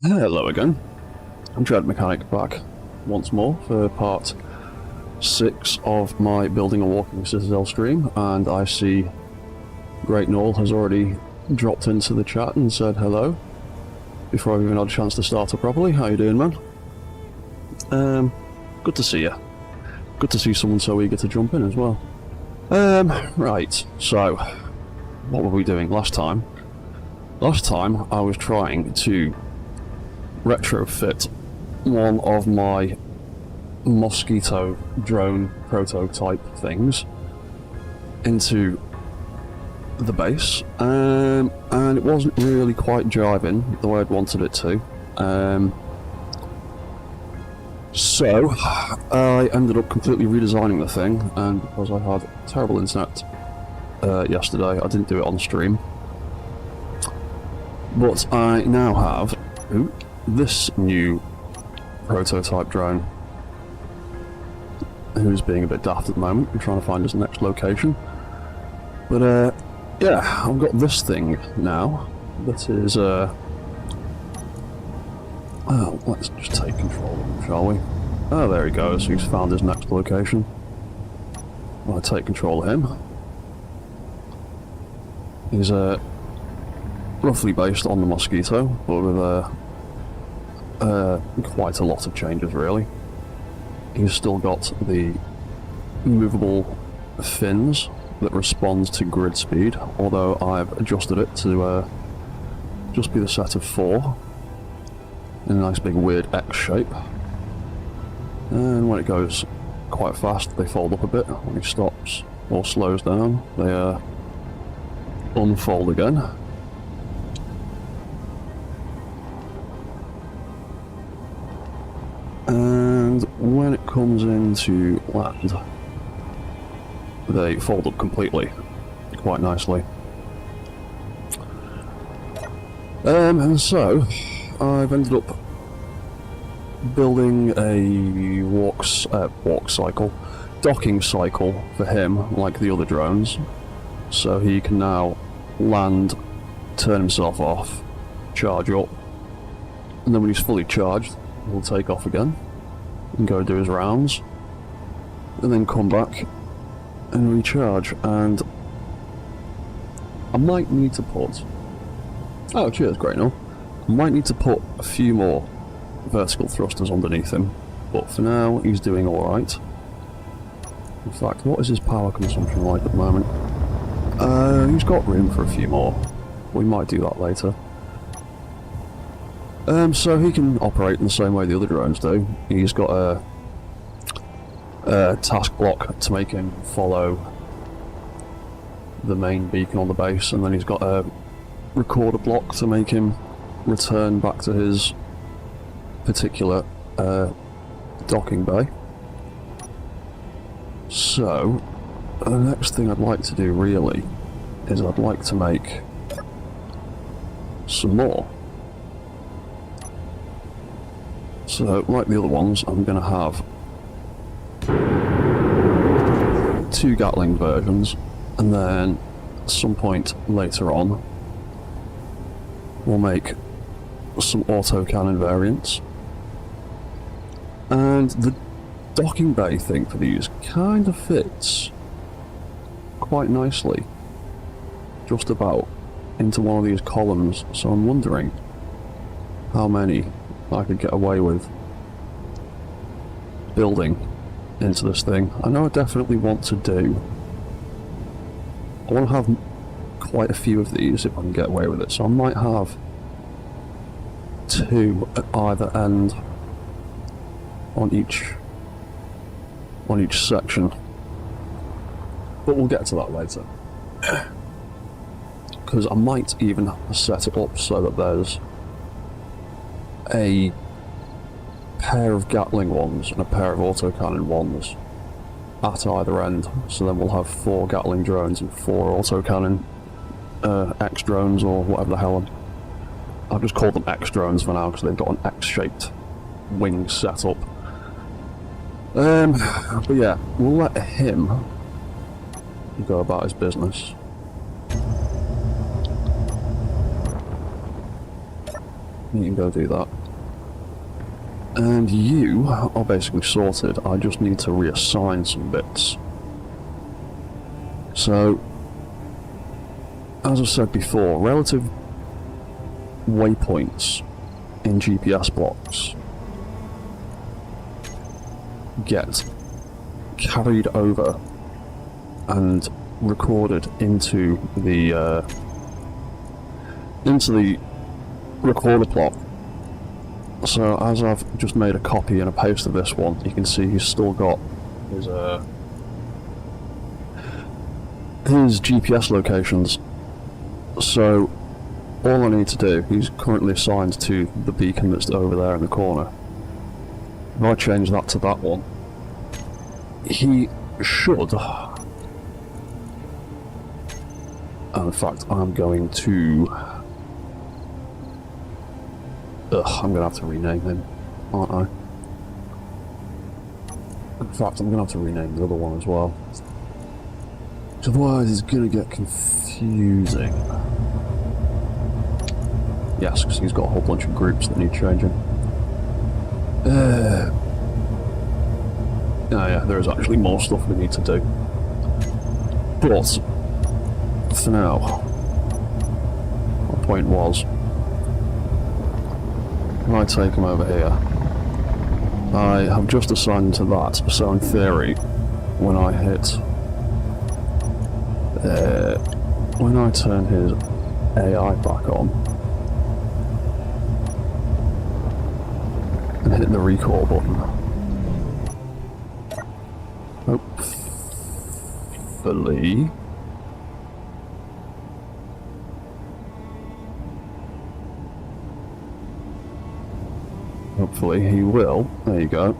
Hello again. I'm Dread Mechanic back once more for part 6 of my Building A Walking Citadel stream, and I see Great Null has already dropped into the chat and said hello before I've even had a chance to start it properly. How you doing, man? Good to see you. Good to see someone so eager to jump in as well. Right, so what were we doing last time? Last time I was trying to retrofit one of my mosquito drone prototype things into the base, and it wasn't really quite jiving the way I'd wanted it to. So I ended up completely redesigning the thing, and because I had terrible internet yesterday, I didn't do it on stream. But I now have this new prototype drone, who's being a bit daft at the moment. I'm trying to find his next location. But yeah, I've got this thing now that is oh, let's just take control of him, shall we? Oh, there he goes. He's found his next location. I'll take control of him. He's roughly based on the Mosquito, but with quite a lot of changes, really. He's still got the movable fins that responds to grid speed, although I've adjusted it to just be the set of 4 in a nice big weird X shape. And when it goes quite fast, they fold up a bit. When it stops or slows down, they unfold again. And when it comes into land, they fold up completely, quite nicely. And so, I've ended up building a docking cycle for him, like the other drones, so he can now land, turn himself off, charge up, and then when he's fully charged, he'll take off again and go do his rounds, and then come back and recharge. And I might need to put... Oh, cheers, great, no? I might need to put a few more vertical thrusters underneath him, but for now he's doing alright. In fact, what is his power consumption like at the moment? He's got room for a few more. We might do that later. So he can operate in the same way the other drones do. He's got a task block to make him follow the main beacon on the base, and then he's got a recorder block to make him return back to his particular docking bay. So, the next thing I'd like to do really is I'd like to make some more. So, like the other ones, I'm going to have 2 Gatling versions, and then at some point later on we'll make some autocannon variants. And the docking bay thing for these kind of fits quite nicely just about into one of these columns, so I'm wondering how many I could get away with building into this thing. I know I definitely want to do... I want to have quite a few of these if I can get away with it, so I might have 2 at either end on each section, but we'll get to that later. Because I might even set it up so that there's a pair of Gatling ones and a pair of autocannon ones at either end, so then we'll have 4 Gatling drones and 4 autocannon X drones, or whatever the hell. I'll just call them X drones for now because they've got an X-shaped wing setup. But yeah, we'll let him go about his business. You can go do that. And you are basically sorted. I just need to reassign some bits. So, as I said before, relative waypoints in GPS blocks get carried over and recorded into the recorder plot. So as I've just made a copy and a paste of this one, you can see he's still got his GPS locations. So all I need to do, he's currently assigned to the beacon that's over there in the corner. If I change that to that one, he should... in fact, I'm going to... I'm going to have to rename him, aren't I? In fact, I'm going to have to rename the other one as well. Otherwise, it's going to get confusing. Yes, because he's got a whole bunch of groups that need changing. Oh yeah, there is actually more stuff we need to do. But, for now, my point was, when I take him over here, I have just assigned to that, so in theory, when I hit... when I turn his AI back on, and hit the recall button, hopefully... Hopefully he will. There you go.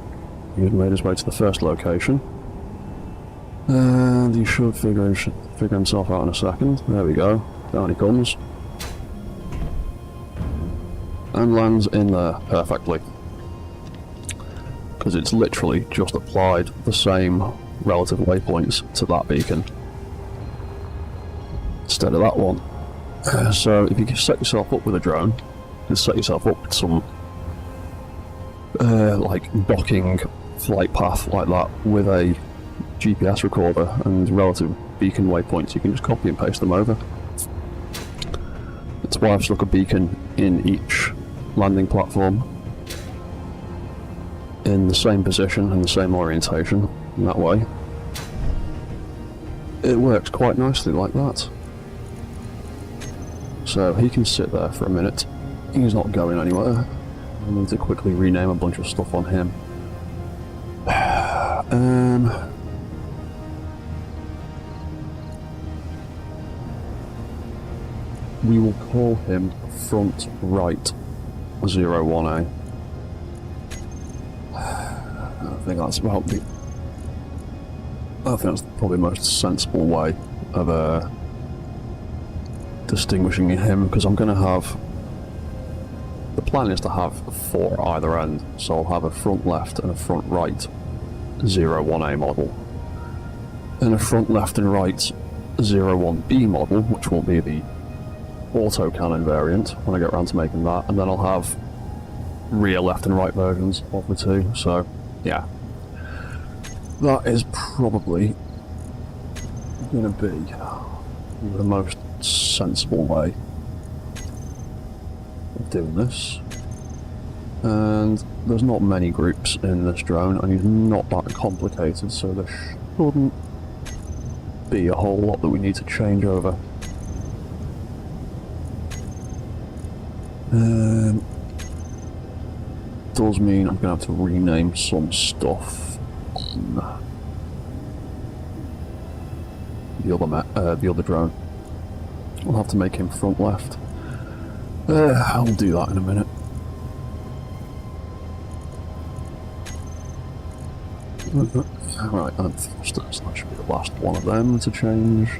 He's made his way to the first location. And he should figure himself out in a second. There we go. Down he comes. And lands in there perfectly. Because it's literally just applied the same relative waypoints to that beacon instead of that one. So if you set yourself up with a drone, just set yourself up with some like docking flight path like that with a GPS recorder and relative beacon waypoints, you can just copy and paste them over. That's why I've stuck a beacon in each landing platform in the same position and the same orientation, and that way it works quite nicely like that. So he can sit there for a minute, he's not going anywhere. I need to quickly rename a bunch of stuff on him. We will call him Front Right 01A. I think that's about the... I think that's probably the most sensible way of distinguishing him, because I'm going to have... The plan is to have 4 either end, so I'll have a front left and a front right 01A model, and a front left and right 01B model, which will be the autocannon variant when I get around to making that, and then I'll have rear left and right versions of the two. So yeah, that is probably going to be the most sensible way of doing this. And there's not many groups in this drone, and he's not that complicated, so there shouldn't be a whole lot that we need to change over. Does mean I'm going to have to rename some stuff on the other drone. I'll have to make him front left. I'll do that in a minute. Right, and thrusters, that should be the last one of them to change.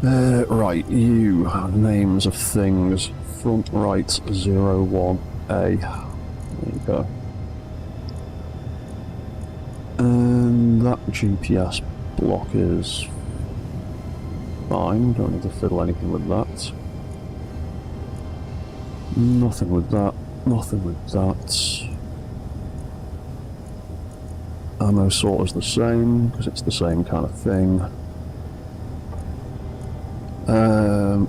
Right, you have names of things. Front right 01A. There you go. And that GPS block is fine, don't need to fiddle anything with that. Nothing with that. Nothing with that. Ammo sorter's the same, because it's the same kind of thing. Oh,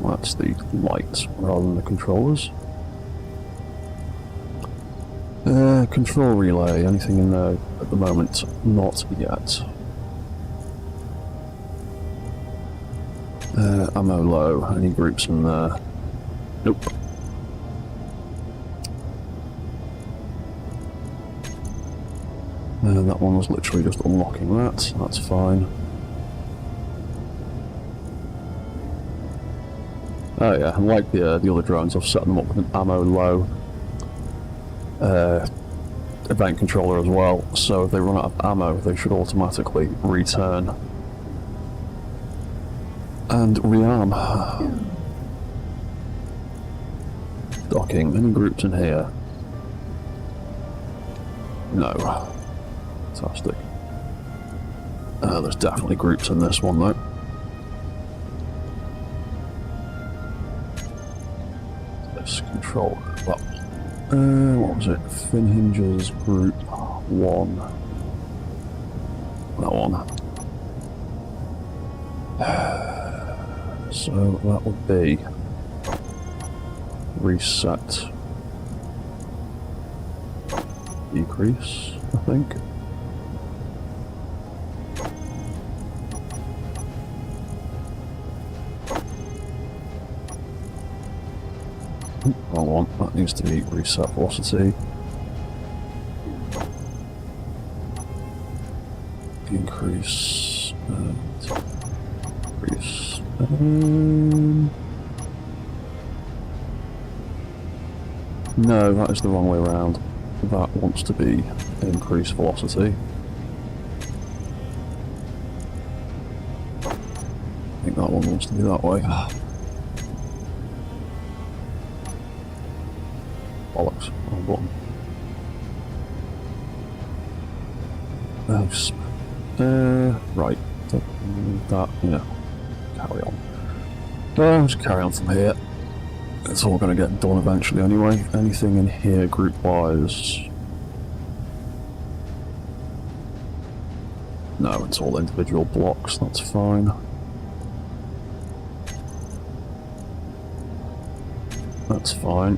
that's the lights rather than the controllers. Control relay, anything in there at the moment? Not yet. Ammo low, any groups in there? Nope. That one was literally just unlocking that, that's fine. Oh yeah, and like the other drones, I've set them up with an ammo low event controller as well, so if they run out of ammo, they should automatically return and rearm. Docking, any groups in here? No. Fantastic. There's definitely groups in this one though. This control, well, what was it? Fin hinges group 1. That one. So that would be reset, decrease, I think. Wrong one, that needs to be reset velocity. Increase and increase. No, that is the wrong way around. That wants to be increase velocity. I think that one wants to be that way. Bollocks, wrong button. Nice. Right. That, yeah. Carry on. Just carry on from here. It's all going to get done eventually anyway. Anything in here group-wise? No, it's all individual blocks, that's fine. That's fine.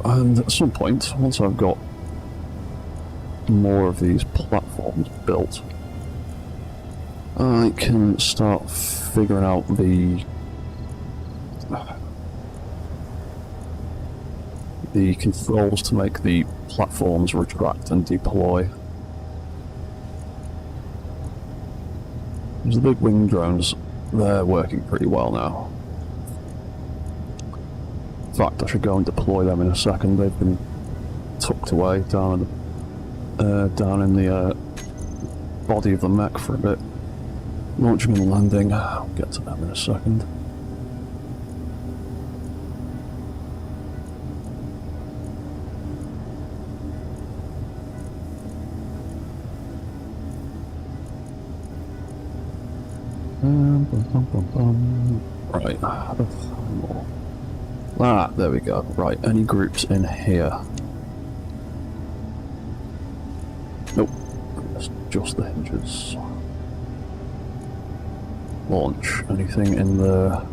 And at some point, once I've got more of these platforms built, I can start figuring out the controls to make the platforms retract and deploy. There's the big wing drones, they're working pretty well now. In fact, I should go and deploy them in a second. They've been tucked away down in the body of the mech for a bit. Launching and landing. I'll get to them in a second. Right. Ah, there we go. Right, any groups in here? Nope. That's just the hinges. Launch. Anything in there?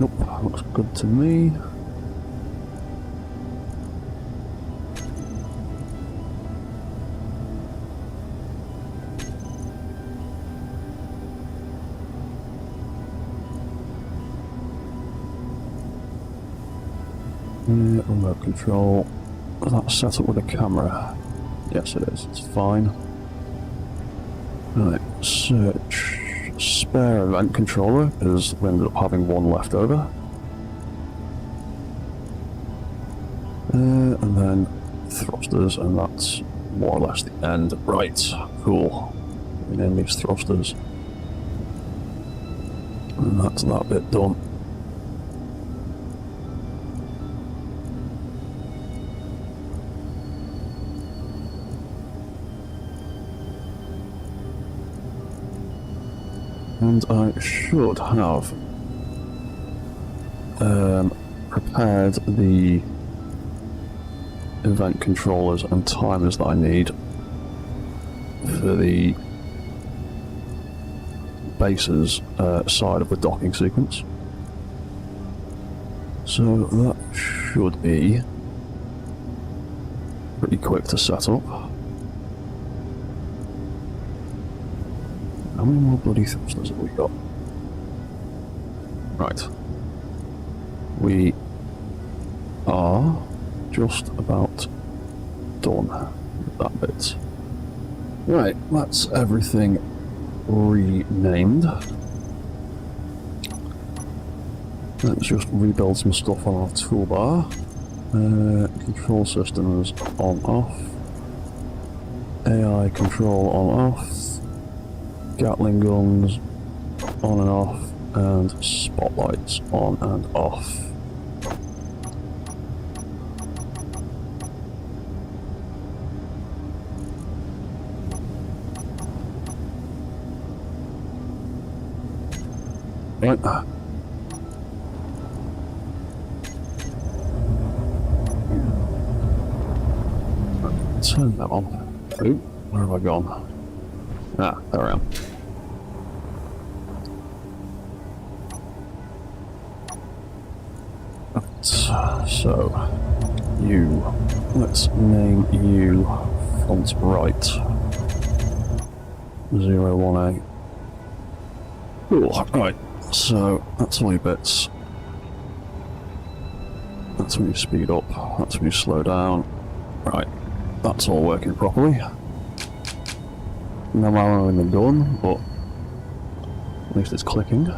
Nope. Looks good to me. Remote control. Is that set up with a camera? Yes, it is. It's fine. Right, search. Spare event controller, because we ended up having one left over. And then thrusters, and that's more or less the end. Right, cool. And then these thrusters. And that's that bit done. And I should have prepared the event controllers and timers that I need for the bases side of the docking sequence. So that should be pretty quick to set up. How many more bloody thrusters have we got? Right. We are just about done with that bit. Right, that's everything renamed. Let's just rebuild some stuff on our toolbar. Control systems on off. AI control on off. Gatling guns on and off. And spotlights on and off. Right. Turn that on. Ooh, where have I gone? Ah, there I am. So, you. Let's name you front right. 01A. Cool, right. So, that's all your bits. That's when you speed up, that's when you slow down. Right, that's all working properly. No ammo in the gun, but at least it's clicking.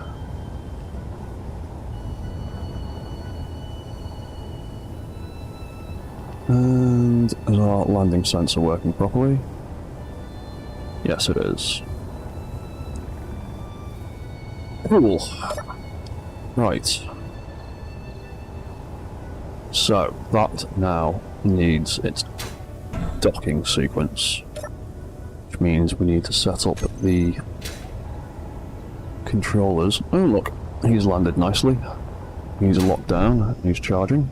And is our landing sensor working properly? Yes, it is. Cool. Right. So, that now needs its docking sequence. Which means we need to set up the controllers. Oh look, he's landed nicely. He's locked down, he's charging.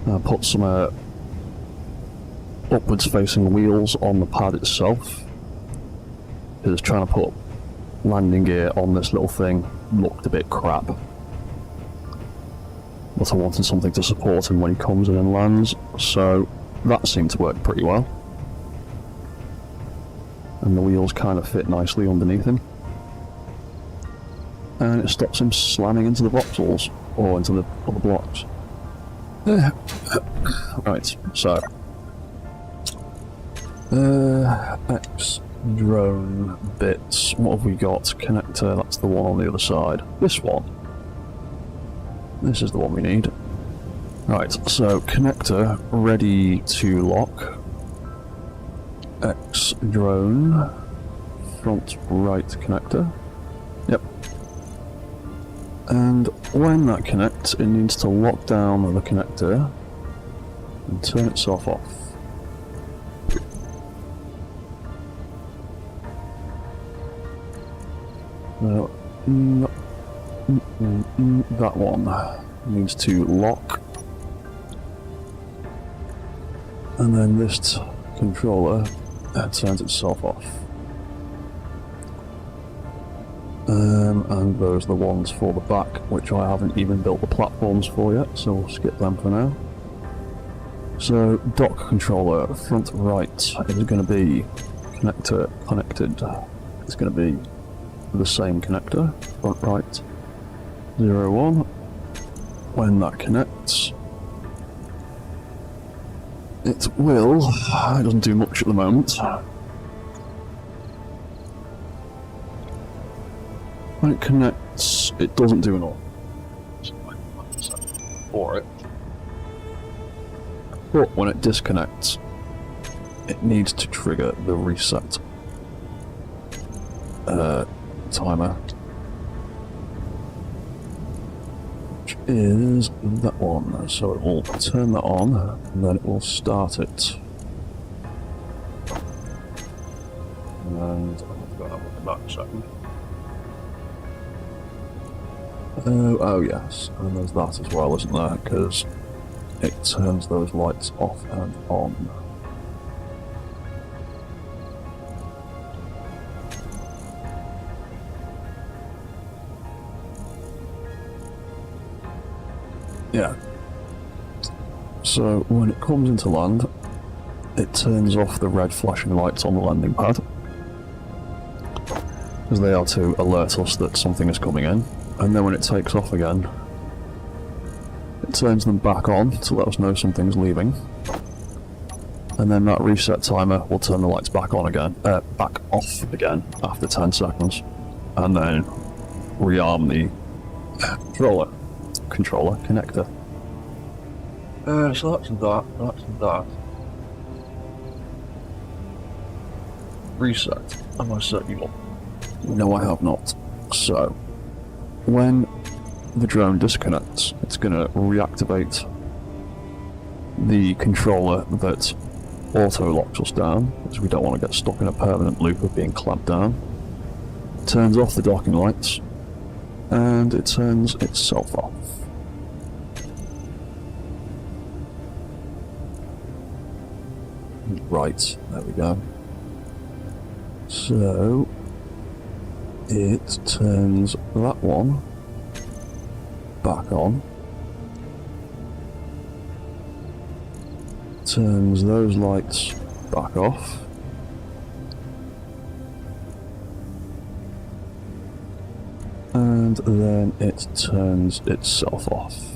I'll put some upwards facing wheels on the pad itself. Because trying to put landing gear on this little thing looked a bit crap. But I wanted something to support him when he comes in and lands, so that seemed to work pretty well. And the wheels kind of fit nicely underneath him. And it stops him slamming into the voxels, or into the other blocks. Right, so X drone bits. What have we got? Connector, that's the one on the other side. This one. This is the one we need. Right, so connector ready to lock. X drone front right connector. Yep. And when that connects, it needs to lock down the connector and turn itself off. No, that one needs to lock, and then this controller turns itself off. And those are the ones for the back, which I haven't even built the platforms for yet, so we'll skip them for now. So, dock controller, front right is going to be connector connected. It's going to be the same connector, front right, 01. When that connects, it will, it doesn't do much at the moment. When it connects, it doesn't do an all. For it. But when it disconnects, it needs to trigger the reset timer. is that one. So it will turn that on, and then it will start it. And I've got to look at that in a second. Oh yes, and there's that as well, isn't there? Because it turns those lights off and on. Yeah. So when it comes into land, it turns off the red flashing lights on the landing pad, because they are to alert us that something is coming in. And then when it takes off again, it turns them back on to let us know something's leaving. And then that reset timer will turn the lights back on again, back off again after 10 seconds. And then rearm the controller connector. So that's that. Reset. Have I set you up? No, I have not. So, when the drone disconnects, it's going to reactivate the controller that auto-locks us down, because we don't want to get stuck in a permanent loop of being clamped down. Turns off the docking lights, and it turns itself off. Right, there we go. So, it turns that one back on. Turns those lights back off. And then it turns itself off.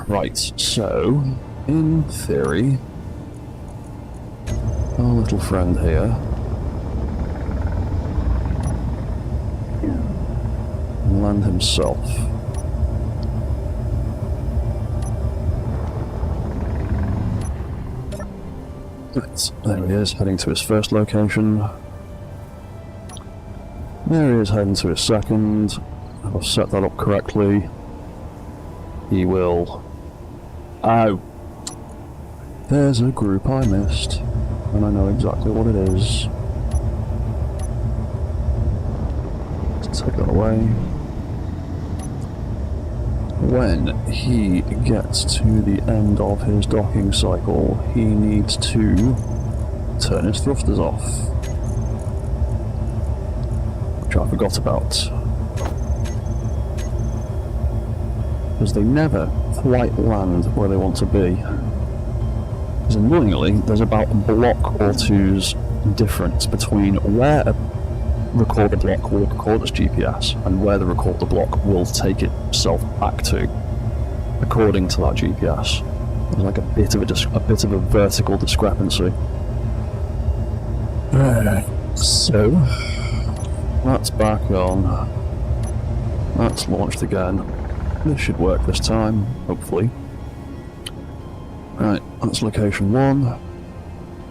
Right, so, in theory, our little friend here can land himself. Right, there he is, heading to his first location. There he is, heading to his second. If I've set that up correctly, he will... Oh! There's a group I missed, and I know exactly what it is. Let's take that away. When he gets to the end of his docking cycle, he needs to turn his thrusters off, which I forgot about. Because they never quite land where they want to be. Because annoyingly, there's about a block or two's difference between where a recorder block will record its GPS and where the recorder block will take itself back to, according to that GPS. There's like a bit of a vertical discrepancy. So that's back on. That's launched again. This should work this time, hopefully. Right, that's location 1.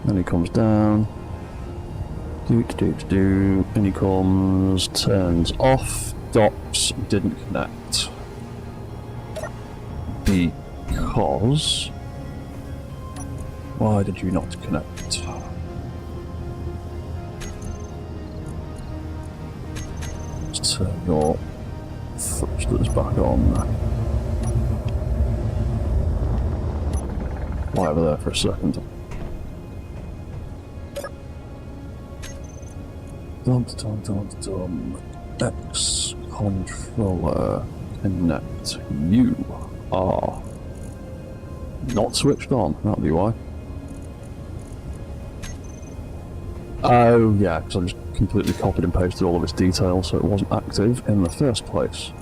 Then he comes down. And he comes, turns off, docks, didn't connect. Because... Why did you not connect? Let's turn your thrusters back on. Lie over there for a second. X controller connect. You are not switched on. That'll be why. Oh yeah, because I just completely copied and pasted all of its details, so it wasn't active in the first place.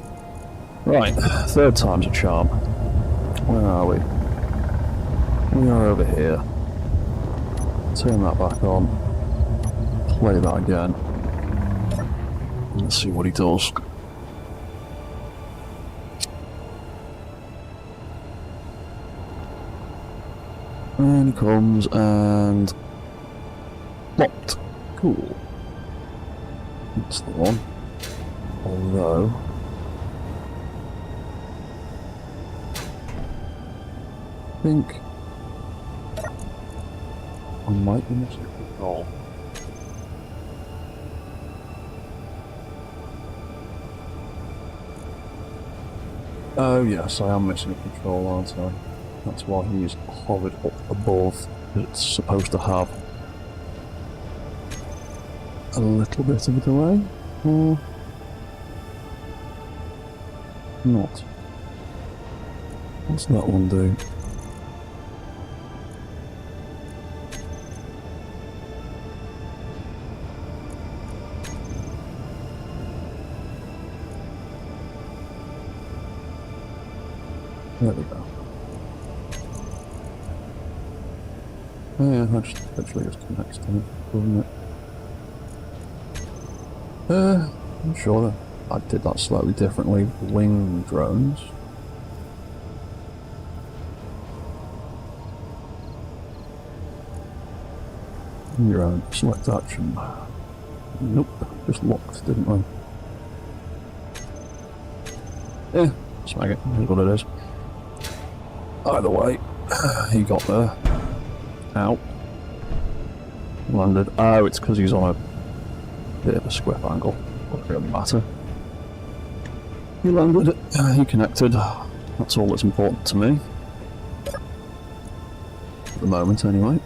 Right, third time's a charm. Where are we? We are over here. Turn that back on. Play that again. Let's see what he does. And he comes and... Locked. Cool. That's the one. Although... I think... I might be missing a control. Oh yes, I am missing a control, aren't I? That's why he's hovered up above. It's supposed to have a little bit of a delay, or not. What's that one do? There we go. Oh yeah, that just literally just connects to it, doesn't it? I'm sure that I did that slightly differently. Wing drones. Wing drone, select action. Nope, just locked, didn't I? Yeah, smack it, here's what it is. Either way, he got there. Ow. Landed. Oh, it's because he's on a bit of a square angle. Doesn't really matter. He landed, he connected. That's all that's important to me. At the moment, anyway.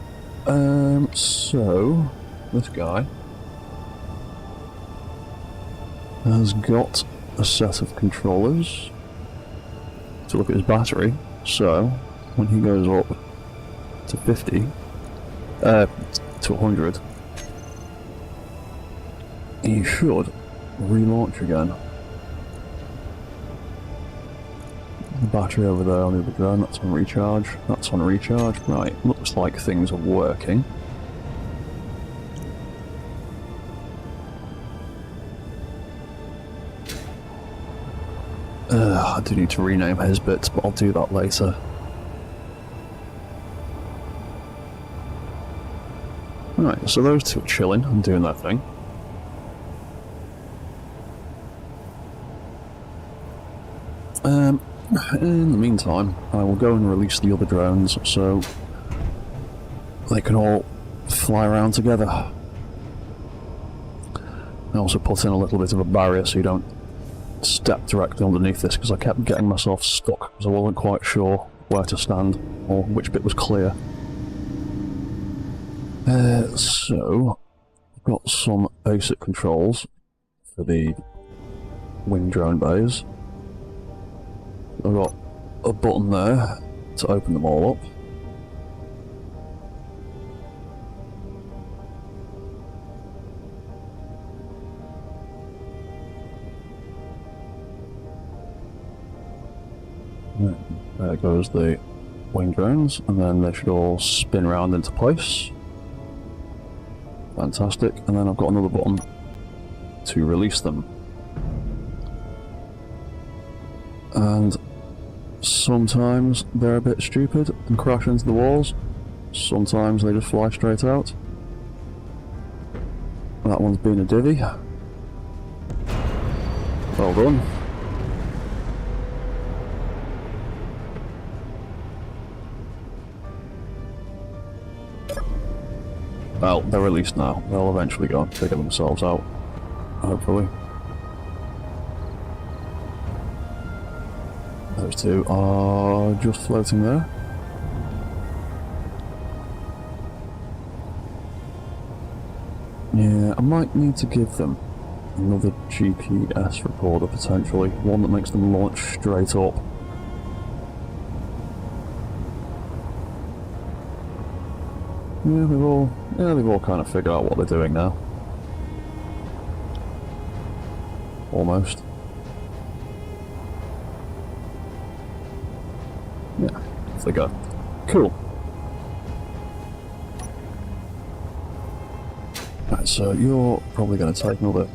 So, this guy has got a set of controllers to look at his battery. So, when he goes up to 50, to 100, he should relaunch again. The battery over there on the other drone, that's on recharge. That's on recharge. Right, looks like things are working. I do need to rename his bits, but I'll do that later. Right, so those two are chilling and doing their thing. In the meantime, I will go and release the other drones so they can all fly around together. I also put in a little bit of a barrier so you don't step directly underneath this, because I kept getting myself stuck because I wasn't quite sure where to stand or which bit was clear. So I've got some basic controls for the wing drone bays. I've got a button there to open them all up. There goes the wing drones, and then they should all spin around into place. Fantastic, and then I've got another button to release them. And sometimes they're a bit stupid and crash into the walls, sometimes they just fly straight out. That one's been a divvy. Well done. Well, they're released now. They'll eventually go and figure themselves out. Hopefully. Those two are just floating there. Yeah, I might need to give them another GPS recorder potentially. One that makes them launch straight up. Yeah, they've all kind of figured out what they're doing now. Almost. Yeah, off they go. Cool. Right, so you're probably going to take another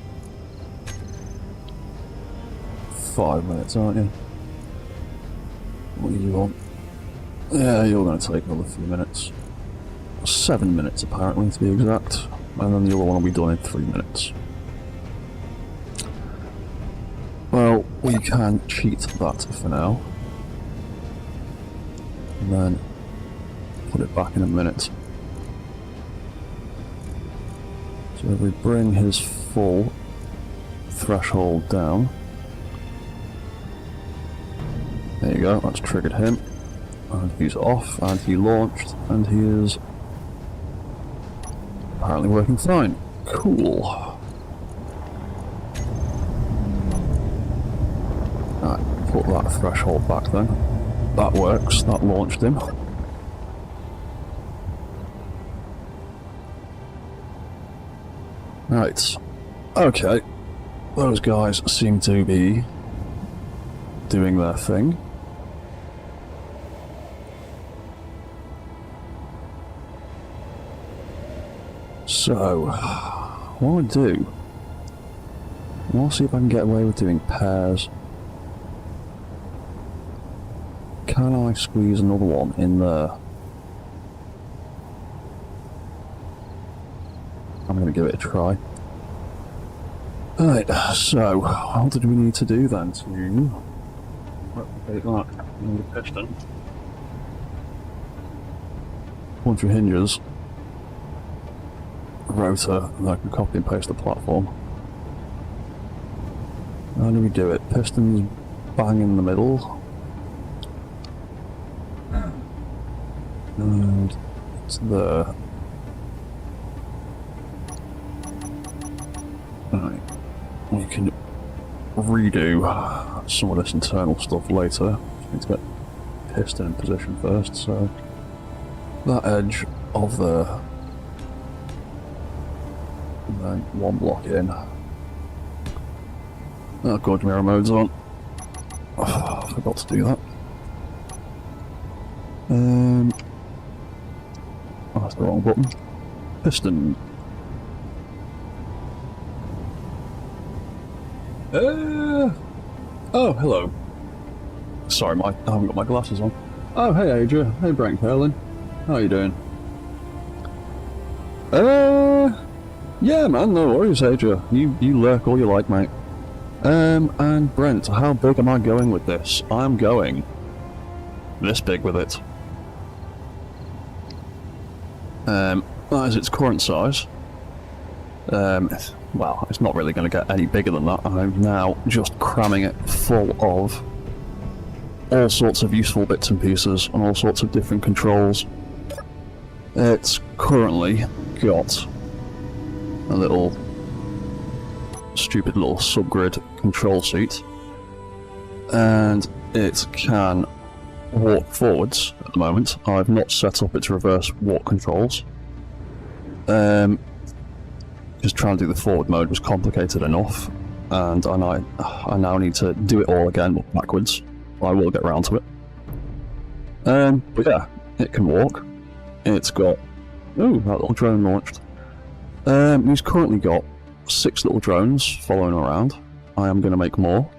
5 minutes, aren't you? What do you want? Yeah, you're going to take another few minutes. 7 minutes apparently, to be exact, and then the other one will be done in 3 minutes. we can cheat that for now. And then put it back in a minute. So if we bring his full threshold down. There you go, that's triggered him. And he's off, and he launched, and he is apparently working fine. Cool. Alright, put that threshold back then. That works, that launched him. Right, okay. Those guys seem to be doing their thing. So, what I do, I'll see if I can get away with doing pairs. Can I squeeze another one in there? I'm going to give it a try. Right, so, what did we need to do then to replicate that in the piston? Once your hinges, rotor, and I can copy and paste the platform. How do we do it? Pistons bang in the middle. And it's there. Right. We can redo some of this internal stuff later. Just need to get piston in position first, so that edge of the and then one block in. Oh god, mirror mode's on. Oh, I forgot to do that. Oh, that's the wrong button. Piston. Oh, hello. Sorry, I haven't got my glasses on. Oh, hey Adria. Hey Brent Perlin. How you doing? Yeah man, no worries Adria. You lurk all you like, mate. And Brent, how big am I going with this? I'm going this big with it. That is its current size. Well, it's not really going to get any bigger than that. I'm now just cramming it full of all sorts of useful bits and pieces and all sorts of different controls. It's currently got a little stupid little subgrid control seat, and it can walk forwards at the moment. I've not set up its reverse walk controls. Just trying to do the forward mode was complicated enough, and I now need to do it all again backwards. I will get round to it. But yeah, it can walk. It's got... Oh, that little drone launched. He's currently got 6 little drones following around. I am going to make more.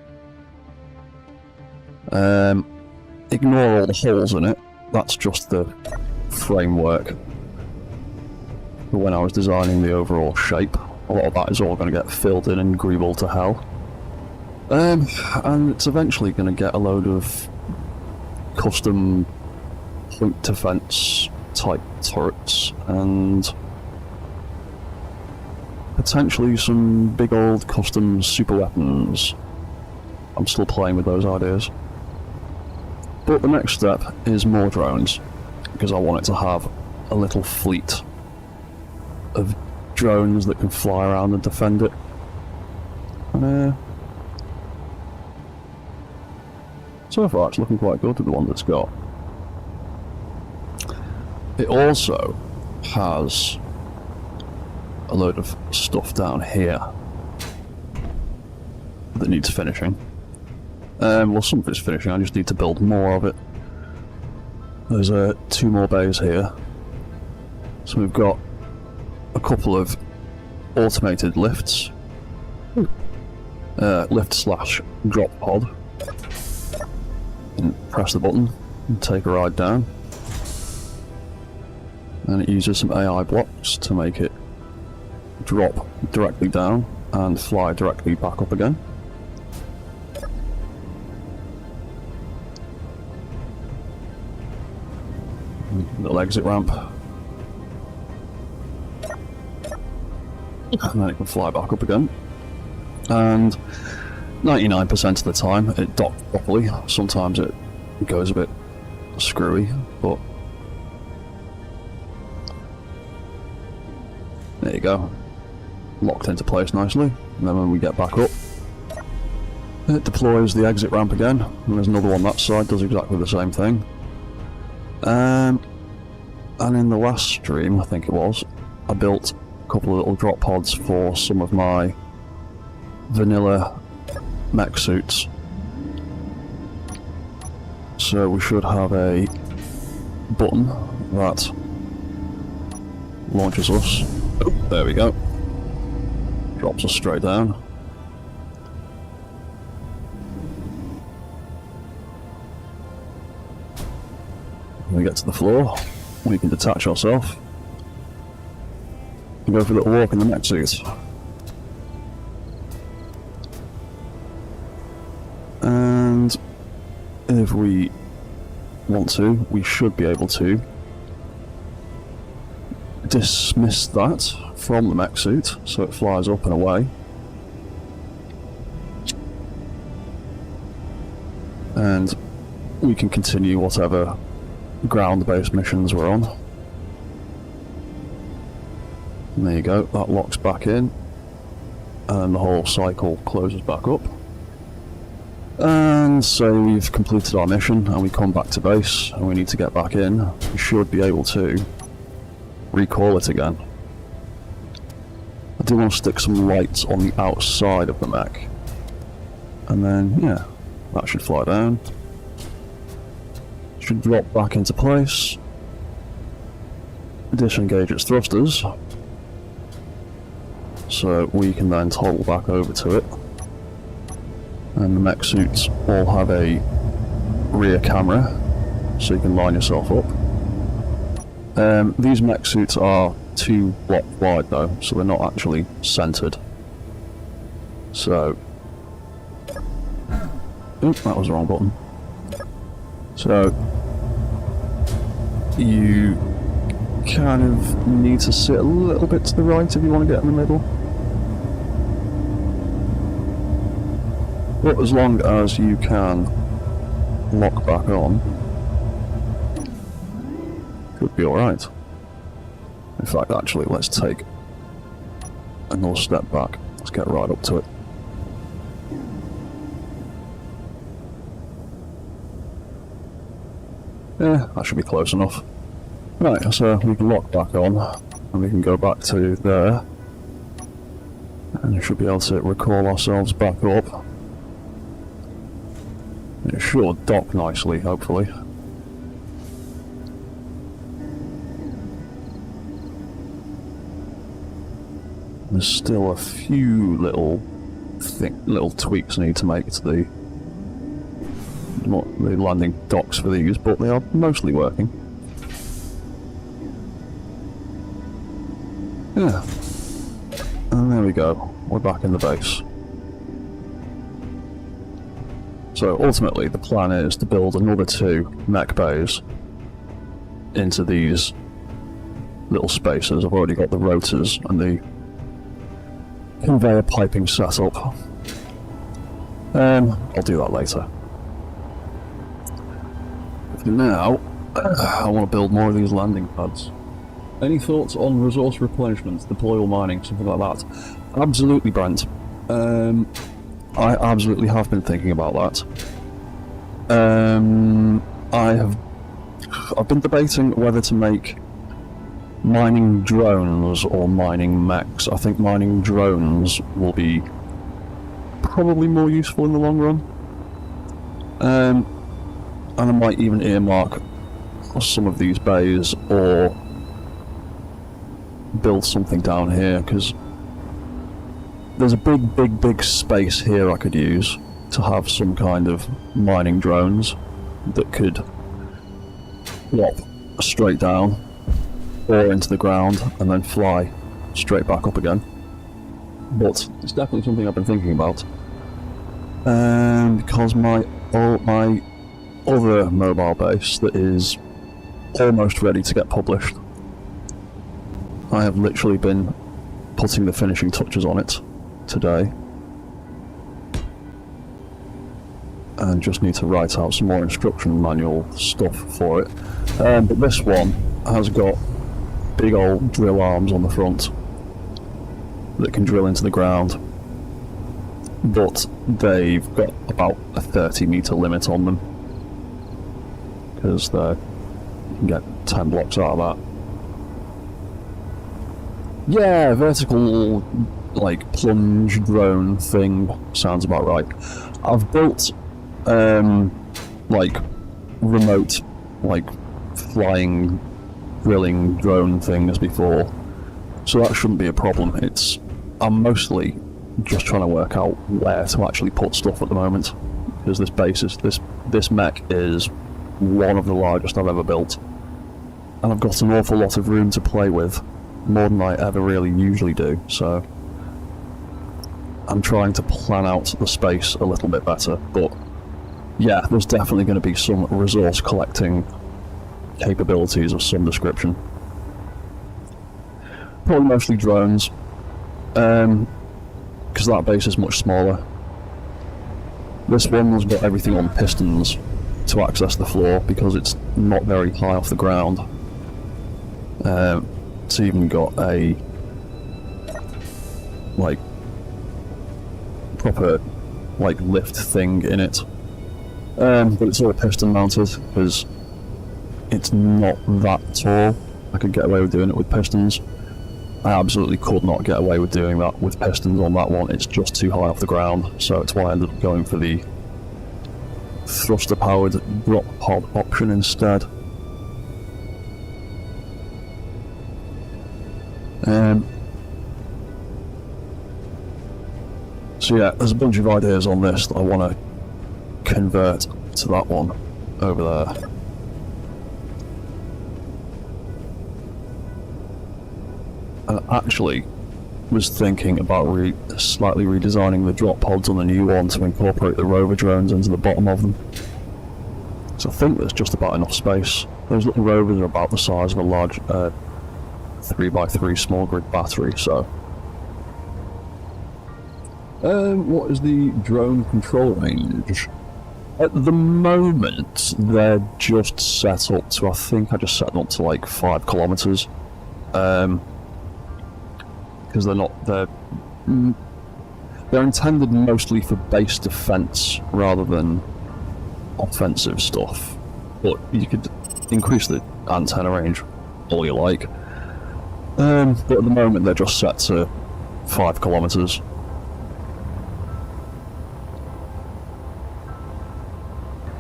Ignore all the holes in it. That's just the framework. But when I was designing the overall shape, a lot of that is all going to get filled in and greeble to hell. And it's eventually going to get a load of custom point defense type turrets and potentially some big old custom super weapons. I'm still playing with those ideas. But the next step is more drones, because I want it to have a little fleet of drones that can fly around and defend it. So far it's looking quite good with the one that's got. It also has a load of stuff down here that needs finishing. Well, some of it's finishing, I just need to build more of it. There's 2 more bays here. So we've got a couple of automated lifts. Lift/drop pod. And press the button and take a ride down. And it uses some AI blocks to make it drop directly down and fly directly back up again. little exit ramp. And then it can fly back up again. And 99% of the time it docks properly. Sometimes it goes a bit screwy, but there you go. Locked into place nicely. And then when we get back up, it deploys the exit ramp again. And there's another one that side, does exactly the same thing. And in the last stream, I think it was, I built a couple of little drop pods for some of my vanilla mech suits. So we should have a button that launches us. Oh, there we go. Drops us straight down. When we get to the floor, we can detach ourselves and go for a little walk in the mech suit. And if we want to, we should be able to dismiss that from the mech suit so it flies up and away. And we can continue whatever ground-based missions we're on. And there you go, that locks back in, and the whole cycle closes back up. And so we've completed our mission, and we come back to base, and we need to get back in. We should be able to recall it again. I do want to stick some lights on the outside of the mech. And then, yeah, that should fly down. Should drop back into place. Disengage its thrusters. So we can then toggle back over to it. And the mech suits all have a rear camera, so you can line yourself up. These mech suits are 2 blocks wide though, so they're not actually centered. So, oops, that was the wrong button. So, you kind of need to sit a little bit to the right if you want to get in the middle. But as long as you can lock back on, should be alright. In fact, actually, let's take another step back. Let's get right up to it. Yeah, that should be close enough. Right, so we can lock back on, and we can go back to there. And we should be able to recall ourselves back up. It should dock nicely, hopefully. There's still a few little tweaks I need to make to the landing docks for these, but they are mostly working. Yeah. And there we go. We're back in the base. So ultimately the plan is to build another 2 mech bays into these little spaces. I've already got the rotors and the conveyor piping set up. I'll do that later. For now, I want to build more of these landing pads. Any thoughts on resource replenishment, deployable mining, something like that? Absolutely, Brent. I absolutely have been thinking about that. I've been debating whether to make mining drones or mining mechs. I think mining drones will be probably more useful in the long run. And I might even earmark some of these bays or build something down here, because there's a big space here I could use to have some kind of mining drones that could drop straight down or into the ground and then fly straight back up again. But it's definitely something I've been thinking about. Because my other mobile base that is almost ready to get published. I have literally been putting the finishing touches on it today, and just need to write out some more instruction manual stuff for it. But this one has got big old drill arms on the front that can drill into the ground, but they've got about a 30-metre limit on them, because you can get 10 blocks out of that. Yeah, vertical, like, plunge drone thing sounds about right. I've built, like, remote, like, flying, drilling drone things before, so that shouldn't be a problem. I'm mostly just trying to work out where to actually put stuff at the moment, because this mech is one of the largest I've ever built, and I've got an awful lot of room to play with, more than I ever really usually do, so I'm trying to plan out the space a little bit better. But yeah, there's definitely going to be some resource collecting capabilities of some description. Probably mostly drones, because that base is much smaller. This one's got everything on pistons to access the floor, because it's not very high off the ground. It's even got a, like, proper, like, lift thing in it. But it's all piston mounted, because it's not that tall. I could get away with doing it with pistons. I absolutely could not get away with doing that with pistons on that one. It's just too high off the ground, so it's why I ended up going for the thruster-powered drop pod option instead. So yeah, there's a bunch of ideas on this that I want to convert to that one over there. I actually was thinking about slightly redesigning the drop pods on the new one to incorporate the rover drones into the bottom of them. So I think there's just about enough space. Those little rovers are about the size of a large 3x3 small grid battery, so... what is the drone control range? At the moment, they're just set up to, I think I just set them up to like 5 kilometers. Because they're intended mostly for base defense rather than offensive stuff. But you could increase the antenna range all you like. But at the moment they're just set to 5 kilometers.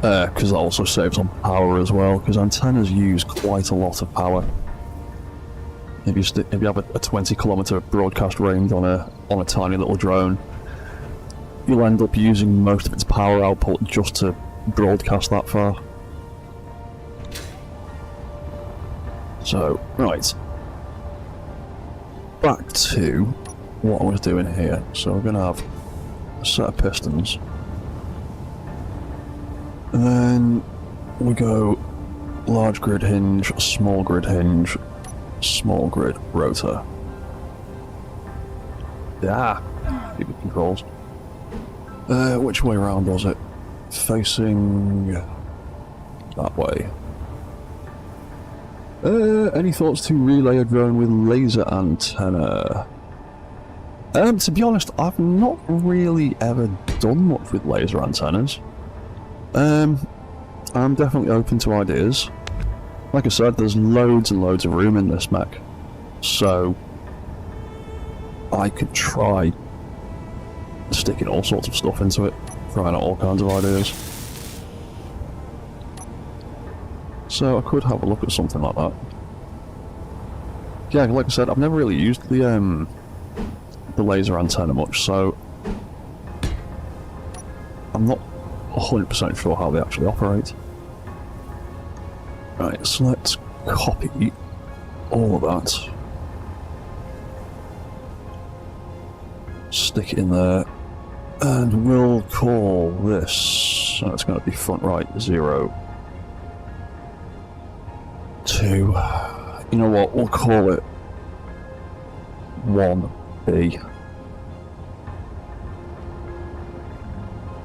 Because that also saves on power as well, because antennas use quite a lot of power. If you have a 20 kilometer broadcast range on a tiny little drone, you'll end up using most of its power output just to broadcast that far. So, right. Back to what I was doing here. So we're going to have a set of pistons. And then we go large grid hinge, small grid hinge, small grid rotor. Yeah, keep it controls. Which way around was it? Facing that way. Any thoughts to relay a drone with laser antenna? To be honest, I've not really ever done much with laser antennas. I'm definitely open to ideas. Like I said, there's loads and loads of room in this mech, so I could try sticking all sorts of stuff into it, trying out all kinds of ideas. So I could have a look at something like that. Yeah, like I said, I've never really used the laser antenna much, so I'm not 100% sure how they actually operate. Right, so let's copy all of that. Stick it in there. And we'll call this... So it's going to be front right 0, 2. 2. You know what, we'll call it 1B.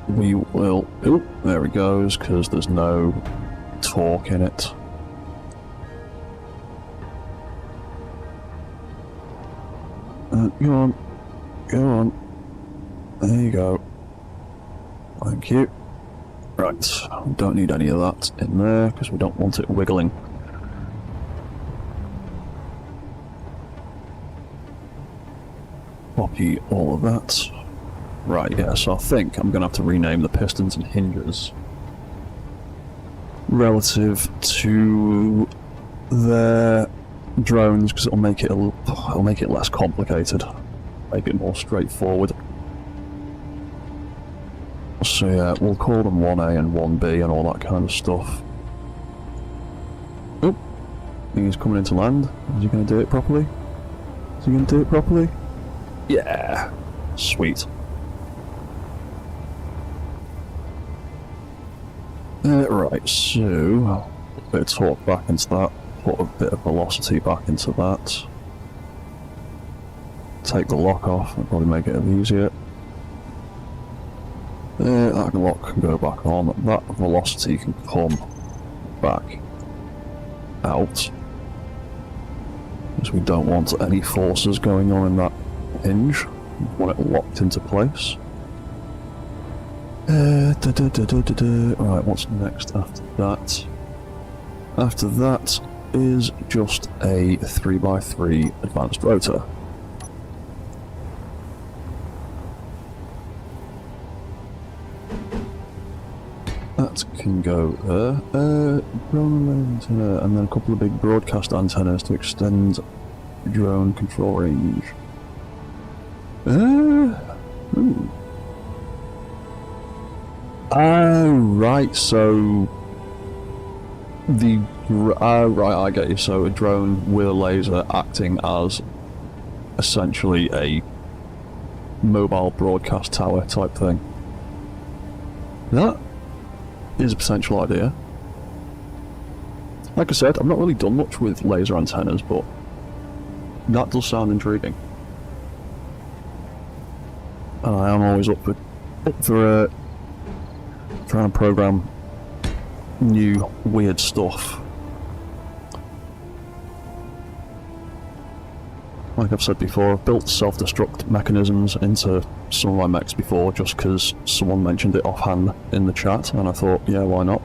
We will... Oh, there he goes, because there's no torque in it. Go on. Go on. There you go. Thank you. Right, we don't need any of that in there, because we don't want it wiggling. Copy all of that. Right, yeah, so I think I'm going to have to rename the pistons and hinges relative to their drones, because it'll make it less complicated, make it more straightforward. So yeah, we'll call them 1A and 1B and all that kind of stuff. Oh, he's coming into land. Is he going to do it properly? Is he going to do it properly? Yeah, sweet. Right, so a bit of torque back into that, put a bit of velocity back into that. Take the lock off, that'll probably make it a bit easier. That lock can go back on, that velocity can come back out, because we don't want any forces going on in that hinge. We want it locked into place. Right, what's next after that? After that is just a 3x3 advanced rotor. That can go there. Drone antenna, and then a couple of big broadcast antennas to extend drone control range. Right, so right, I get you. So a drone with a laser acting as essentially a mobile broadcast tower type thing. That is a potential idea. Like I said, I've not really done much with laser antennas, but that does sound intriguing. And I am always up for trying to program new weird stuff. Like I've said before, I've built self-destruct mechanisms into some of my mechs before just because someone mentioned it offhand in the chat, and I thought, yeah, why not?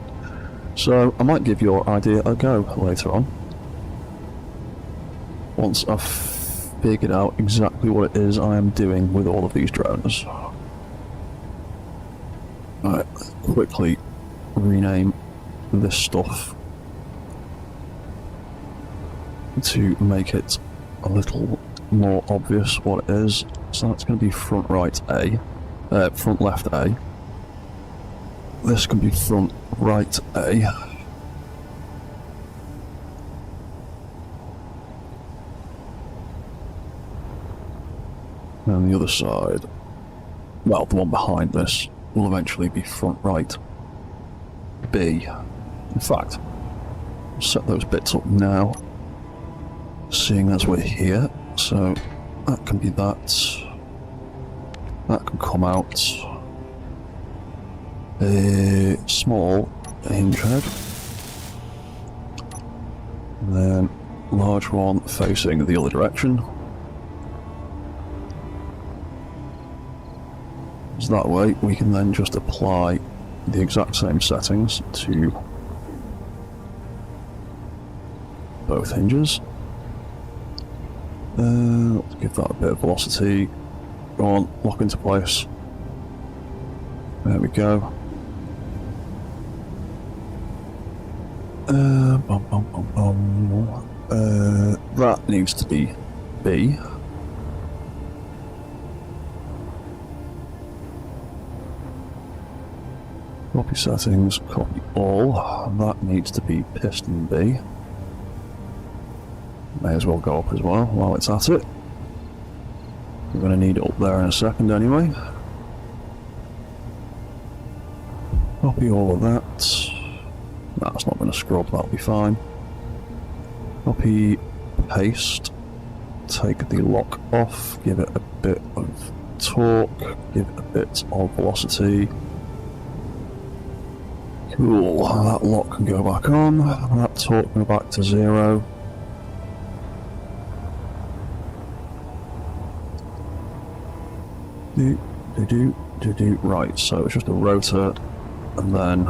So I might give your idea a go later on, once I've figured out exactly what it is I am doing with all of these drones. Alright, quickly rename this stuff to make it a little more obvious what it is. So that's going to be front right A, front left A. This can be front right A. And the other side, well, the one behind this, will eventually be front right B. In fact, I'll set those bits up now, seeing as we're here. So that can be that. That can come out. A small hinge head. And then large one facing the other direction. So that way we can then just apply the exact same settings to both hinges. Let's give that a bit of velocity. Go on, lock into place. There we go. That needs to be B. Copy settings, copy all. That needs to be piston B. May as well go up as well while it's at it. We're going to need it up there in a second anyway. Copy all of that. That's not going to scrub, that'll be fine. Copy, paste, take the lock off, give it a bit of torque, give it a bit of velocity. Cool, that lock can go back on, that torque can go back to 0. Right, so it's just a rotor, and then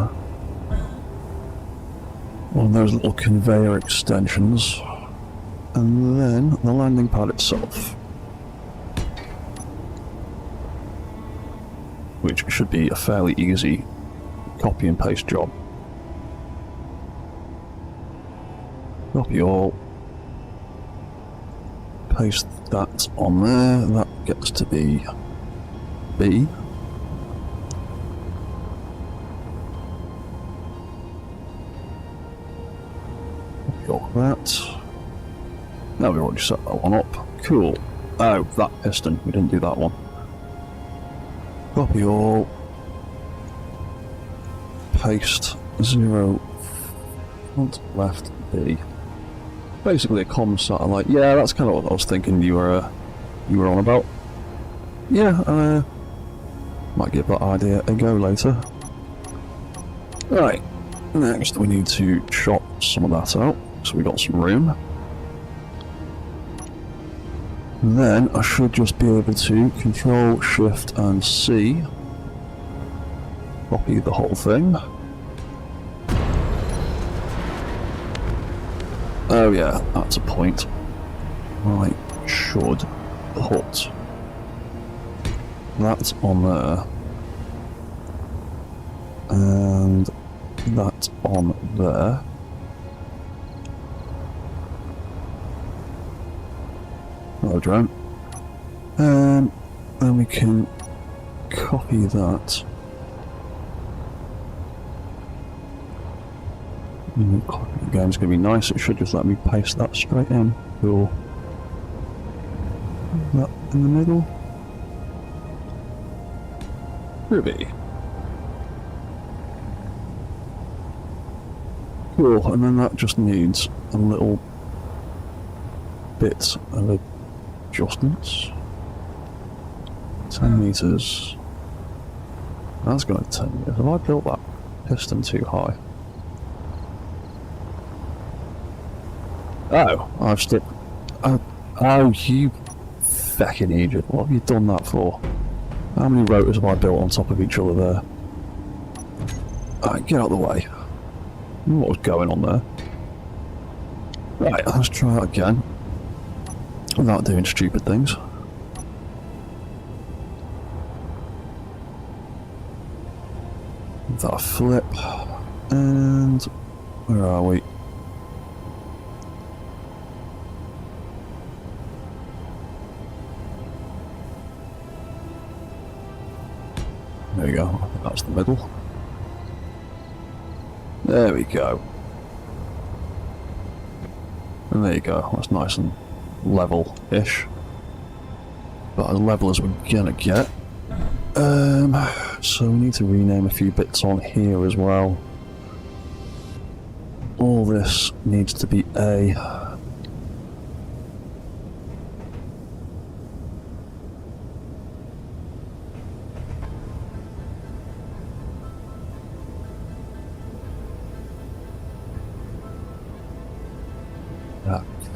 one of those little conveyor extensions, and then the landing pad itself, which should be a fairly easy copy and paste job. Copy all, paste that on there, that gets to be B. Got that. Now we've already set that one up. Cool. Oh, that piston. We didn't do that one. Copy all. Paste 0. Front left B. Basically a comm satellite. Yeah, that's kind of what I was thinking you were on about. Yeah, might give that idea a go later. Right. Next we need to chop some of that out. So we got some room. Then I should just be able to Control, Shift and C. Copy the whole thing. Oh yeah, that's a point. I should put that on there. And that on there. Hello, drone. And then we can copy that. The game's going to be nice, it should just let me paste that straight in. Cool. That in the middle. Ruby. Cool, and then that just needs a little bit of adjustments. 10 meters. That's going to 10 meters. Have I built that piston too high? Oh, I've stuck. Oh, you feckin' idiot. What have you done that for? How many rotors have I built on top of each other there? Alright, get out of the way. What was going on there? Right, let's try that again. Without doing stupid things. That flip. And where are we? There we go, I think that's the middle. There we go. And there you go, that's nice and level-ish. But as level as we're gonna get. So we need to rename a few bits on here as well. All this needs to be A. Ah,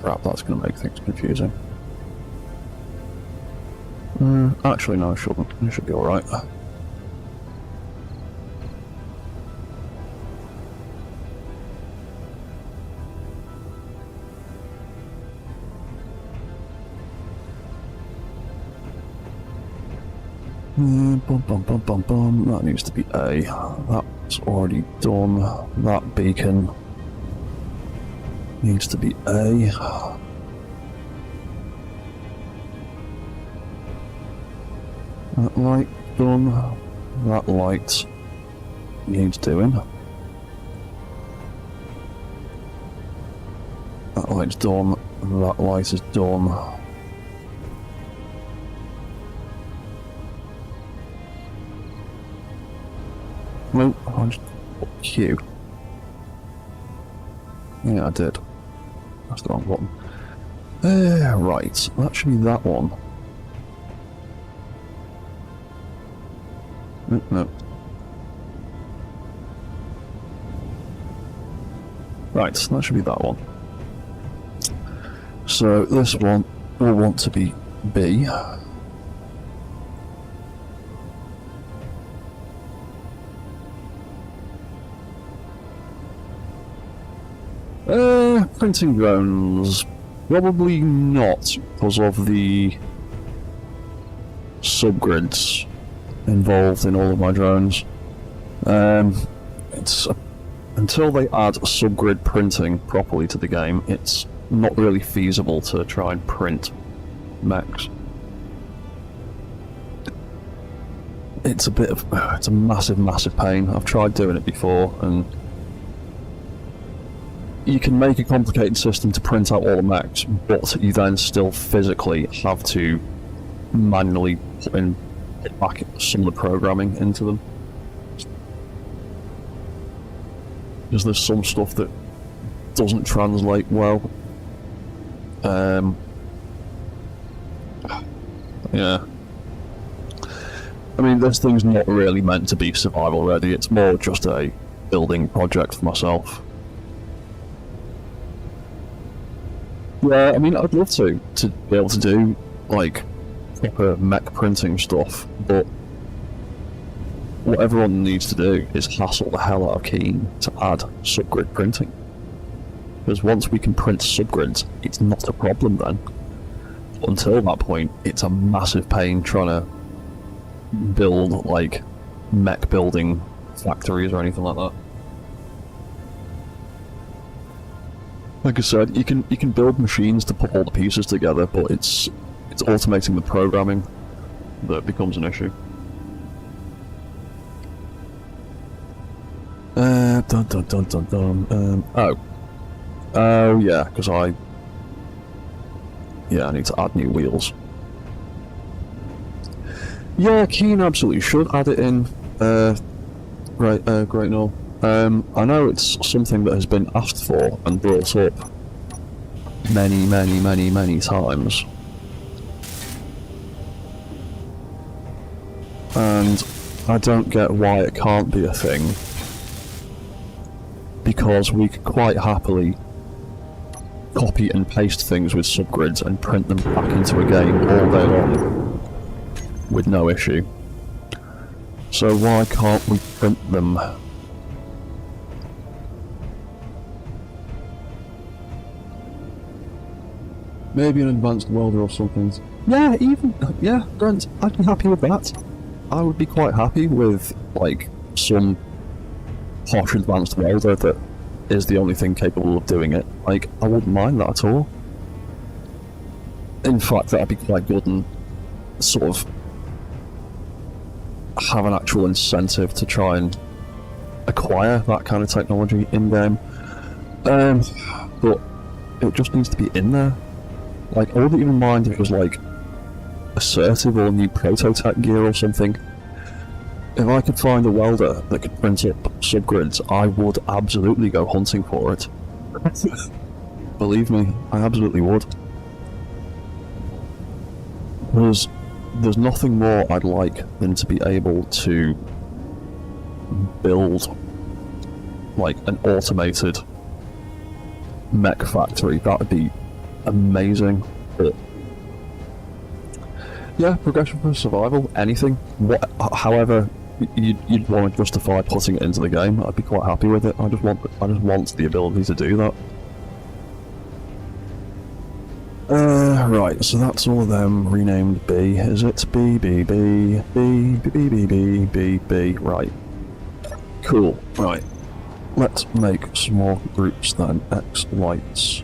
crap, that's going to make things confusing. Actually, no, it shouldn't. It should be alright. Bum bum bum bum bum. That needs to be A. That's already done. That beacon needs to be A. That light done. That light needs doing. That light's done. That light is done. Nope, I just put Q. Yeah, I did. That's the wrong button. Right, that should be that one. No. Right, that should be that one. So this one will want to be B. Printing drones. Probably not, because of the subgrids involved in all of my drones. It's until they add subgrid printing properly to the game, it's not really feasible to try and print mechs. It's a massive pain. I've tried doing it before, and you can make a complicated system to print out all the mechs, but you then still physically have to manually put in back some of the programming into them. Because there's some stuff that doesn't translate well. Yeah. I mean, this thing's not really meant to be survival ready, it's more just a building project for myself. Yeah, I mean, I'd love to be able to do, like, proper mech printing stuff, but what everyone needs to do is hassle the hell out of Keen to add subgrid printing. Because once we can print subgrids, it's not a problem then. But until that point, it's a massive pain trying to build, like, mech building factories or anything like that. Like I said, you can build machines to put all the pieces together, but it's automating the programming that becomes an issue. Oh yeah, because I need to add new wheels. Yeah, Keen absolutely should add it in. Great, no. I know it's something that has been asked for and brought up many times. And I don't get why it can't be a thing. Because we could quite happily copy and paste things with subgrids and print them back into a game all day long with no issue. So why can't we print them? Maybe an advanced welder or something. Yeah, Grant, I'd be happy with that. I would be quite happy with, like, some posh advanced welder that is the only thing capable of doing it. Like, I wouldn't mind that at all. In fact, that'd be quite good and sort of have an actual incentive to try and acquire that kind of technology in-game. But it just needs to be in there. Like, I wouldn't even mind if it was, like, assertive or new prototype gear or something. If I could find a welder that could print up subgrids, I would absolutely go hunting for it. Believe me, I absolutely would. There's nothing more I'd like than to be able to build, like, an automated mech factory. That would be amazing. But yeah, progression for survival, anything, however you'd want to justify putting it into the game, I'd be quite happy with it. I just want the ability to do that. Right, so that's all of them renamed B. Is it B, B, B, B, B, B, B, B, B, B? Right. Cool. Right. Let's make some more groups then. X lights.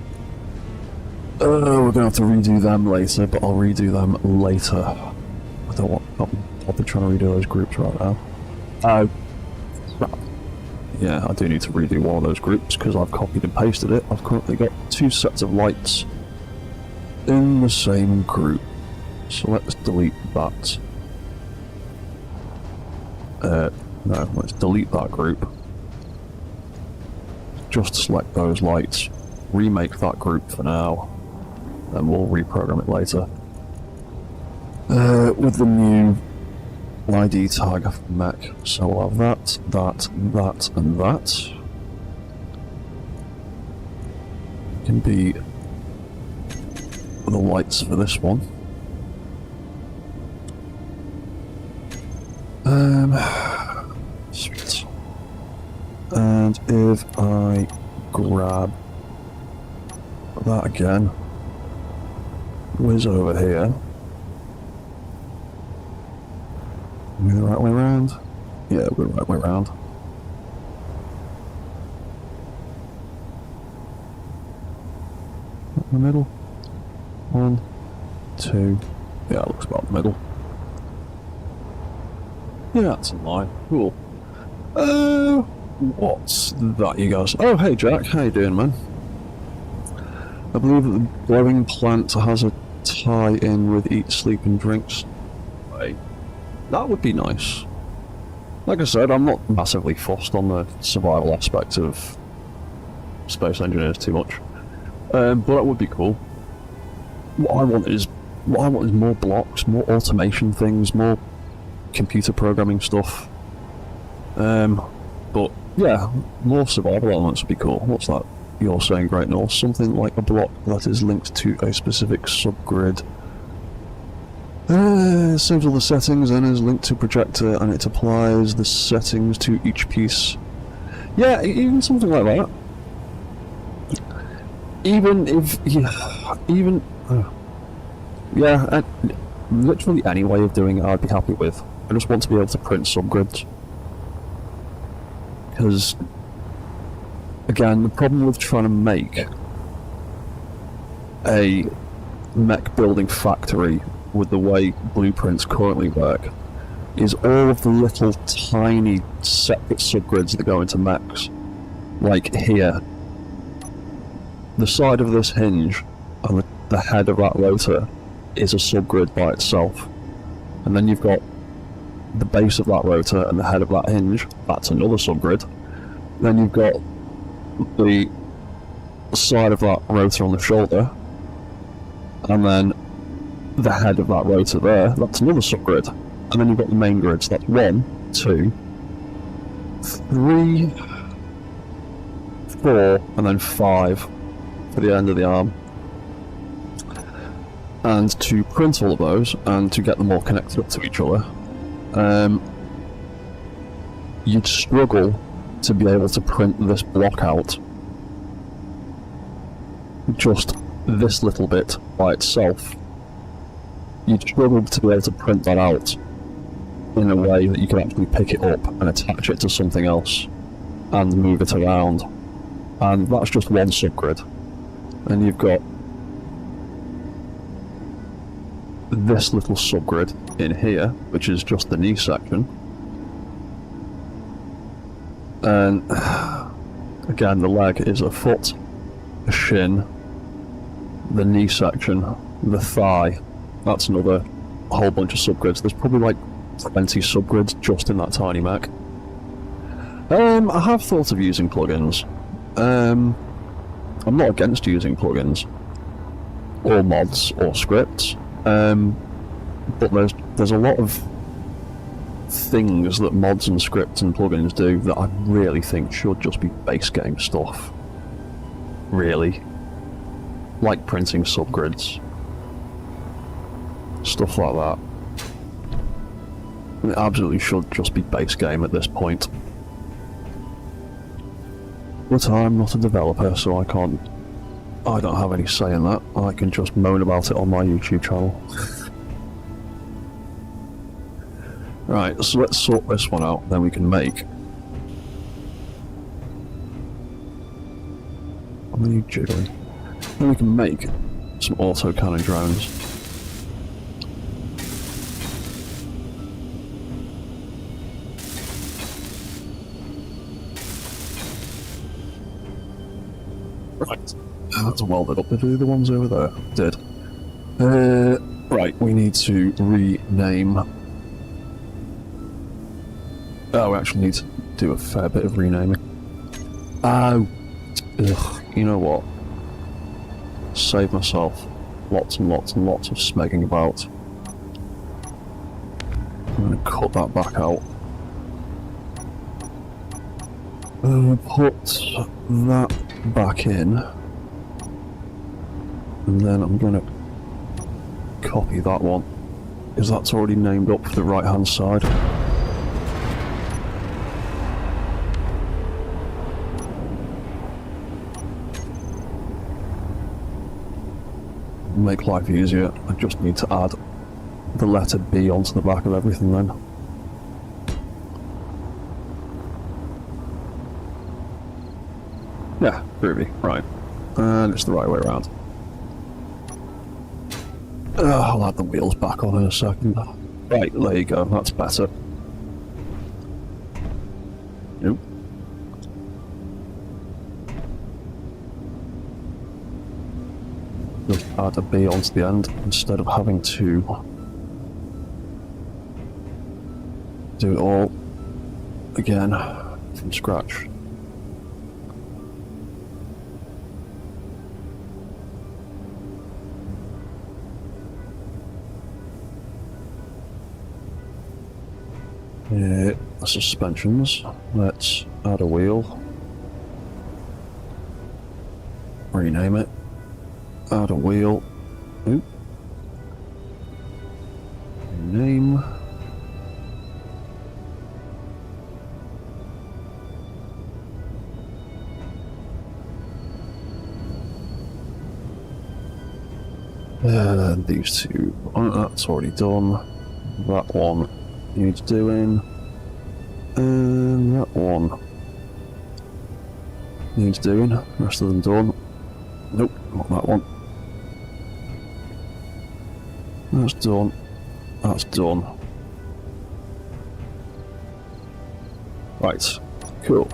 We're gonna have to redo them later, but I'll redo them later. I don't want. I'll be trying to redo those groups right now. Oh, crap. Yeah, I do need to redo one of those groups because I've copied and pasted it. I've currently got two sets of lights in the same group, so let's delete that. No, let's delete that group. Just select those lights. remake that group for now, and we'll reprogram it later. With the new ID tag of mech, so we'll have that, and that. Can be the lights for this one. Sweet. And if I grab that again, whiz over here. Are we the right way around? Yeah, we're the right way around. In the middle. 1, 2. Yeah, it looks about the middle. Yeah, that's in line. Cool. What's that, you guys? Oh, hey Jack, how you doing, man? I believe that the glowing plant has a tie-in with eat, sleep and drinks. Right. That would be nice. Like I said, I'm not massively fussed on the survival aspect of Space Engineers too much. But that would be cool. What I want is more blocks, more automation things, more computer programming stuff. But yeah, more survival elements would be cool. What's that? You're saying, Great North? Something like a block that is linked to a specific subgrid. Saves all the settings and is linked to projector, and it applies the settings to each piece. Yeah, even something like that. Even if, literally any way of doing it I'd be happy with. I just want to be able to print subgrids. Because, again, the problem with trying to make a mech building factory with the way blueprints currently work is all of the little tiny separate subgrids that go into mechs. Like here, the side of this hinge and the head of that rotor is a subgrid by itself. And then you've got the base of that rotor and the head of that hinge, that's another subgrid. Then you've got the side of that rotor on the shoulder, and then the head of that rotor there, that's another subgrid. And then you've got the main grids, that's 1, 2, 3, 4, and then 5 for the end of the arm. And to print all of those, and to get them all connected up to each other, you'd struggle to be able to print this block out. Just this little bit by itself. You'd struggle to be able to print that out in a way that you can actually pick it up and attach it to something else and move it around. And that's just one subgrid. And you've got this little subgrid in here, which is just the knee section. And again, the leg is a foot, a shin, the knee section, the thigh. That's another whole bunch of subgrids. There's probably like 20 subgrids just in that tiny mech. I have thought of using plugins. I'm not against using plugins, or mods, or scripts. But there's a lot of things that mods and scripts and plugins do that I really think should just be base game stuff. Really. Like printing subgrids. Stuff like that. It absolutely should just be base game at this point. But I'm not a developer, so I don't have any say in that. I can just moan about it on my YouTube channel. Right, so let's sort this one out, then we can make... How many jiggling? Then we can make some autocannon drones. Right, that's welded up. Did we do the ones over there? Did. Right, we need to rename... Oh, we actually need to do a fair bit of renaming. Oh, ugh, you know what? save myself lots and lots and lots of smegging about. I'm going to cut that back out. Put that back in. And then I'm going to copy that one, because that's already named up for the right hand side. Make life easier, I just need to add the letter B onto the back of everything then. Yeah, groovy, right. And it's the right way around. I'll add the wheels back on in a second. Right, there you go, that's better. Nope. Just add a B onto the end instead of having to do it all again from scratch. Yeah, suspensions. Let's add a wheel. Rename it. Add a wheel. Oop. Name. These two. Oh, that's already done. That one needs doing. And that one needs doing. The rest of them done. Nope, not that one. That's done. That's done. Right, cool.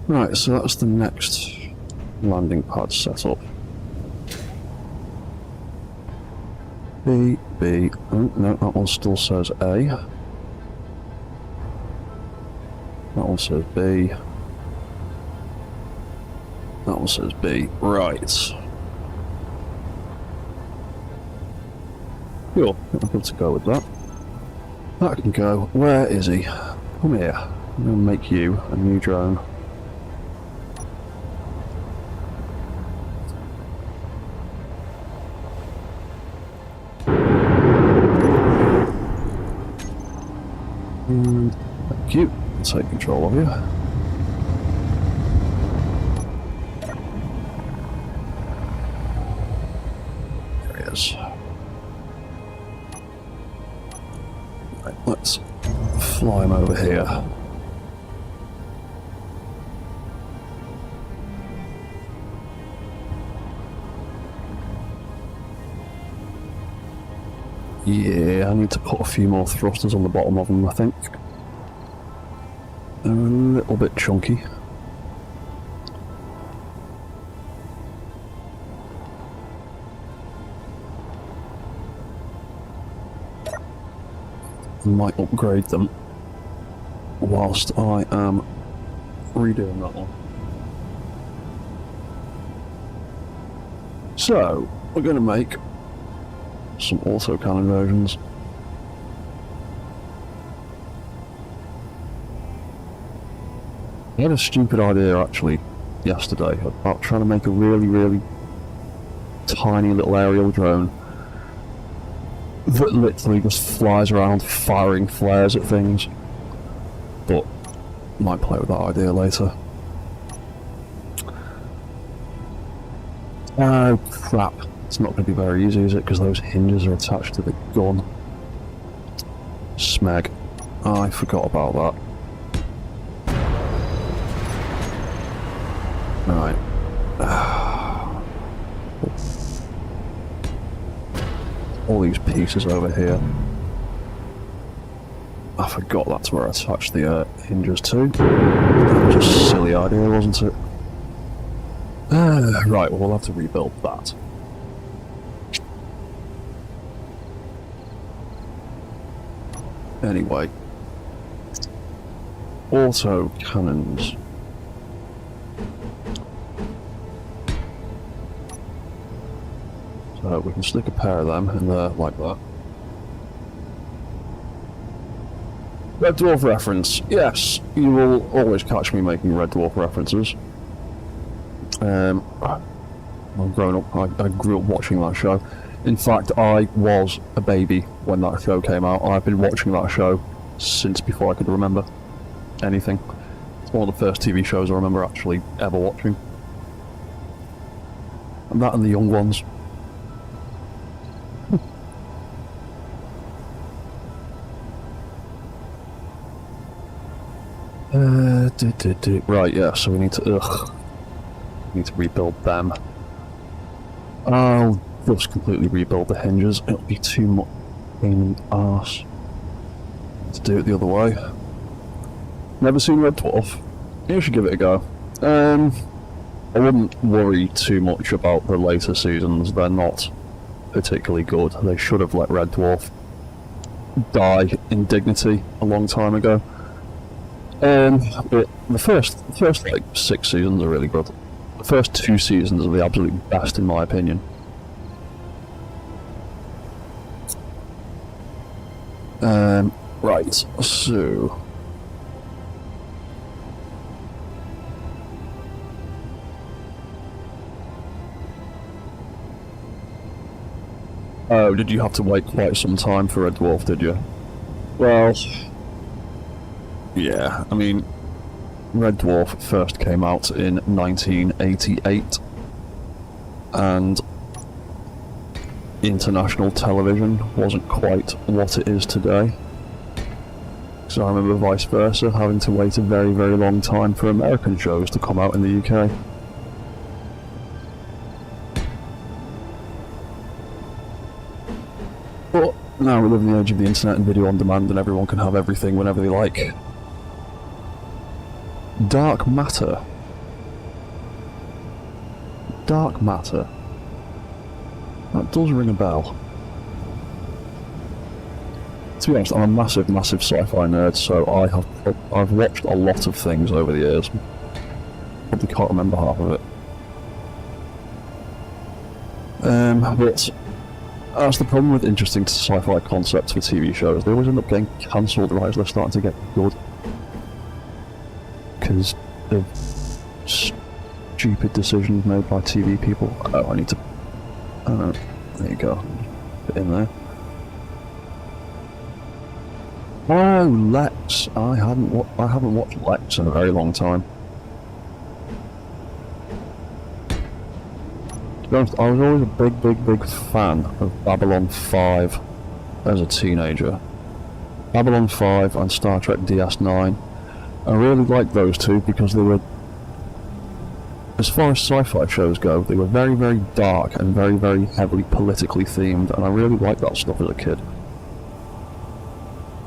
Right, so that's the next landing pad setup. B, B, oh no, that one still says A. That one says B. That one says B. Right. Cool, I'm good to go with that. That can go. Where is he? Come here. I'm going to make you a new drone. And thank you. Take control of you. There he is. Right, let's fly him over here. Yeah, I need to put a few more thrusters on the bottom of them, I think. They're a little bit chunky. I might upgrade them whilst I am redoing that one. So, we're going to make some autocannon versions. I had a stupid idea actually yesterday about trying to make a really tiny little aerial drone that literally just flies around firing flares at things, but might play with that idea later. Oh crap, it's not going to be very easy, is it? Because those hinges are attached to the gun. Smeg. I forgot about that. Right. All these pieces over here. I forgot that's where I attached the hinges to. That was just a silly idea, wasn't it? Right, well, we'll have to rebuild that. Anyway. Auto cannons. So we can stick a pair of them in there like that. Red Dwarf reference. Yes, you will always catch me making Red Dwarf references. I've grown up, I grew up watching that show. In fact, I was a baby when that show came out. I've been watching that show since before I could remember anything. It's one of the first TV shows I remember actually ever watching. And that and The Young Ones. Right, yeah, so we need to rebuild them. I'll just completely rebuild the hinges. It'll be too much pain in the arse to do it the other way. Never seen Red Dwarf? You should give it a go. I wouldn't worry too much about the later seasons. They're not particularly good. They should have let Red Dwarf die in dignity a long time ago. But the first like 6 seasons are really good. The first 2 seasons are the absolute best in my opinion. Right, so oh, did you have to wait quite some time for Red Dwarf, did you? Well, yeah, I mean, Red Dwarf first came out in 1988, and international television wasn't quite what it is today. So I remember vice versa, having to wait a very, very long time for American shows to come out in the UK. But now we live in the age of the internet and video on demand, and everyone can have everything whenever they like. Dark matter. Dark matter. That does ring a bell. To be honest, I'm a massive, massive sci-fi nerd, so I've watched a lot of things over the years. Probably can't remember half of it. But that's the problem with interesting sci-fi concepts for TV shows. They always end up getting cancelled right as they're starting to get good. Because of stupid decisions made by TV people. Oh, I need to... there you go. Put it in there. Oh, Lex. I haven't watched Lex in a very long time. To be honest, I was always a big fan of Babylon 5 as a teenager. Babylon 5 and Star Trek DS9. I really liked those two because they were, as far as sci-fi shows go, they were very, very dark and very, very heavily politically themed, and I really liked that stuff as a kid.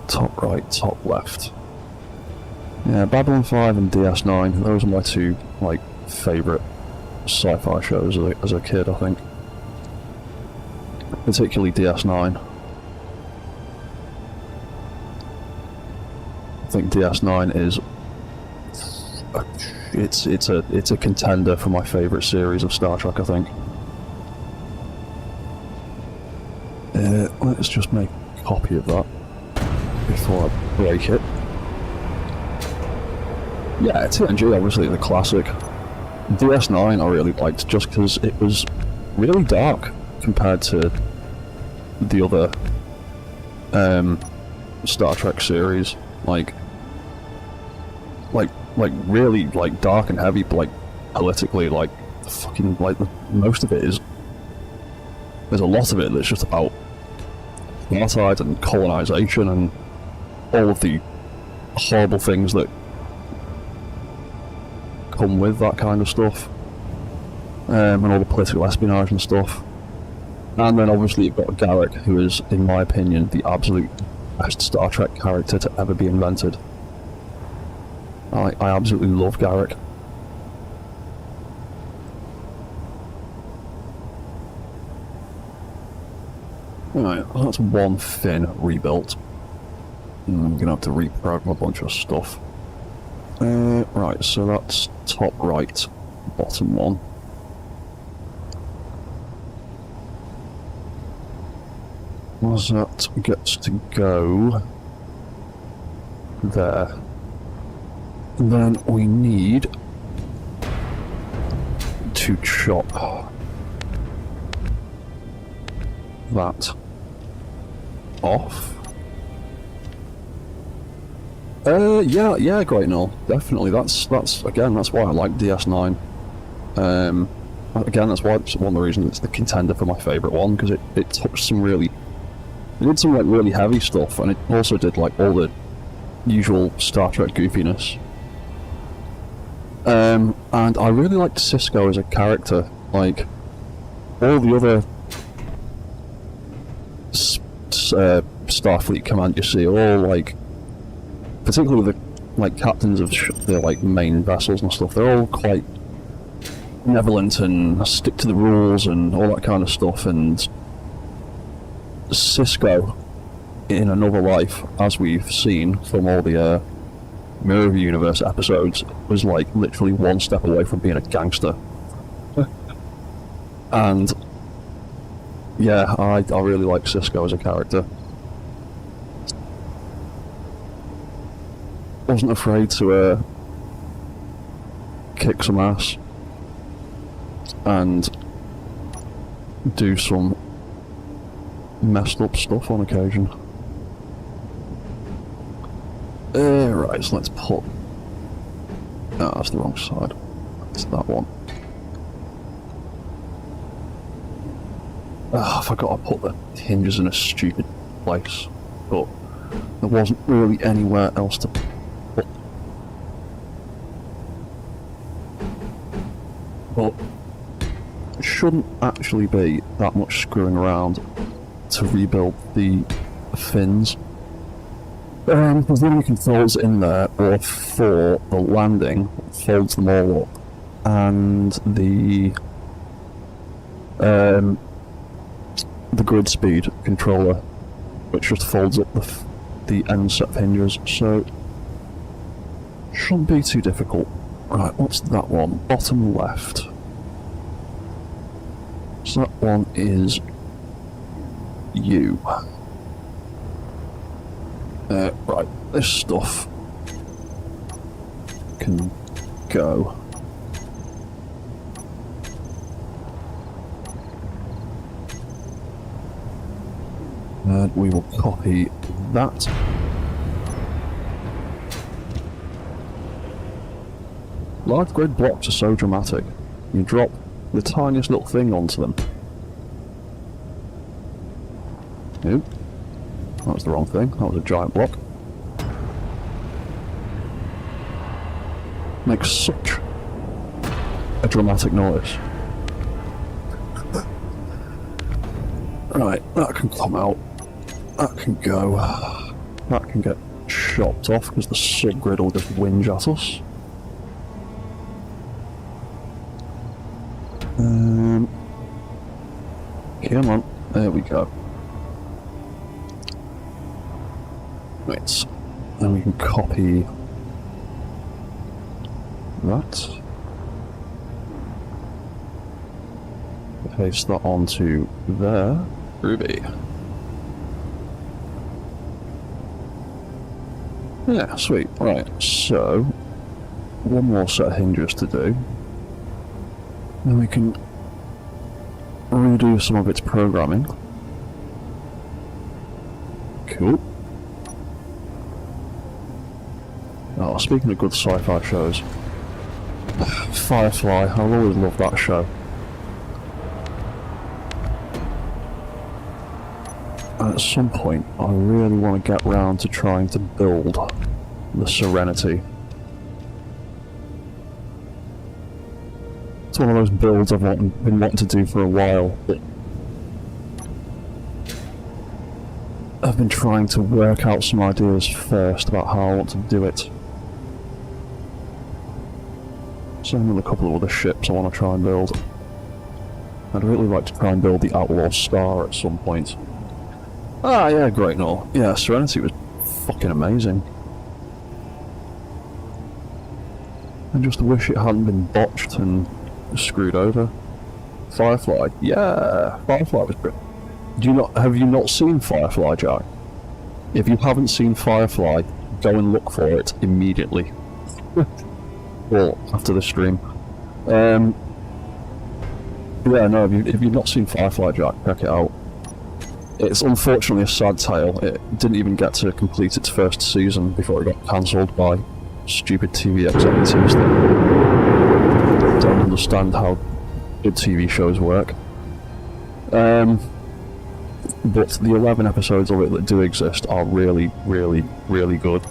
Top right, top left. Yeah, Babylon 5 and DS9, those are my two, like, favourite sci-fi shows as a kid, I think. Particularly DS9. I think DS9 is... It's a contender for my favourite series of Star Trek, I think. Let's just make a copy of that before I break it. Yeah, TNG obviously the classic. DS9 I really liked just because it was really dark compared to the other Star Trek series. Like really like dark and heavy, like politically, like fucking like most of it is. There's a lot of it that's just about apartheid and colonization and all of the horrible things that come with that kind of stuff, and all the political espionage and stuff. And then obviously you've got Garak, who is, in my opinion, the absolute best Star Trek character to ever be invented. I absolutely love Garak. Right, that's one fin rebuilt. I'm gonna have to reprogram a bunch of stuff. Right, so that's top right, bottom one. Was that gets to go there. And then we need to chop that off. Yeah, great, no, definitely. That's again, that's why I like DS9. Again, that's why it's one of the reasons it's the contender for my favourite one, because it took some really, it did some like really heavy stuff, and it also did like all the usual Star Trek goofiness. And I really liked Cisco as a character. Like all the other Starfleet command you see, all like, particularly the like captains of the like main vessels and stuff, they're all quite benevolent and stick to the rules and all that kind of stuff. And Cisco, in another life, as we've seen from all the Mirror of the Universe episodes, was like literally one step away from being a gangster. And yeah, I really like Cisco as a character. Wasn't afraid to kick some ass and do some messed up stuff on occasion. Right, so let's put... Oh, that's the wrong side. It's that one. I forgot I put the hinges in a stupid place, but there wasn't really anywhere else to put. But it shouldn't actually be that much screwing around to rebuild the fins. Because the only controls in there are for the landing, folds them all up, and the grid speed controller, which just folds up the end set of hinges, so shouldn't be too difficult. Right, what's that one? Bottom left. So that one is you. Right, this stuff can go. And we will copy that. Large grid blocks are so dramatic. You drop the tiniest little thing onto them. Nope. That was the wrong thing. That was a giant block. Makes such a dramatic noise. Right, that can come out. That can go. That can get chopped off because the subgrid will just whinge at us. Come on. There we go. Right, then we can copy that, paste that onto there. Ruby. Yeah, sweet. Right, so one more set of hinges to do. Then we can redo some of its programming. Cool. Oh, speaking of good sci-fi shows, Firefly, I'll always love that show. And at some point, I really want to get round to trying to build the Serenity. It's one of those builds I've been wanting to do for a while, but I've been trying to work out some ideas first about how I want to do it. Same with a couple of other ships I want to try and build. I'd really like to try and build the Outlaw Star at some point. Ah, yeah, great, no. Yeah, Serenity was fucking amazing. I just wish it hadn't been botched and screwed over. Firefly, yeah, Firefly was great. Have you not seen Firefly, Jack? If you haven't seen Firefly, go and look for it immediately. Well, after the stream. Yeah, no, if you've not seen Firefly, Jack, check it out. It's unfortunately a sad tale. It didn't even get to complete its first season before it got cancelled by stupid TV executives that don't understand how good TV shows work. But the 11 episodes of it that do exist are really, really, really good.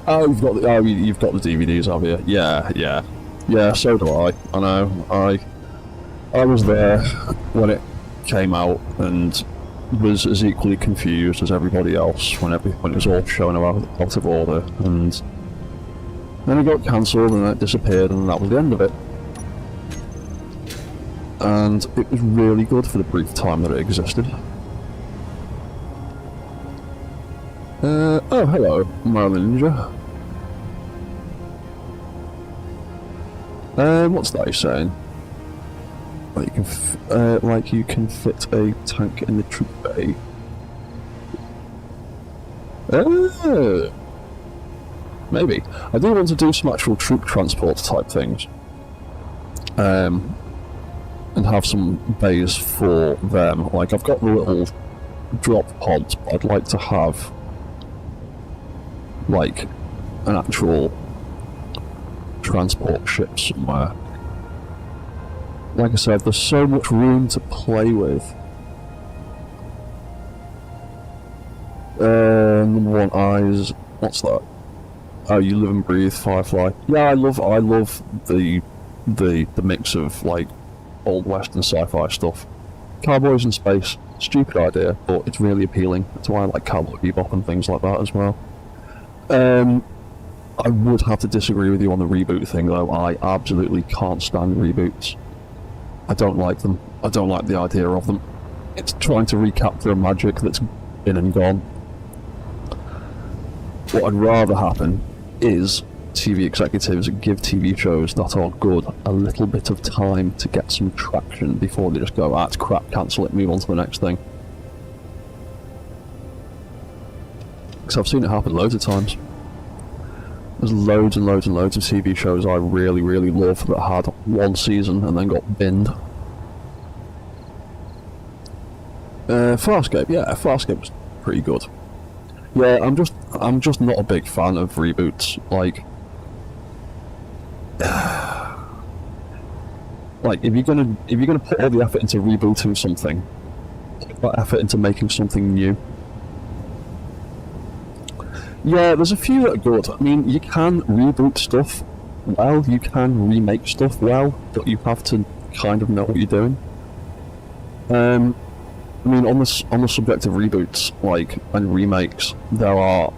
Oh, you've got the DVDs, have you? Yeah. So do I. I know. I was there when it came out and was as equally confused as everybody else when it was all shown out of order, and then it got cancelled and it disappeared, and that was the end of it. And it was really good for the brief time that it existed. Oh, hello, Marilyn Ninja. What's that he's saying? Like you can fit a tank in the troop bay. Maybe. I do want to do some actual troop transport type things. And have some bays for them. Like, I've got the little drop pods, but I'd like to have, like, an actual transport ship somewhere. Like I said, there's so much room to play with. Number one, eyes. What's that? Oh, you live and breathe Firefly. Yeah, I love the mix of, like, old western sci-fi stuff. Cowboys in space, stupid idea, but it's really appealing. That's why I like Cowboy Bebop and things like that as well. I would have to disagree with you on the reboot thing, though. I absolutely can't stand reboots. I don't like them. I don't like the idea of them. It's trying to recapture a magic that's been and gone. What I'd rather happen is TV executives give TV shows that are good a little bit of time to get some traction before they just go, it's crap, cancel it, move on to the next thing. Because I've seen it happen loads of times. There's loads and loads and loads of TV shows I really, really love that had one season and then got binned. Farscape, yeah, Farscape was pretty good. Yeah, I'm just not a big fan of reboots. Like, if you're gonna put all the effort into rebooting something, put that effort into making something new. Yeah, there's a few that are good. I mean, you can reboot stuff well, you can remake stuff well, but you have to kind of know what you're doing. I mean, on the subject of reboots, like, and remakes, there are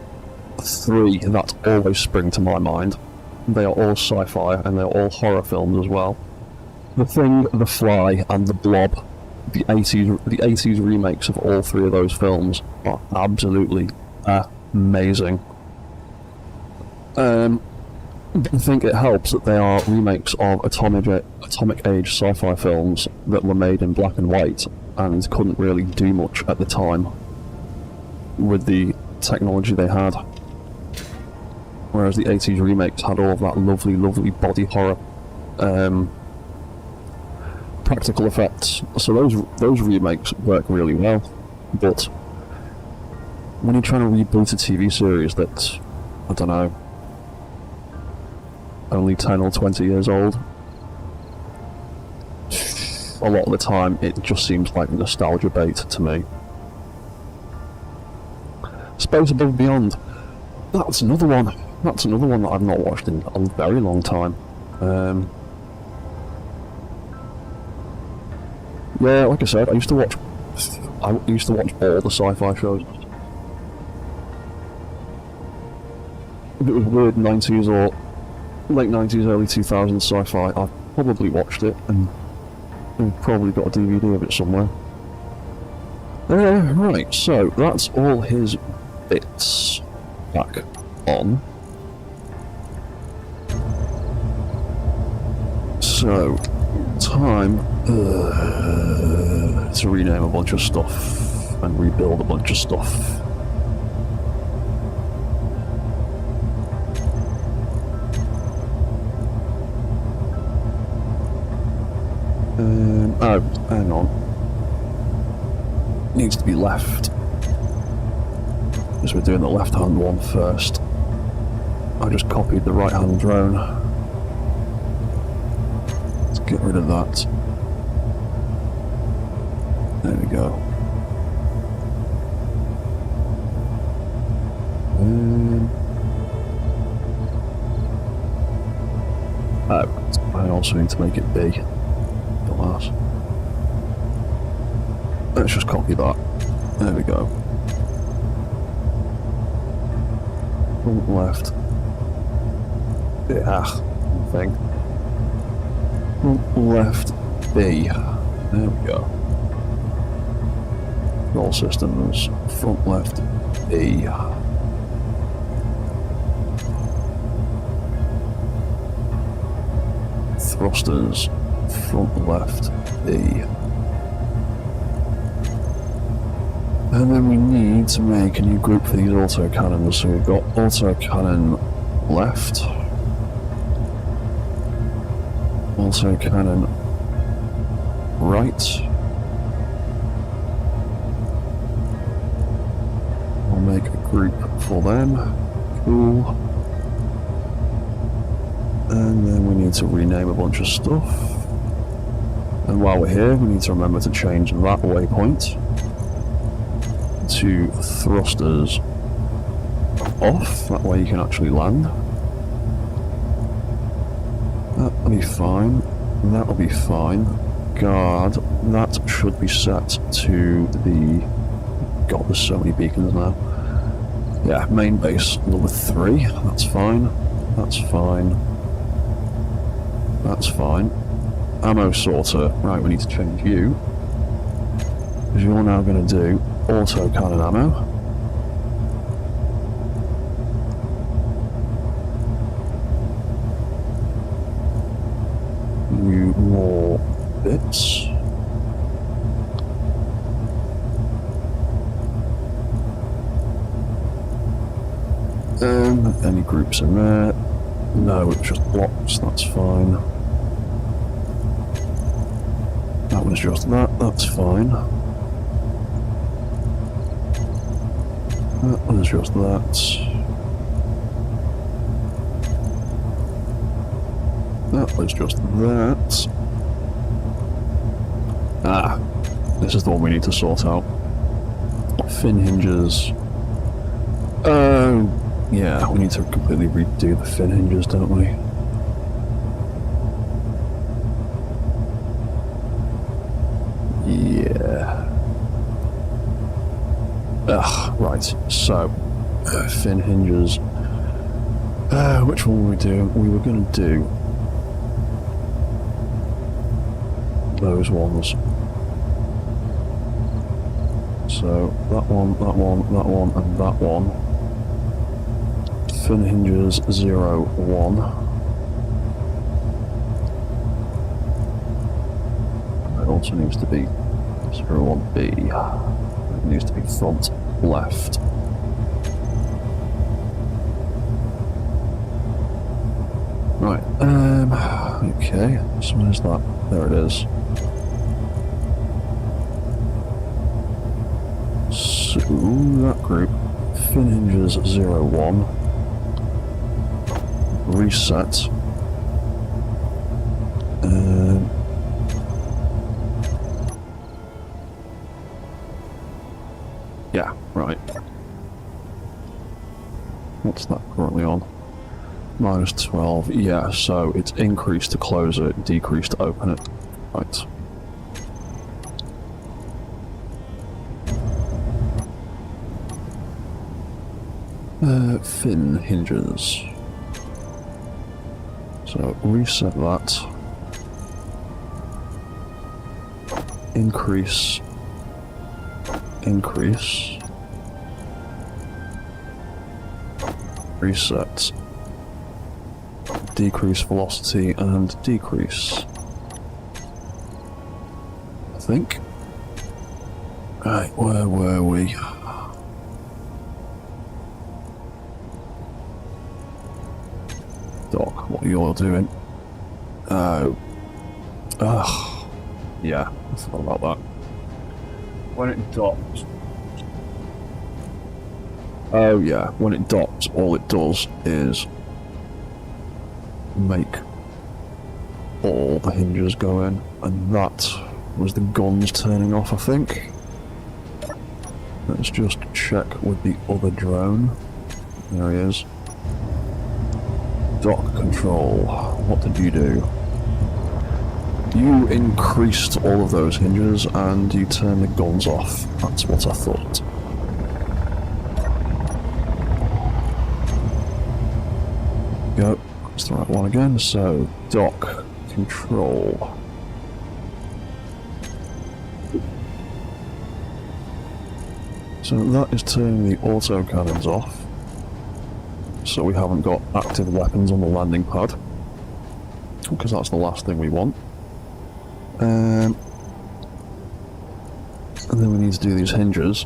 3 that always spring to my mind. They are all sci-fi, and they're all horror films as well. The Thing, The Fly, and The Blob, the 80s remakes of all 3 of those films are absolutely amazing. I think it helps that they are remakes of atomic age sci-fi films that were made in black and white and couldn't really do much at the time with the technology they had. Whereas the 80s remakes had all of that lovely, lovely body horror practical effects. So those remakes work really well. But when you're trying to reboot a TV series that's, I don't know, only 10 or 20 years old, a lot of the time it just seems like nostalgia bait to me. Space Above and Beyond, that's another one that I've not watched in a very long time. Yeah, like I said, I used to watch all the sci-fi shows. If it was weird 90s or late 90s, early 2000s sci-fi, I've probably watched it, and we've probably got a DVD of it somewhere. Right, so that's all his bits back on. So, time to rename a bunch of stuff and rebuild a bunch of stuff. Oh, hang on. Needs to be left. Because we're doing the left-hand one first. I just copied the right-hand drone. Let's get rid of that. There we go. I also need to make it big. Glass. Let's just copy that. There we go. Front left. Yeah, thing. Front left B. There we go. Roll systems. Front left B. Thrusters. Front left B. And then we need to make a new group for these autocannons. So we've got autocannon left, autocannon right. We'll make a group for them. Cool. And then we need to rename a bunch of stuff. And while we're here, we need to remember to change that waypoint to thrusters off. That way you can actually land. That'll be fine. That'll be fine. Guard, that should be set to the... God, there's so many beacons now. Yeah, main base number 3. That's fine. That's fine. That's fine. Ammo sorter. Right, we need to change you. Because you're now going to do autocannon ammo. You more bits. Any groups in there? No, it's just blocks, that's fine. That one's just that, that's fine. That one's just that. That was just that. Ah, this is the one we need to sort out. Fin hinges. Yeah, we need to completely redo the fin hinges, don't we? Yeah. Right, so, fin hinges. Which one were we doing? We were going to do those ones. So, that one, that one, that one, and that one. Fin hinges 0, 1. It also needs to be 0, 1B. It needs to be front left. Right, okay, so where's that? There it is. So, that group, fin hinges 0, 1. Reset. Yeah, right. What's that currently on? Minus 12. Yeah, so it's increased to close it, decreased to open it. Right. Fin hinges. So reset that. increase, reset, decrease velocity, and decrease. I think. Right, where were we? Doc, what you're doing? Oh. Ugh. Yeah, I forgot about that. When it docks. Oh yeah, when it docks, all it does is make all the hinges go in, and that was the guns turning off, I think. Let's just check with the other drone. There he is. Dock control. What did you do? You increased all of those hinges and you turned the guns off. That's what I thought. Go. That's the right one again. So, dock control. So that is turning the auto cannons off. So we haven't got active weapons on the landing pad, because that's the last thing we want. And then we need to do these hinges.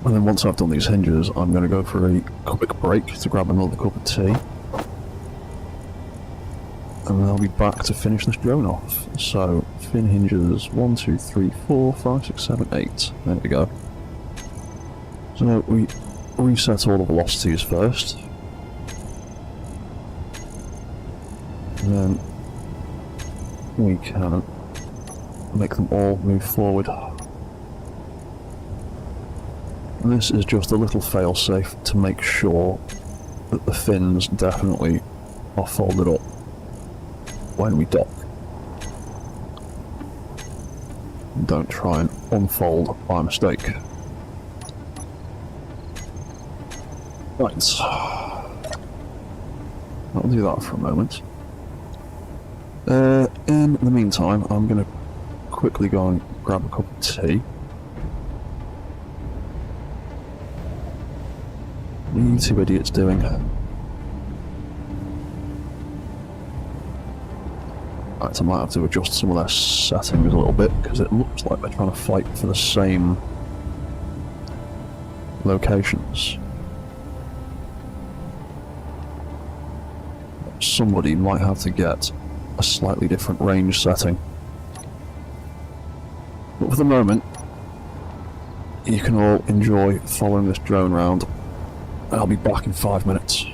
And then once I've done these hinges, I'm going to go for a quick break to grab another cup of tea. And then I'll be back to finish this drone off. So, fin hinges 1, 2, 3, 4, 5, 6, 7, 8. There we go. So we reset all the velocities first. And then we can make them all move forward. And this is just a little fail-safe to make sure that the fins definitely are folded up when we dock. Don't try and unfold by mistake. Right. I'll do that for a moment. In the meantime, I'm going to quickly go and grab a cup of tea. What are you two idiots doing? Right, I might have to adjust some of their settings a little bit, because it looks like they're trying to fight for the same locations. Somebody might have to get a slightly different range setting. But for the moment, you can all enjoy following this drone round. I'll be back in 5 minutes.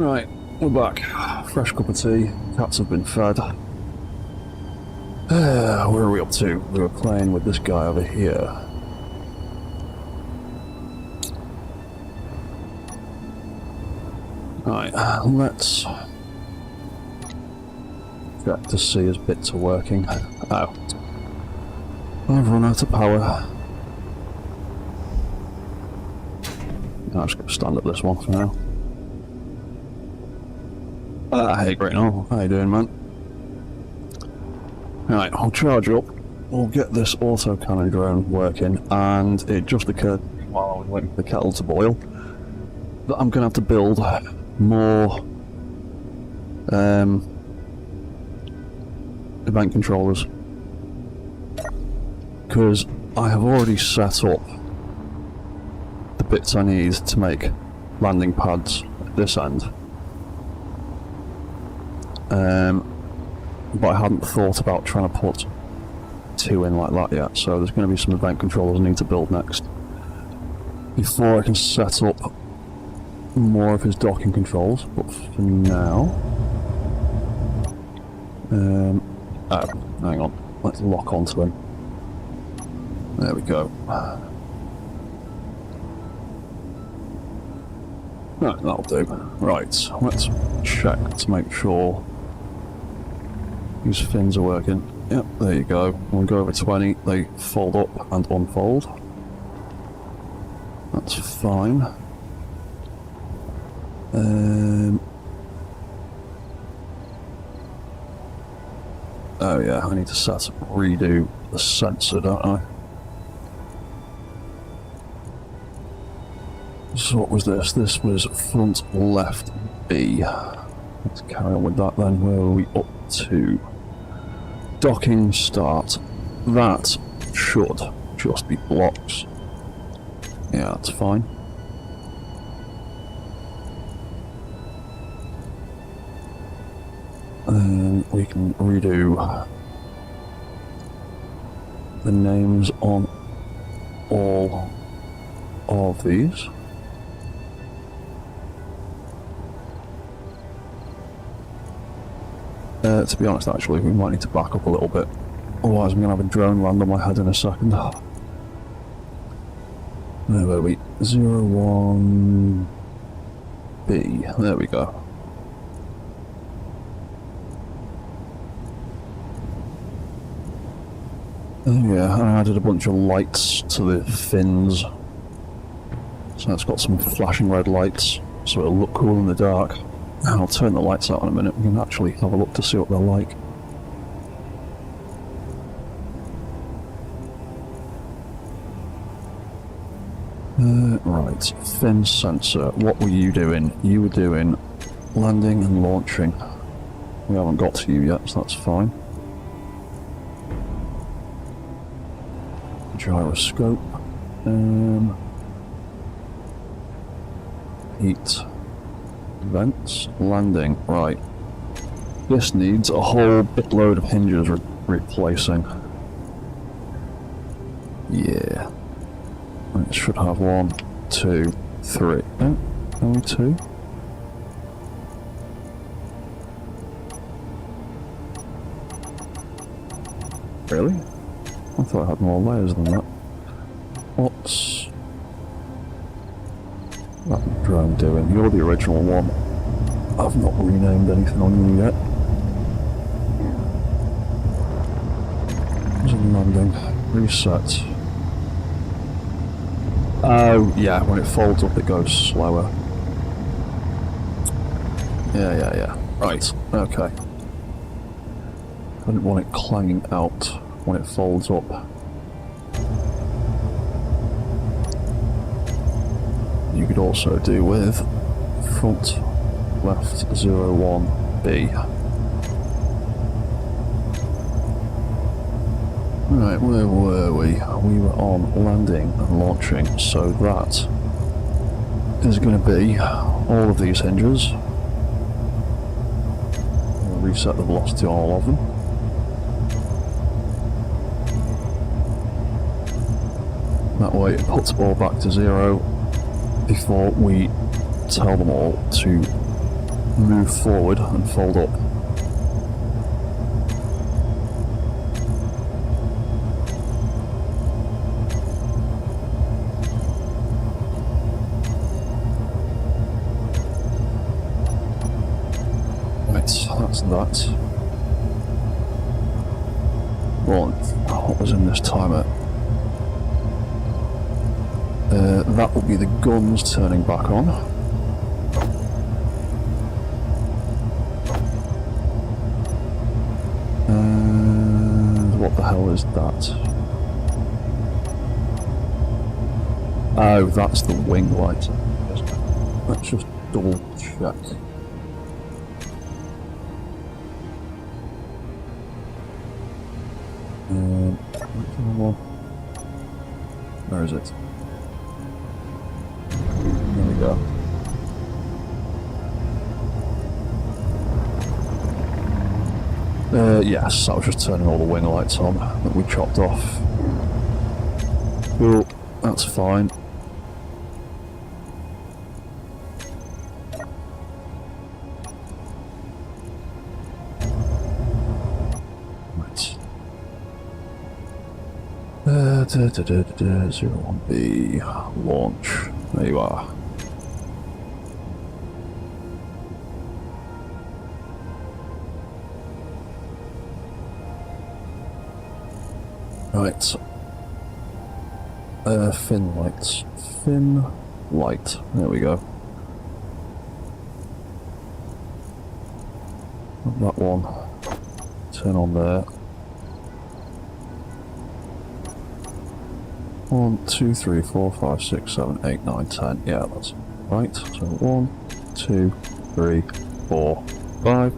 Right, we're back. Fresh cup of tea, cats have been fed. Where are we up to? We were playing with this guy over here. Right, let's check to see his bits are working. Oh. I've run out of power. I'm just going to stand at this one for now. Hey Great Noel, how you doing, man? Right, I'll charge up, we'll get this autocannon drone working, and it just occurred while I was waiting for the kettle to boil that I'm going to have to build more event controllers, because I have already set up the bits I need to make landing pads at this end. But I hadn't thought about trying to put two in like that yet, so there's going to be some event controllers I need to build next before I can set up more of his docking controls. But for now, oh, hang on, let's lock onto him. There we go. Right, that'll do. Right, let's check to make sure these fins are working. Yep, there you go. When we go over 20, they fold up and unfold. That's fine. Oh yeah, I need to redo the sensor, don't I? So what was this? This was front left B. Let's carry on with that then. Where are we up to? Docking start. That should just be blocks. Yeah, that's fine. And we can redo the names on all of these. To be honest, actually, we might need to back up a little bit. Otherwise, I'm going to have a drone land on my head in a second. Where were we? 01B. There we go. Oh yeah, I added a bunch of lights to the fins. So it's got some flashing red lights, so it'll look cool in the dark. I'll turn the lights out in a minute, we can actually have a look to see what they're like. Right, fin sensor, what were you doing? You were doing landing and launching. We haven't got to you yet, so that's fine. Gyroscope. Heat. Vents. Landing. Right. This needs a whole bitload of hinges replacing. Yeah. It should have 1, 2, 3. Oh, only 2? Really? I thought I had more layers than that. What's that drone doing? You're the original one. I've not renamed anything on you yet. There's a landing. Reset. Oh, yeah, when it folds up it goes slower. Yeah. Right, okay. I didn't want it clanging out when it folds up. You could also do with front left 01B. Right, where were we? We were on landing and launching, so that is going to be all of these hinges. We'll reset the velocity on all of them. That way it puts all back to 0 before we tell them all to move forward and fold up. Right, that's that. What was in this timer? That will be the guns turning back on. And what the hell is that? Oh, that's the wing light. Let's just double check. Where is it? There we go. Yes, I was just turning all the wing lights on that we chopped off. Cool, that's fine. Right. 01B, launch. There you are. Right. Fin lights. Fin light. There we go. That one. Turn on there. 1, 2, 3, 4, 5, 6, 7, 8, 9, 10. Yeah, that's right. So 1, 2, 3, 4, 5,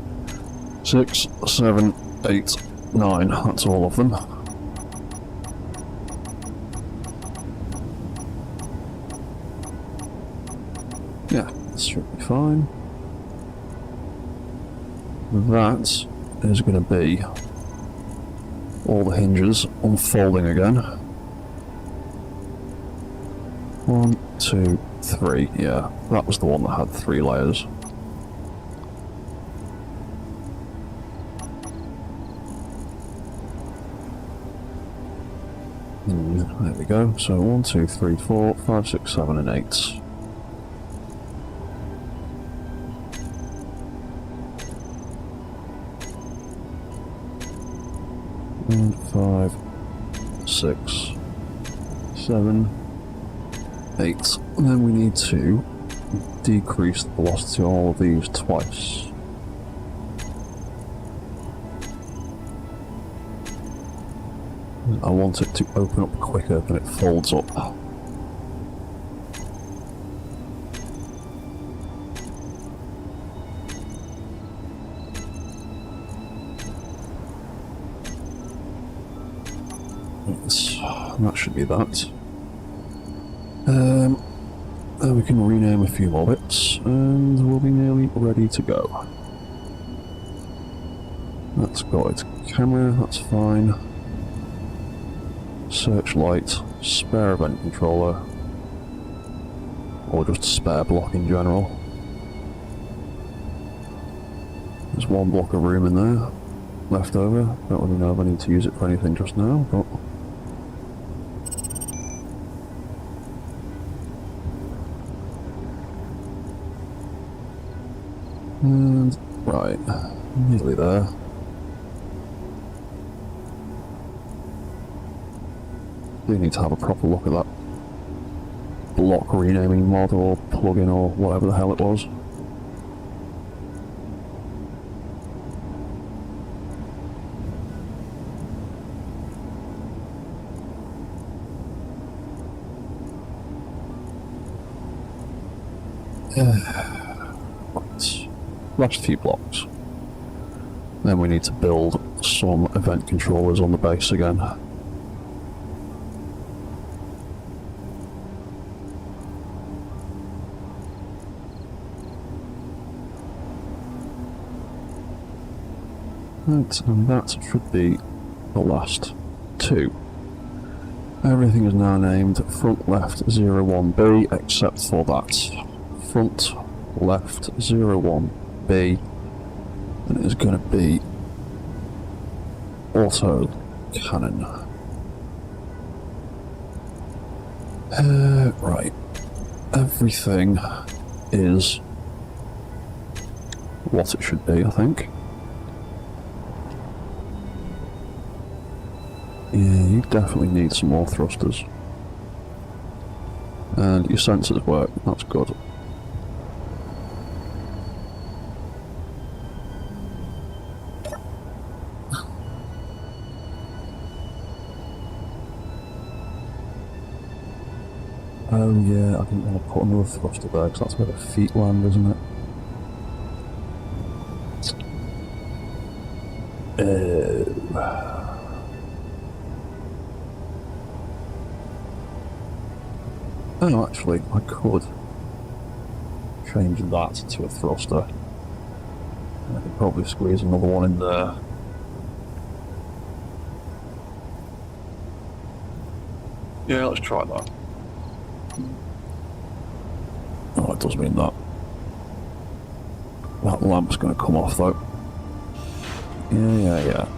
6, 7, 8, 9. That's all of them. Yeah, that should be fine. That is going to be all the hinges unfolding again. 1, 2, 3. Yeah, that was the one that had 3 layers. There we go. So 1, 2, 3, 4, 5, 6, 7, and 8. And 5, 6, 7, 8. And then we need to decrease the velocity of all of these twice. I want it to open up quicker than it folds up. That should be that. Then we can rename a few more bits, and we'll be nearly ready to go. That's got its camera, that's fine. Searchlight, spare event controller, or just spare block in general. There's one block of room in there, left over. Don't really know if I need to use it for anything just now, but... And, right, nearly there. Do need to have a proper look at that block renaming mod or plugin or whatever the hell it was. Right. Last few blocks. Then we need to build some event controllers on the base again. Right, and that should be the last 2. Everything is now named front left 01B except for that. Front left 01 be, then it is going to be auto cannon. Right. Everything is what it should be, I think. Yeah, you definitely need some more thrusters. And your sensors work, that's good. Oh yeah, I didn't want to put another thruster there, because that's where the feet land, isn't it? Oh, actually, I could change that to a thruster. I could probably squeeze another one in there. Yeah, let's try that. Oh, it does mean that. That lamp's going to come off, though. Yeah.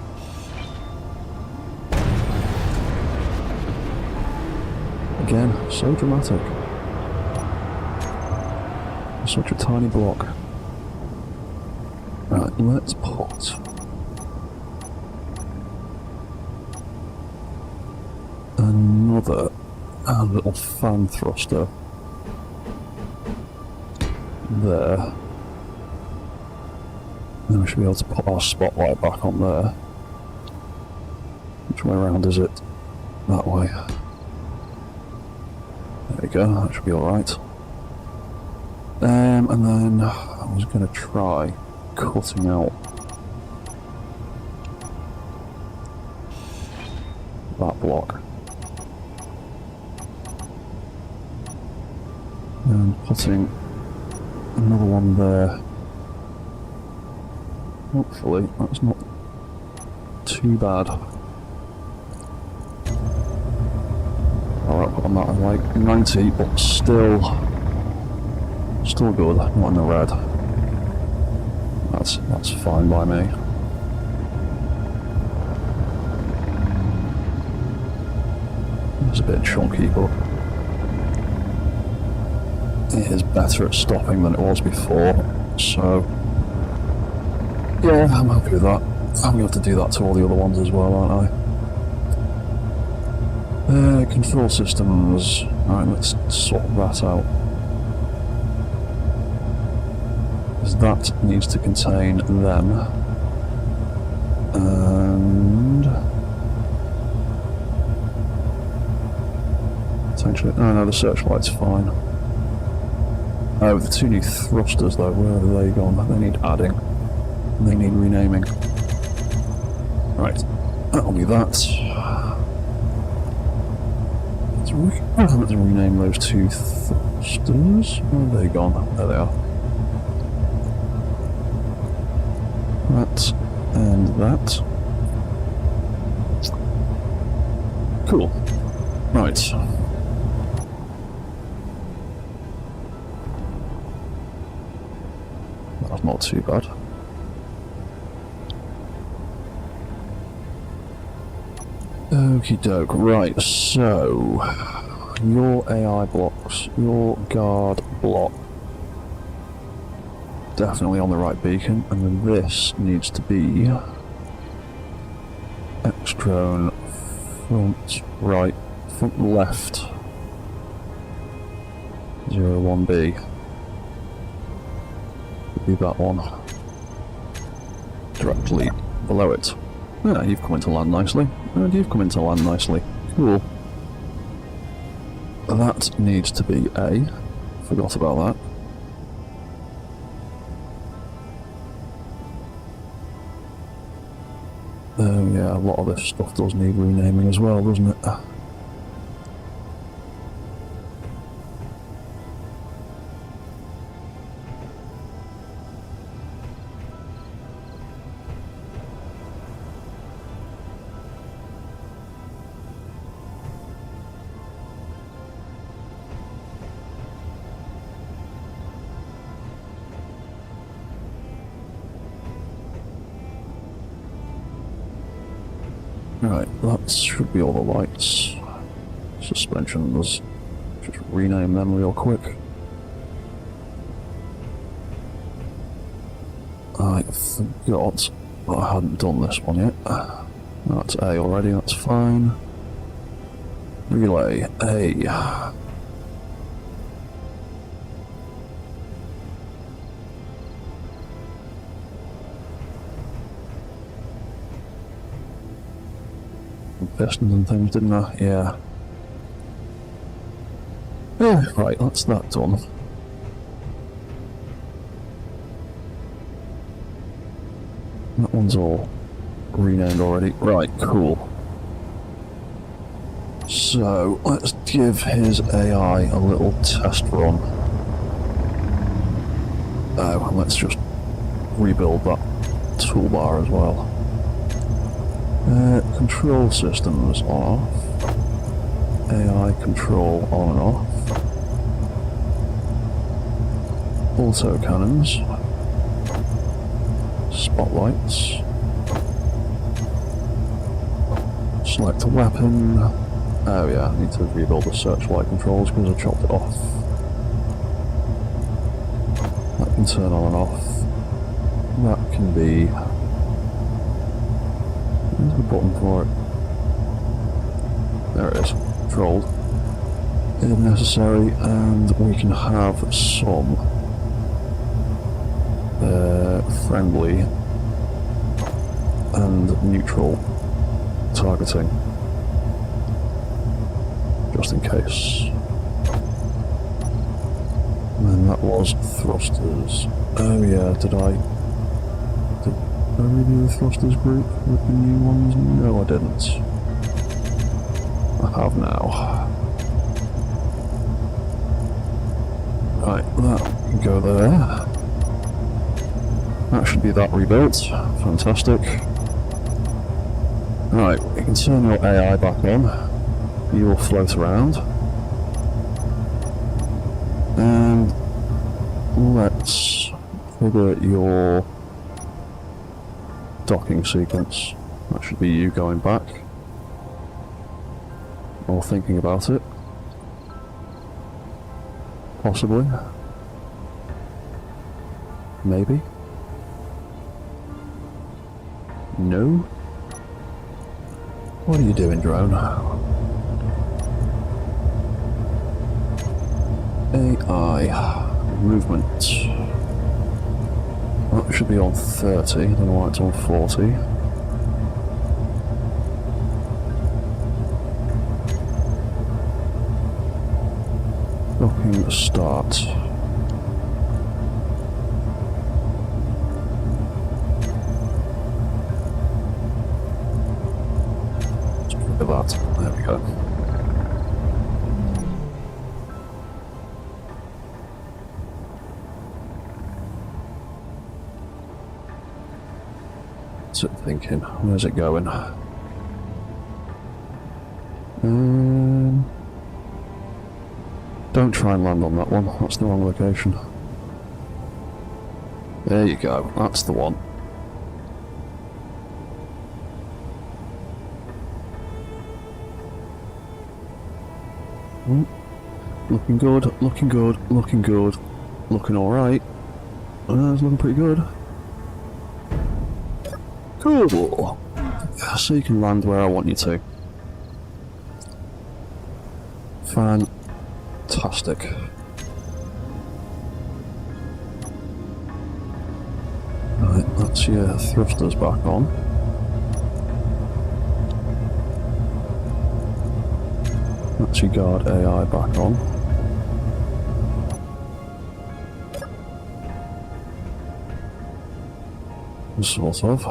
Again, so dramatic. Such a tiny block. Right, let's put another little fan thruster there. Then we should be able to put our spotlight back on there. Which way around is it? That way. There we go, that should be alright. And then I was going to try cutting out that block. And putting another one there. Hopefully that's not too bad. Alright, put on that at like 90, but still good, not in the red. That's fine by me. It's a bit chunky, but it is better at stopping than it was before, so yeah, I'm happy with that. I'm going to have to do that to all the other ones as well, aren't I? Control systems. Alright, let's sort that out. Because that needs to contain them. And potentially, no, the searchlight's fine. Oh, the two new thrusters though, where have they gone? They need adding. They need renaming. Right, that'll be that. Let's rename those two thrusters. Where are they gone? There they are. That and that. Cool. Right. That's not too bad. Okie doke. Right, so your AI blocks, your guard block, definitely on the right beacon, and then this needs to be X-drone front right, front left 01B. Would be that one directly below it. Yeah, you've come into land nicely. And you've come into land nicely. Cool. That needs to be A. Forgot about that. Oh yeah, a lot of this stuff does need renaming as well, doesn't it? Right, that should be all the lights. Suspensions. Just rename them real quick. I forgot that I hadn't done this one yet. That's A already, that's fine. Relay A. Pistons and things, didn't I? Yeah. Yeah, right, that's that done. That one's all renamed already. Right, cool. So, let's give his AI a little test run. Oh, and let's just rebuild that toolbar as well. Control systems off. AI control on and off. Auto cannons. Spotlights. Select a weapon. Oh yeah, I need to rebuild the searchlight controls because I chopped it off. That can turn on and off. That can be... Where's the button for it? There it is. Controlled. If necessary, and we can have some friendly and neutral targeting, just in case. And then that was thrusters. Oh yeah, did I redo the thrusters group with the new ones? No, I didn't. I have now. Right, that can go there. That should be that rebuilt. Fantastic. Right, we can turn your AI back on. You will float around. And let's trigger your docking sequence. That should be you going back. Or thinking about it. Possibly. Maybe. No? What are you doing, drone? AI. Movement. That should be on 30, I don't know why it's on 40. Docking start. Look at that. There we go. What's it thinking? Where's it going? Don't try and land on that one. That's the wrong location. There you go. That's the one. Looking good, looking good, looking good, looking alright. It's looking pretty good. Cool! So you can land where I want you to. Fantastic. Right, that's your thrusters back on. That's your guard AI back on. Sort of.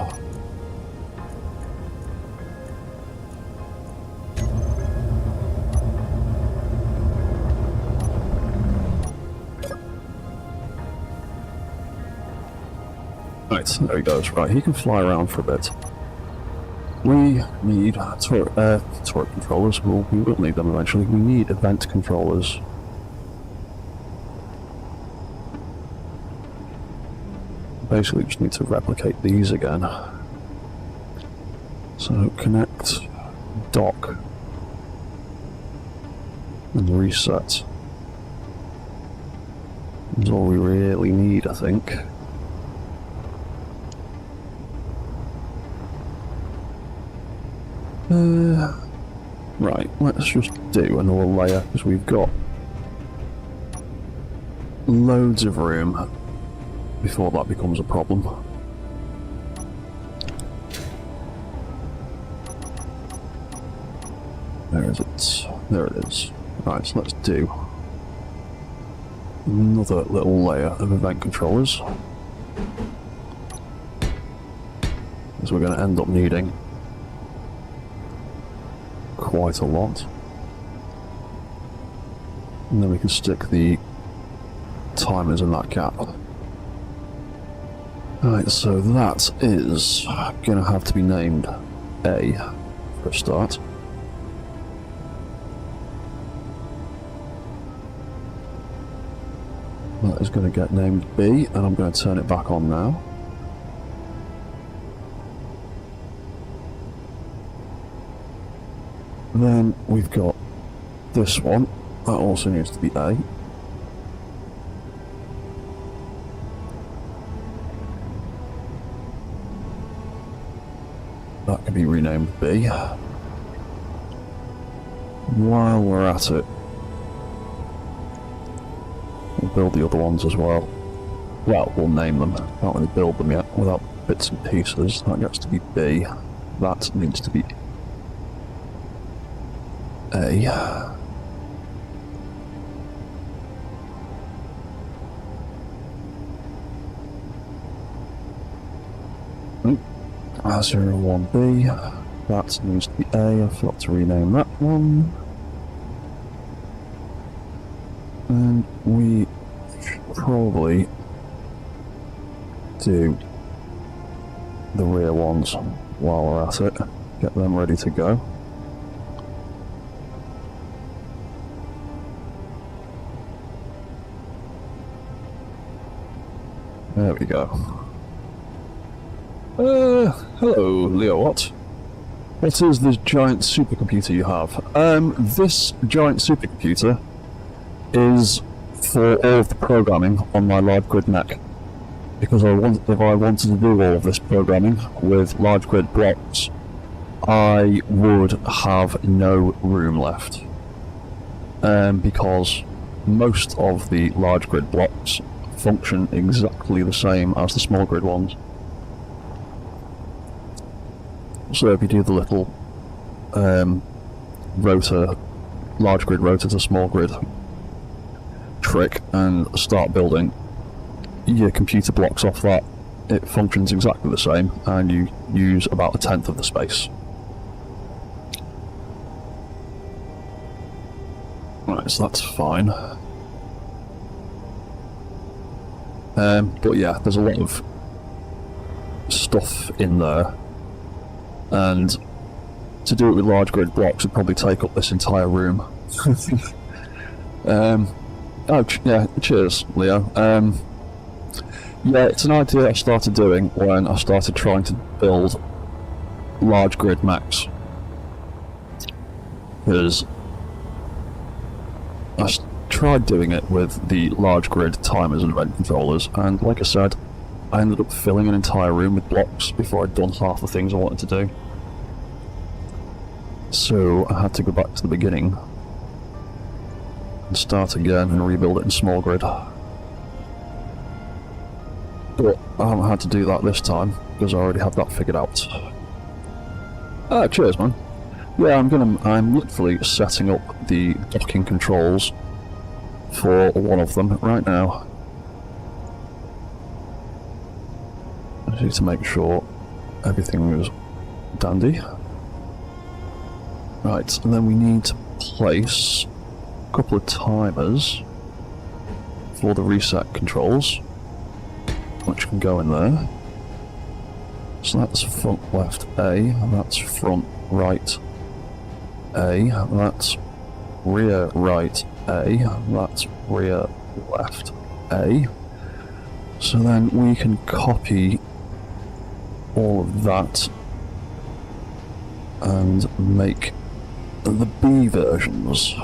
Right, there he goes. Right, he can fly around for a bit. We need turret controllers. We will need them eventually. We need event controllers. Basically, just need to replicate these again. So connect, dock, and reset. That's all we really need, I think. Right, let's just do another layer, because we've got loads of room before that becomes a problem. There is it. There it is. Right, so let's do another little layer of event controllers. Because we're going to end up needing quite a lot. And then we can stick the timers in that gap. Right, so that is going to have to be named A for a start. That is going to get named B, and I'm going to turn it back on now. Then we've got this one, that also needs to be A. That can be renamed B. While we're at it, we'll build the other ones as well. Well, we'll name them. Can't really build them yet without bits and pieces. That gets to be B. That needs to be A. A01B. That needs to be A. I forgot to rename that one. And we should probably do the rear ones while we're at it. Get them ready to go. There we go. Hello, Leo, what is this giant supercomputer you have? This giant supercomputer is for all of the programming on my large grid mech. Because if I wanted to do all of this programming with large grid blocks, I would have no room left. Because most of the large grid blocks function exactly the same as the small grid ones. So if you do the little rotor, large grid rotor to small grid trick and start building your computer blocks off that, it functions exactly the same and you use about 1/10 of the space. Right, so that's fine. But yeah, there's a lot of stuff in there, and to do it with large grid blocks would probably take up this entire room. Yeah, cheers, Leo. Yeah, it's an idea I started doing when I started trying to build large grid mechs. Because I tried doing it with the large grid timers and event controllers, and like I said, I ended up filling an entire room with blocks before I'd done half the things I wanted to do. So I had to go back to the beginning and start again and rebuild it in small grid. But I haven't had to do that this time because I already had that figured out. Cheers, man. Yeah, I'm literally setting up the docking controls for one of them right now. I just need to make sure everything is dandy. Right, and then we need to place a couple of timers for the reset controls, which can go in there. So that's front left A, that's front right A, that's rear right A, that's rear left A. So then we can copy all of that and make the B versions.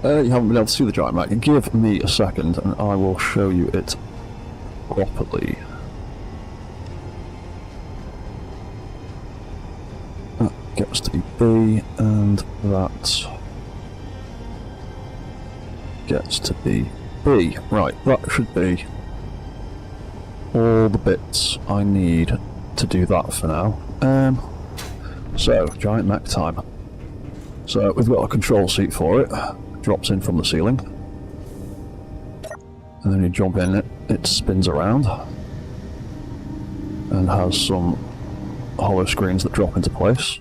You haven't been able to see the giant mech. Give me a second and I will show you it properly. That gets to be B, and that gets to be B. Right, that should be all the bits I need to do that for now. So, giant mech time. So, we've got a control seat for it. Drops in from the ceiling. And then you jump in it, it spins around. And has some hollow screens that drop into place.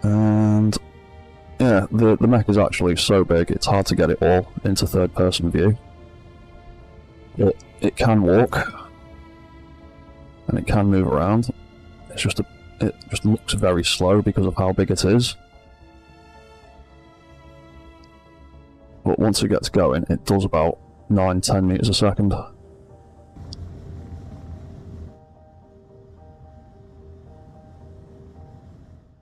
And yeah, the mech is actually so big, it's hard to get it all into third person view. But it can walk. And it can move around. It just looks very slow because of how big it is. But once it gets going, it does about 9-10 meters a second.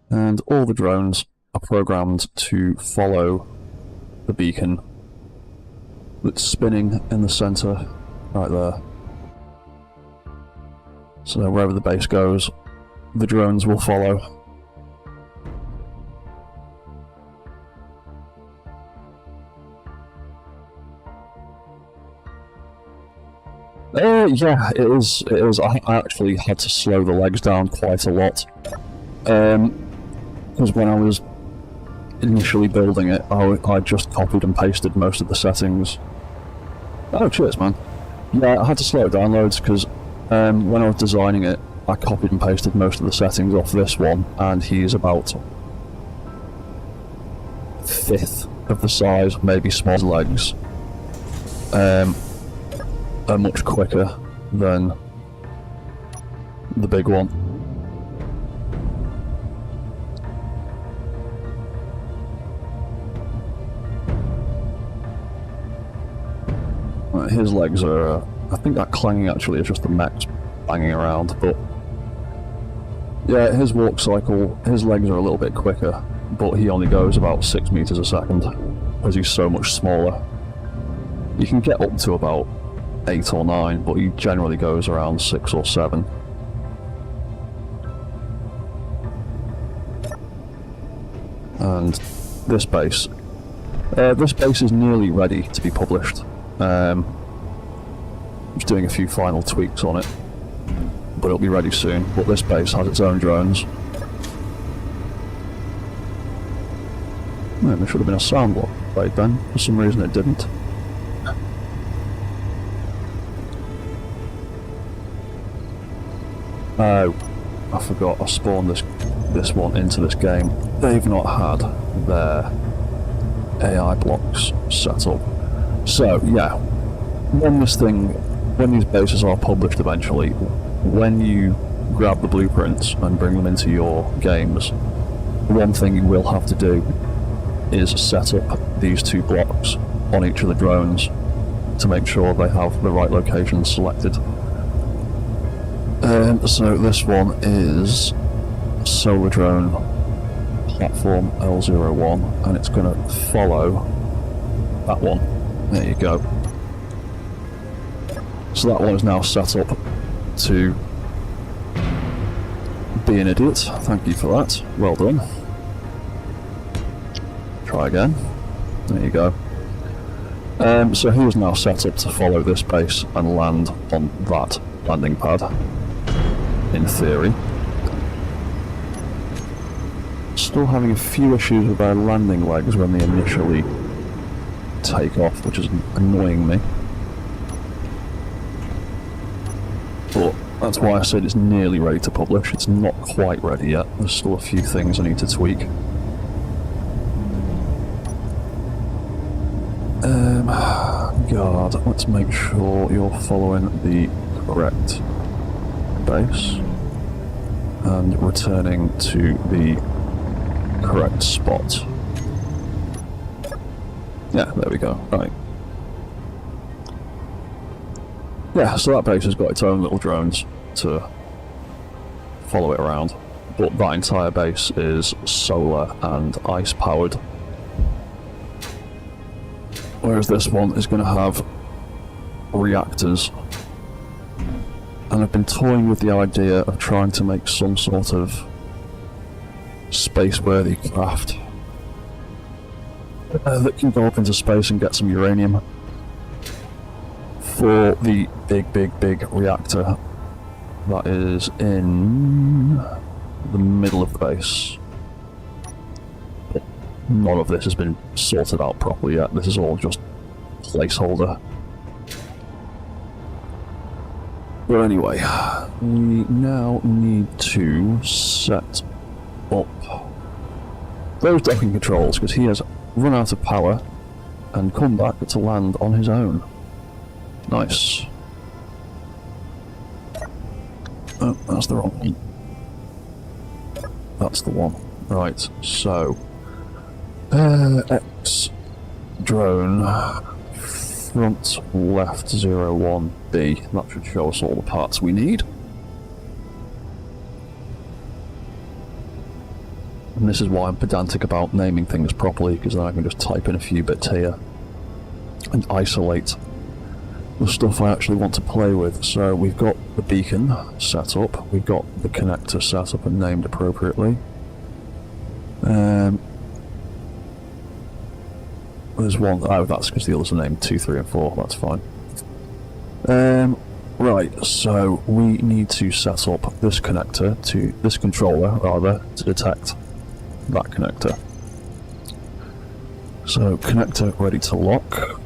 And all the drones are programmed to follow the beacon that's spinning in the center right there. So wherever the base goes, the drones will follow. Yeah, it is. I actually had to slow the legs down quite a lot. Because when I was initially building it, I just copied and pasted most of the settings. Oh, cheers, man. Yeah, I had to slow it down loads, because when I was designing it, I copied and pasted most of the settings off this one, and he's about a fifth of the size, maybe smaller legs. Are much quicker than the big one. Right, his legs are, I think that clanging actually is just the mechs banging around, but yeah, his walk cycle, his legs are a little bit quicker, but he only goes about 6 meters a second, because he's so much smaller. You can get up to about 8 or 9, but he generally goes around 6 or 7. And this base is nearly ready to be published. Just doing a few final tweaks on it, but it'll be ready soon. But this base has its own drones. Man, there should have been a sound block played then. For some reason it didn't. Oh, I forgot, I spawned this one into this game. They've not had their AI blocks set up. So, yeah, when these bases are published eventually, when you grab the blueprints and bring them into your games, one thing you will have to do is set up these 2 blocks on each of the drones to make sure they have the right locations selected. So this one is Solar Drone Platform L01, and it's going to follow that one. There you go. So that one is now set up to be an idiot. Thank you for that. Well done. Try again. There you go. So he is now set up to follow this base and land on that landing pad, in theory. Still having a few issues with our landing legs when they initially take off, which is annoying me. But that's why I said it's nearly ready to publish. It's not quite ready yet. There's still a few things I need to tweak. God, let's make sure you're following the correct base and returning to the correct spot. Yeah, there we go. Right. Yeah, so that base has got its own little drones to follow it around, but that entire base is solar and ice powered. Whereas this one is going to have reactors. And I've been toying with the idea of trying to make some sort of space-worthy craft that can go up into space and get some uranium for the big reactor that is in the middle of the base. But none of this has been sorted out properly yet. This is all just placeholder. But anyway, we now need to set up those docking controls because he has run out of power and come back to land on his own. Nice. Oh, that's the wrong one. That's the one. Right, so X drone front left 01B. That should show us all the parts we need. And this is why I'm pedantic about naming things properly, because then I can just type in a few bits here and isolate the stuff I actually want to play with. So we've got the beacon set up, we've got the connector set up and named appropriately. There's one, oh that's because the others are named 2, 3 and 4, that's fine. Right, so we need to set up this connector to, this controller rather, to detect that connector. So connector ready to lock.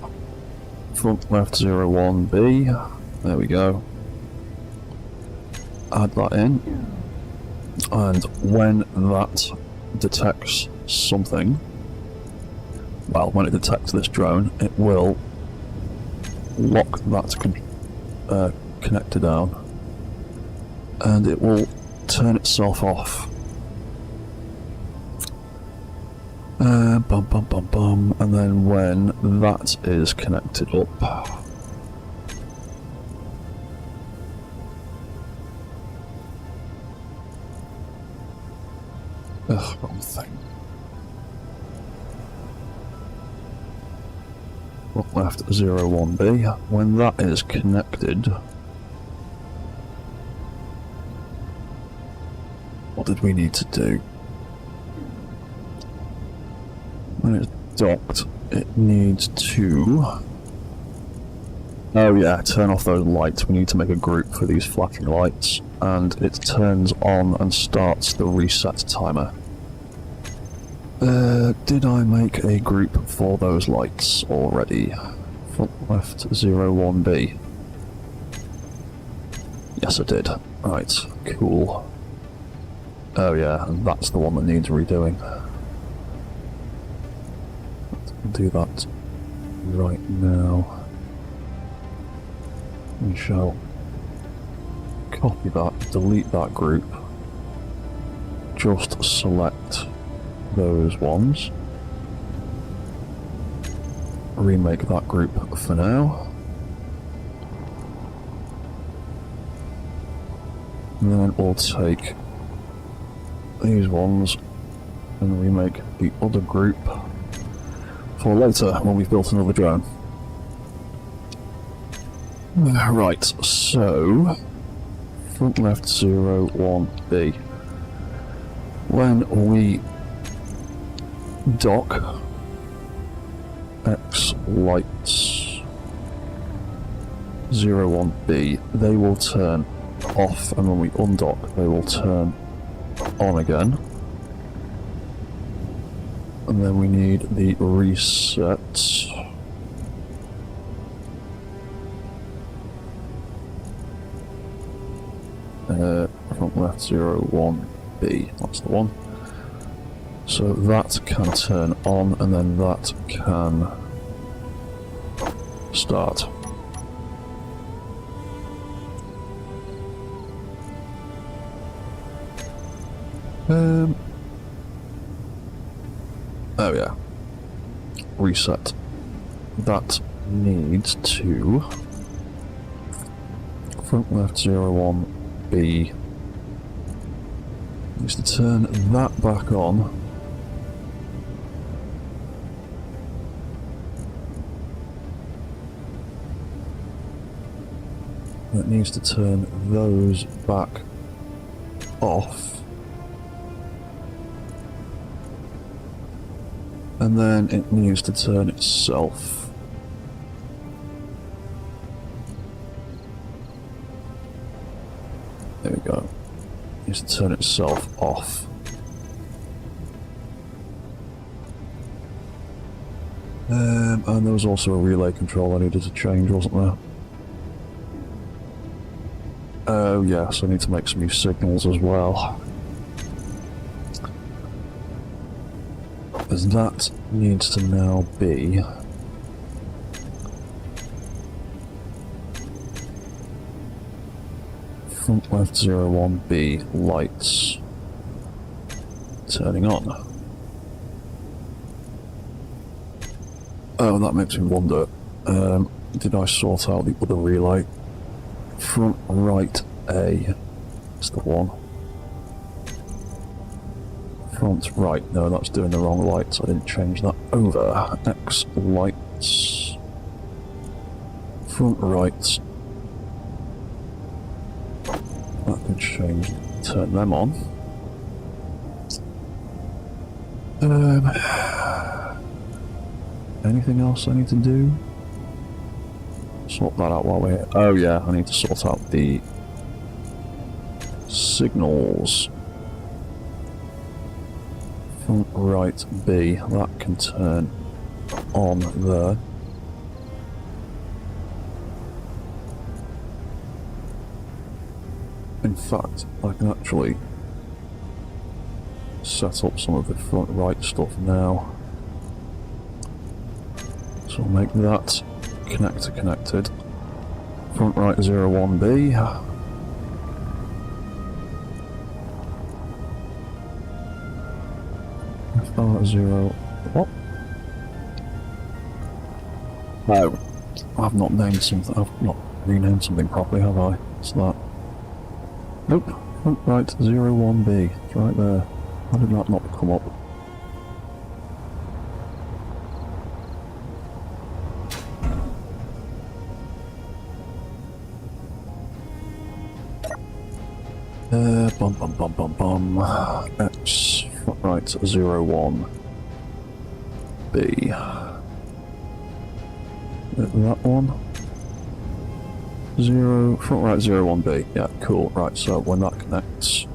Front left 01B, there we go. Add that in, and when that detects something, well, when it detects this drone, it will lock that connector down, and it will turn itself off. And then when that is connected up, wrong thing. Left 01B, when that is connected, what did we need to do? When it's docked, it needs to... oh yeah, turn off those lights. We need to make a group for these flashing lights, and it turns on and starts the reset timer. Did I make a group for those lights already? Front left 01B. Yes I did. Right, cool. Oh yeah, and that's the one that needs redoing. Do that right now. We shall copy that, delete that group, just select those ones, remake that group for now, and then we'll take these ones and remake the other group for later when we've built another drone. Right, so front left 01B. When we dock X lights 01B, they will turn off, and when we undock they will turn on again. And then we need the reset. Front left 01B, that's the one. So that can turn on, and then that can start. Oh yeah. Reset. That needs to front left 01B. Needs to turn that back on. It needs to turn those back off. And then it needs to turn itself. There we go. It needs to turn itself off. And there was also a relay control I needed to change, wasn't there? Oh yes, I need to make some new signals as well. Because that needs to now be front left 01B lights turning on. Oh, that makes me wonder, did I sort out the other relay? Front right A, that's the one. Front right, no, that's doing the wrong lights, I didn't change that over. X lights. Front right. That can change, turn them on. Anything else I need to do? Sort that out while we're here. Oh yeah, I need to sort out the signals. Front right B, that can turn on there. In fact, I can actually set up some of the front right stuff now. So I'll make that connector connected. Front right 01B. FR0. What? No. I've not named something. I've not renamed something properly, have I? What's that? Nope. Front right 01B. It's right there. How did that not come up? Bum bum bum bum bum. X front right 01B. That one. Front right 01B. Yeah, cool. Right, so when that connects,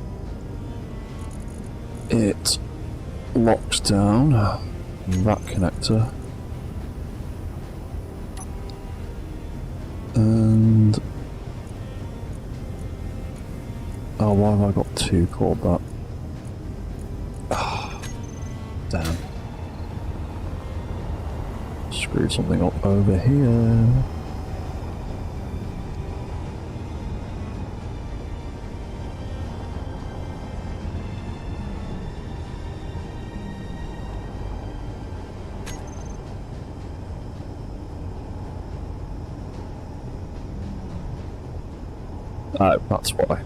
it locks down that connector. And oh, why have I got two called that? Ah, damn. Screwed something up over here. Oh, that's why.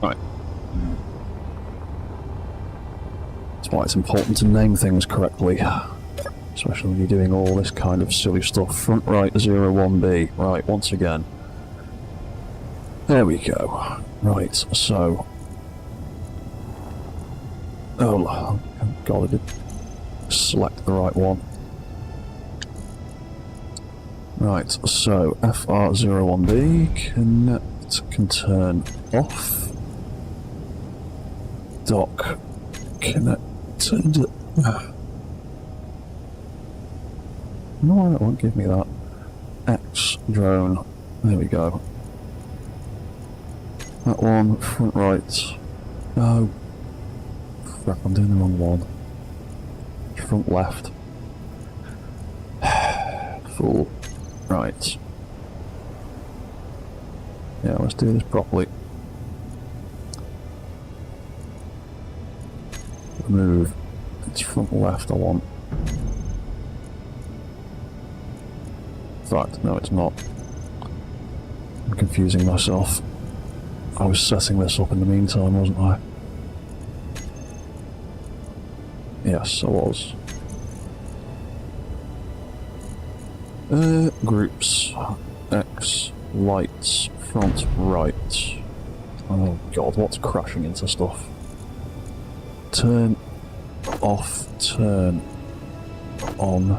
Right. That's why it's important to name things correctly. Especially when you're doing all this kind of silly stuff. Front right 01B. Right, once again. There we go. Right, so... Oh, God, I did select the right one. Right, so FR01B can turn off. Dock connected. No, it won't give me that. X drone. There we go. That one, front right. Oh, crap, I'm doing the wrong one. Front left. Full. Right. Yeah, let's do this properly. Remove It's front left I want. In fact, no it's not. I'm confusing myself. I was setting this up in the meantime, wasn't I? Yes, I was. Groups. X. Lights. Front right. Oh god, what's crashing into stuff? Turn off, turn on.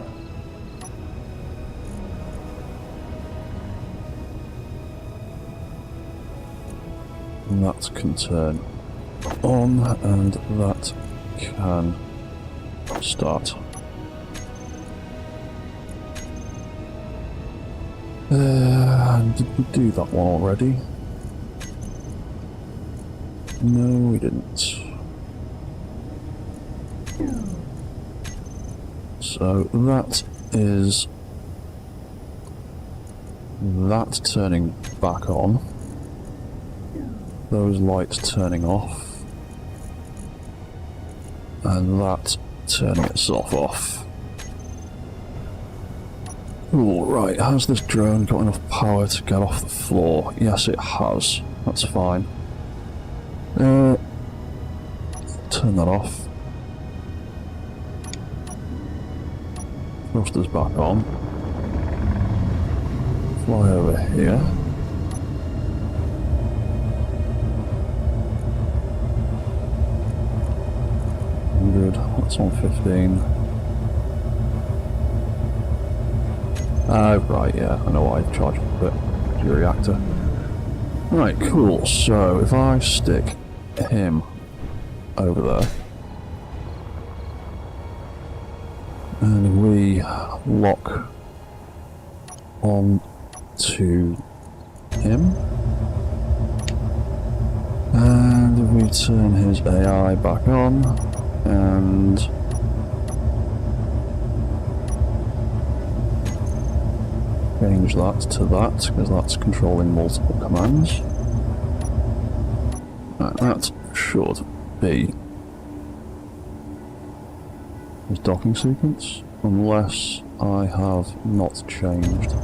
And that can turn on, and that can start. Did we do that one already? No, we didn't. So that is that turning back on. Those lights turning off. And that turning itself off. Ooh, right, has this drone got enough power to get off the floor? Yes, it has. That's fine. Turn that off. Thrusters back on. Fly over here. Good, that's on 15. Right, yeah, I know why I've charged a bit. Your reactor. Right, cool, so if I stick him over there, and we lock on to him, and if we turn his AI back on, and change that to that, because that's controlling multiple commands. That should be his docking sequence, unless I have not changed.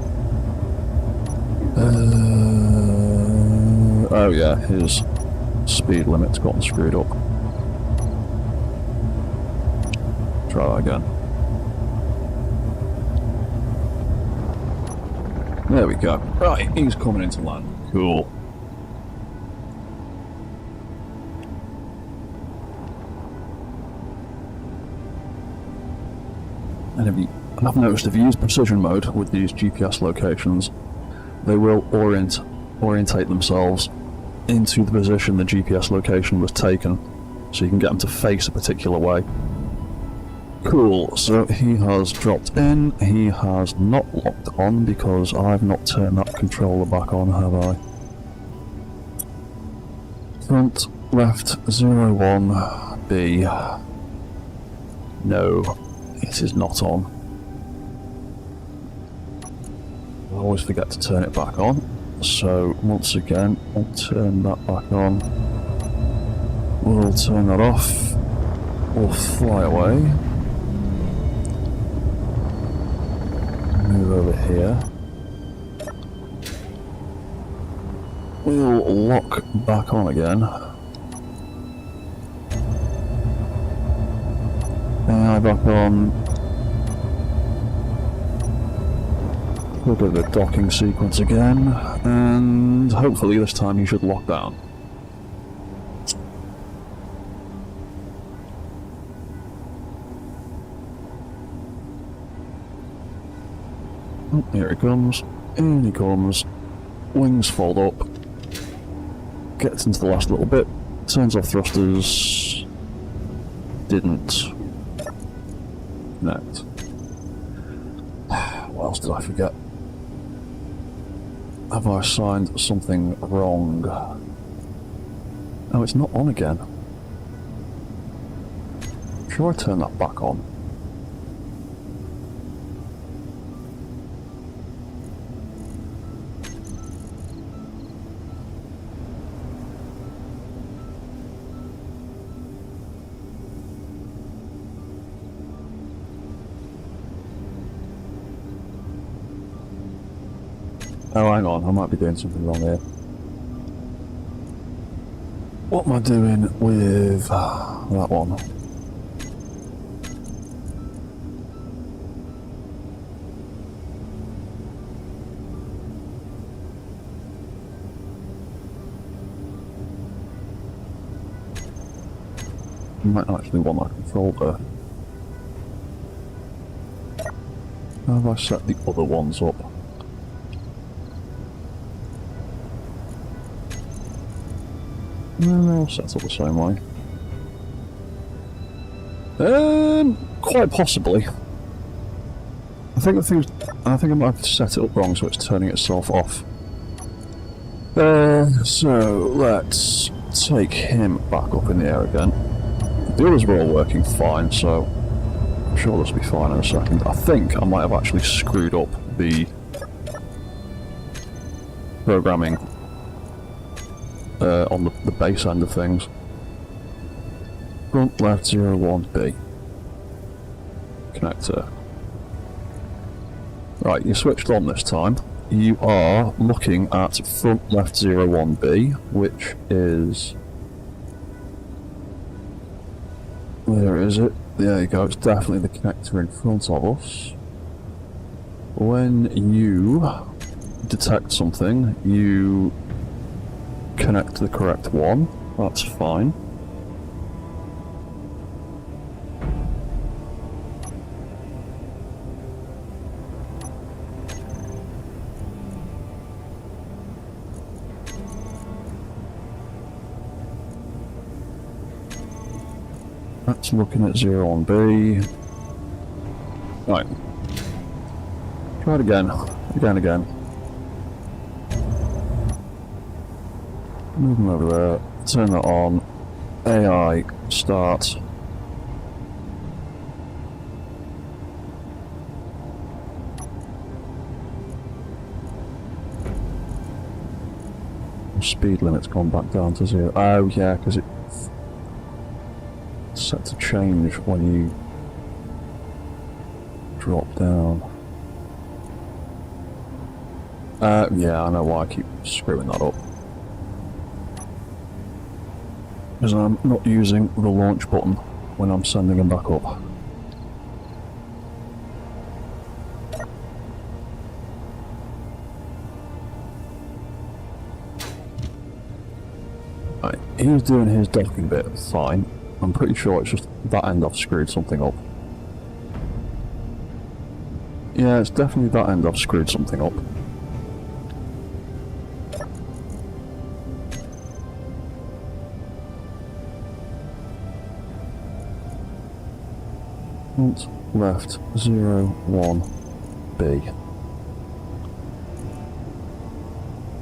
Oh yeah, his speed limit's gotten screwed up. Try that again. There we go. Right, he's coming into land. Cool. And I've noticed if you use precision mode with these GPS locations, they will orientate themselves into the position the GPS location was taken, so you can get them to face a particular way. Cool, so he has dropped in, he has not locked on because I've not turned that controller back on, have I? Front, left, 01, B. No, it is not on. I always forget to turn it back on, so once again, I'll turn that back on. We'll turn that off, we'll fly away. Move over here. We'll lock back on again. AI back on. We'll do the docking sequence again, and hopefully this time you should lock down. Oh, here he comes. In he comes. Wings fold up. Gets into the last little bit. Turns off thrusters. Didn't connect. What else did I forget? Have I signed something wrong? Oh, it's not on again. Should I turn that back on? Oh, hang on, I might be doing something wrong here. What am I doing with that one? I might actually want that controller. How have I set the other ones up? No, they're all set up the same way. Quite possibly. I think I might have set it up wrong, so it's turning itself off. So let's take him back up in the air again. The others were all working fine, so I'm sure this will be fine in a second. I think I might have actually screwed up the programming on the base end of things. Front left 01B. Connector. Right, you switched on this time. You are looking at front left 01B, which is... Where is it? There you go, it's definitely the connector in front of us. When you detect something, you connect to the correct one. That's fine. That's looking at 01B. Right. Try it again. Again. Move them over there. Turn that on. AI start. Speed limit's gone back down to 0. Oh yeah, because it's set to change when you drop down. Yeah, I know why I keep screwing that up. Because I'm not using the launch button when I'm sending them back up. Right, he's doing his docking bit fine. I'm pretty sure it's just that end I've screwed something up. Yeah, it's definitely that end I've screwed something up. Front left 01B.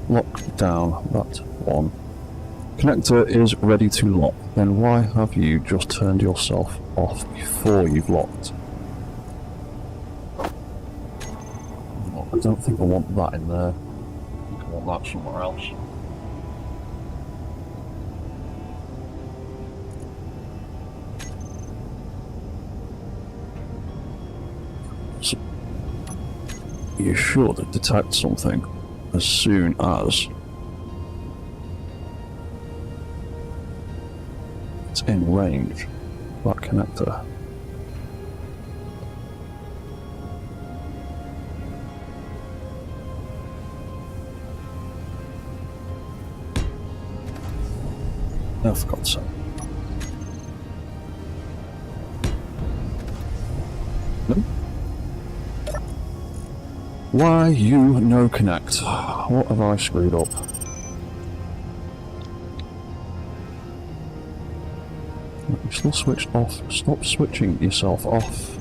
Lock down that one. Connector is ready to lock. Then why have you just turned yourself off before you've locked? I don't think I want that in there. I think I want that somewhere else. So you should detect something as soon as it's in range, that connector. Oh, for God's sake. No? Why you no connect? What have I screwed up? You're still switched off. Stop switching yourself off.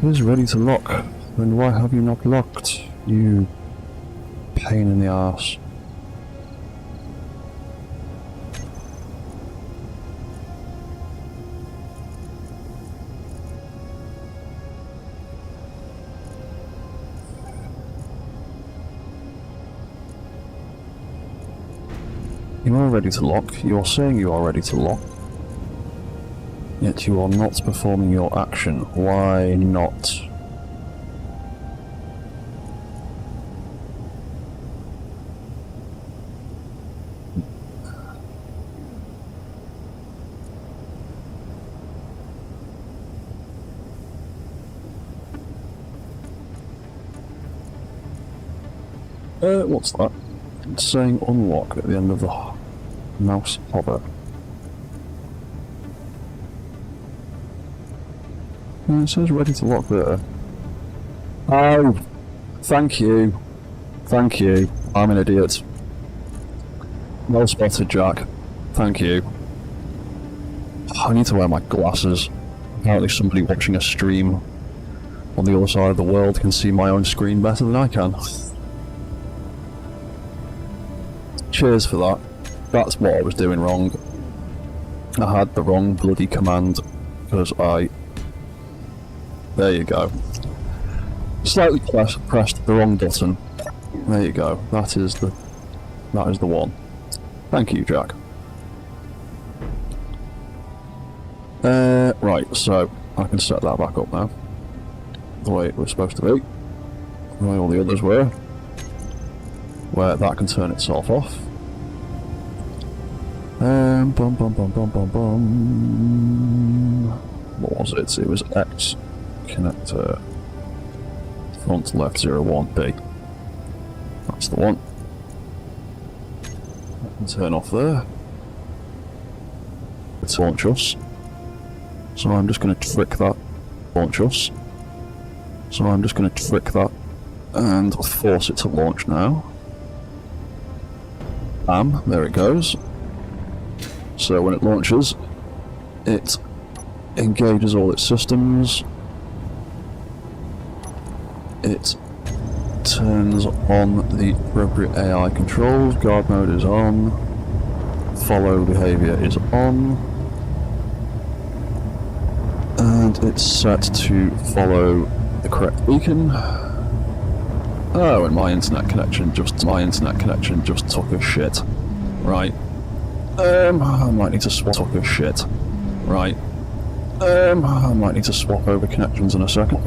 It is ready to lock. Then why have you not locked? You pain in the arse. You are ready to lock. You are saying you are ready to lock. Yet you are not performing your action. Why not? What's that? It's saying unlock at the end of the mouse hover. It says ready to lock there. Oh, thank you. Thank you. I'm an idiot. Well spotted, Jack. Thank you. I need to wear my glasses. Apparently somebody watching a stream on the other side of the world can see my own screen better than I can. Cheers for that. That's what I was doing wrong. I had the wrong bloody command because I... There you go. Slightly pressed the wrong button. There you go. That is the one. Thank you, Jack. Right, so I can set that back up now. The way it was supposed to be. The way all the others were. Where that can turn itself off. Bum bum bum bum bum bum. What was it? It was X connector front left 01B. That's the one. That can turn off there. It's launch us. So I'm just going to trick that. Launch us. So I'm just going to trick that and force it to launch now. Bam, there it goes. So when it launches, it engages all its systems. It turns on the appropriate AI controls. Guard mode is on. Follow behavior is on. And it's set to follow the correct beacon. Oh, and my internet connection just took a shit. Right. I might need to swap over shit. Right. I might need to swap over connections in a second.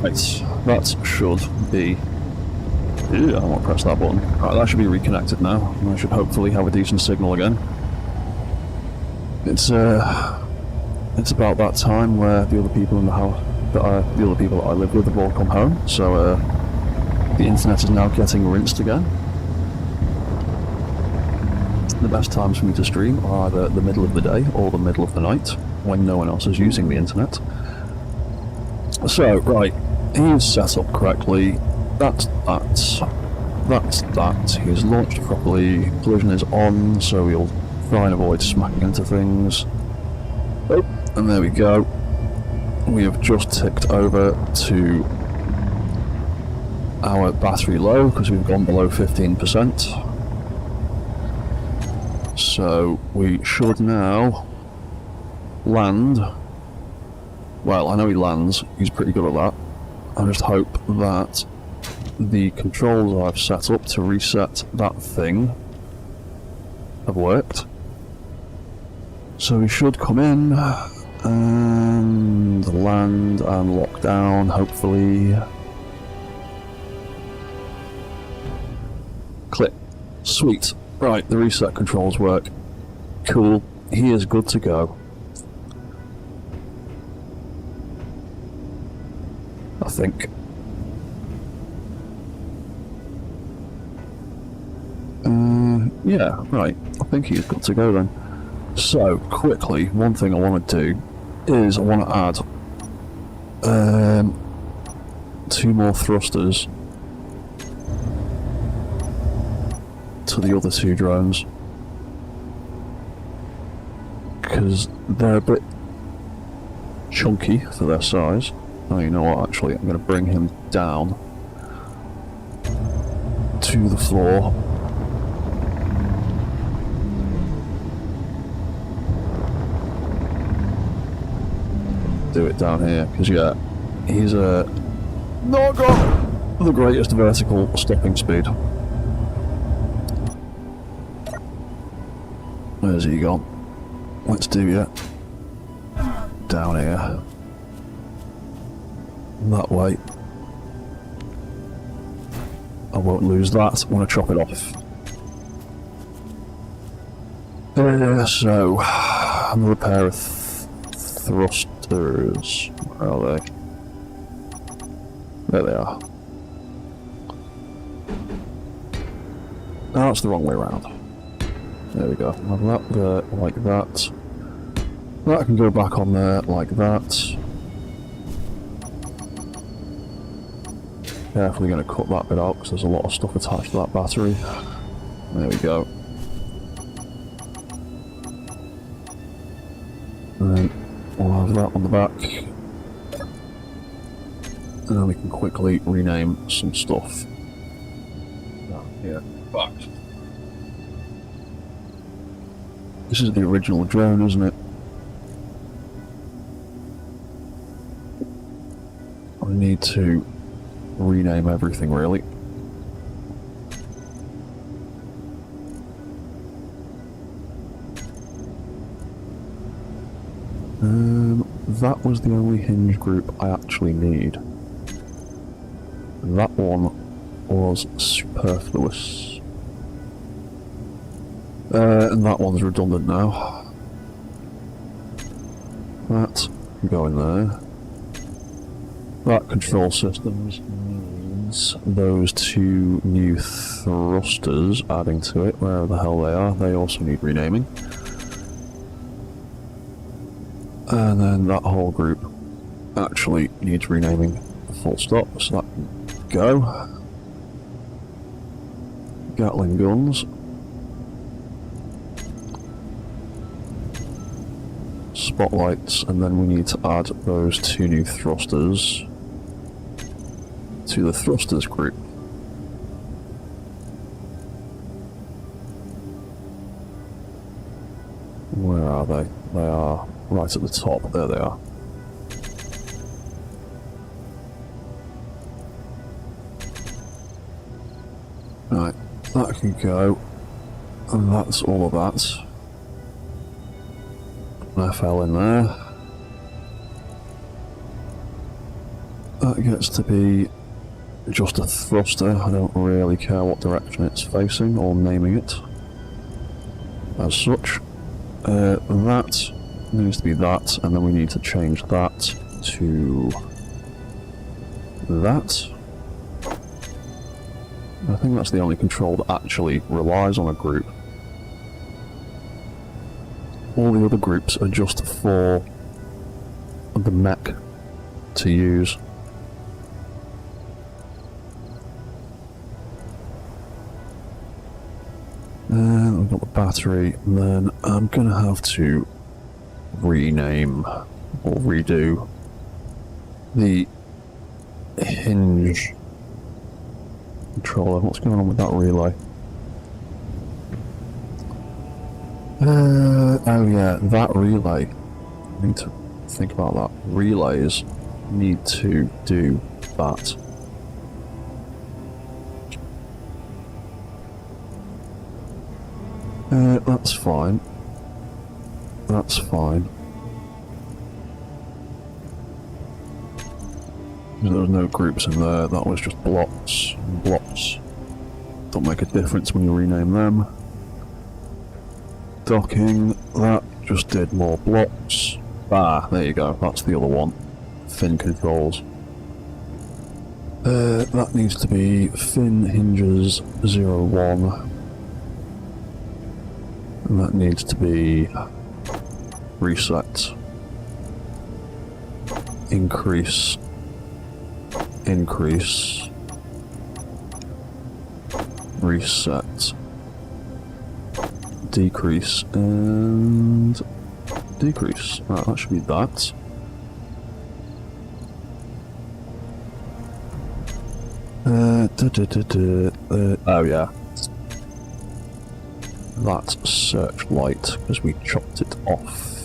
Right, that should be... Ew, I won't press that button. Right, that should be reconnected now. I should hopefully have a decent signal again. It's about that time where the other people in the house, the other people that I live with have all come home, so the internet is now getting rinsed again. The best times for me to stream are either the middle of the day or the middle of the night, when no one else is using the internet. So, right, he's set up correctly, that's that, he's launched properly, collision is on, so we'll try and avoid smacking into things. Oh, and there we go. We have just ticked over to our battery low, because we've gone below 15%. So, we should now land. Well, I know he lands, he's pretty good at that. I just hope that the controls I've set up to reset that thing have worked. So we should come in and land and lock down, hopefully. Click. Sweet. Right, the reset controls work. Cool. He is good to go. I think. Yeah, right. I think he's good to go then. So, quickly, one thing I want to do is I want to add 2 more thrusters to the other 2 drones, because they're a bit chunky for their size. Oh, you know what, actually, I'm going to bring him down to the floor. do it down here, because yeah, he's not got the greatest vertical stopping speed. Where's he gone? Let's do it down here. That way. I won't lose that. I want to chop it off. So, another pair of thrusters. Where are they? There they are. No, that's the wrong way around. There we go. Have that there, like that. That can go back on there, like that. Definitely going to cut that bit out because there's a lot of stuff attached to that battery. There we go. And then we'll have that on the back. And then we can quickly rename some stuff. Yeah, back. This is the original drone, isn't it? I need to rename everything, really. That was the only hinge group I actually need. That one was superfluous. And that one's redundant now. That can go in there. That control systems needs those two new thrusters adding to it, wherever the hell they are. They also need renaming. And then that whole group actually needs renaming, full stop, so that can go. Gatling guns. Spotlights, and then we need to add those two new thrusters to the thrusters group. Where are they? They are right at the top. There they are. Right, that can go, and that's all of that. FL in there. That gets to be just a thruster. I don't really care what direction it's facing or naming it as such. That needs to be that, and then we need to change that to that. I think that's the only control that actually relies on a group. All the other groups are just for the mech to use. And we've got the battery, and then I'm gonna have to rename or redo the hinge controller. What's going on with that relay? Oh yeah, that relay. I need to think about that. Relays need to do that. That's fine. That's fine. There was no groups in there, that was just blocks. Blocks don't make a difference when you rename them. Docking, that just did more blocks. Ah, there you go, that's the other one. Fin controls. That needs to be fin hinges 01. And that needs to be reset. Increase. Increase. Reset. Decrease and decrease. Right, that should be that. Oh yeah. That's searchlight, because we chopped it off.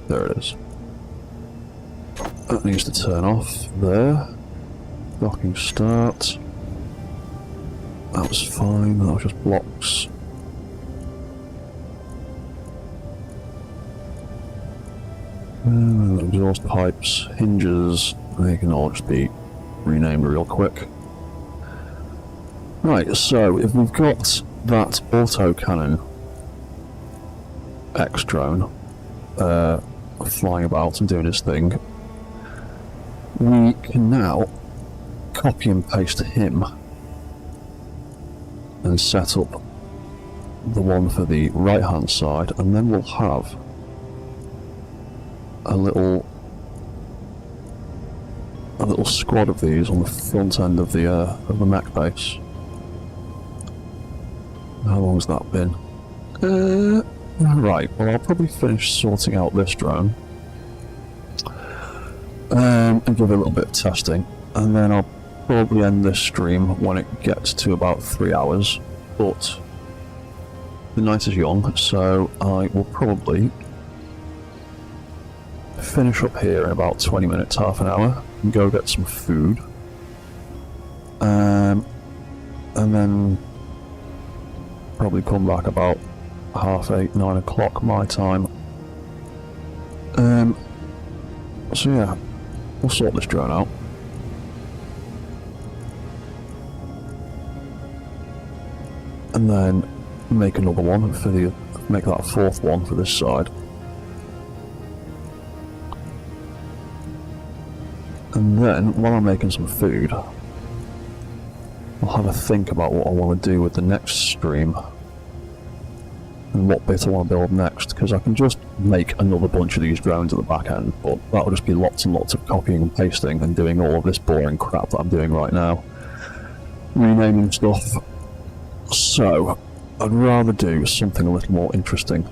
There it is. That needs to turn off there. Docking start. That was fine, that was just blocks. Exhaust pipes, hinges, they can all just be renamed real quick. Right, so if we've got that auto cannon X drone flying about and doing his thing, we can now copy and paste him and set up the one for the right hand side, and then we'll have a little squad of these on the front end of the mech base. How long's that been? Right, well I'll probably finish sorting out this drone and give it a little bit of testing, and then I'll probably end this stream when it gets to about 3 hours, but the night is young, so I will probably finish up here in about 20 minutes, half an hour, and go get some food, and then probably come back about 8:30, 9 o'clock my time. So yeah, we'll sort this drone out. And then make another one for make that a fourth one for this side. And then, while I'm making some food, I'll have a think about what I want to do with the next stream and what bit I want to build next, because I can just make another bunch of these drones at the back end, but that'll just be lots and lots of copying and pasting and doing all of this boring crap that I'm doing right now. Renaming stuff. So, I'd rather do something a little more interesting.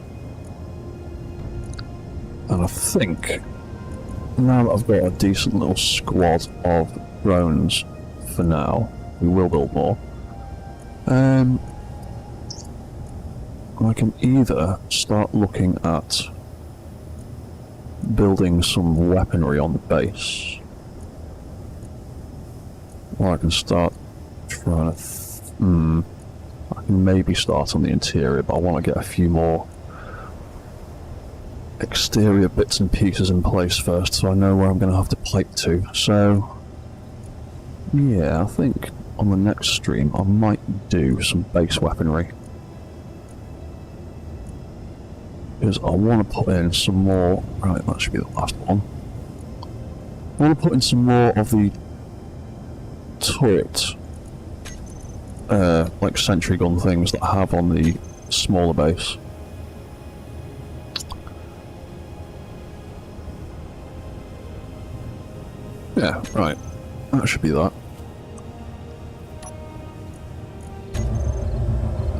And I think, now that I've got a decent little squad of drones for now, we will build more. I can either start looking at building some weaponry on the base, or I can start trying to... I can maybe start on the interior, but I want to get a few more exterior bits and pieces in place first, so I know where I'm going to have to pipe to. So, yeah, I think on the next stream I might do some base weaponry, because I want to put in some more... Right, that should be the last one. I want to put in some more of the turret, like sentry gun things that I have on the smaller base. Yeah, right. That should be that.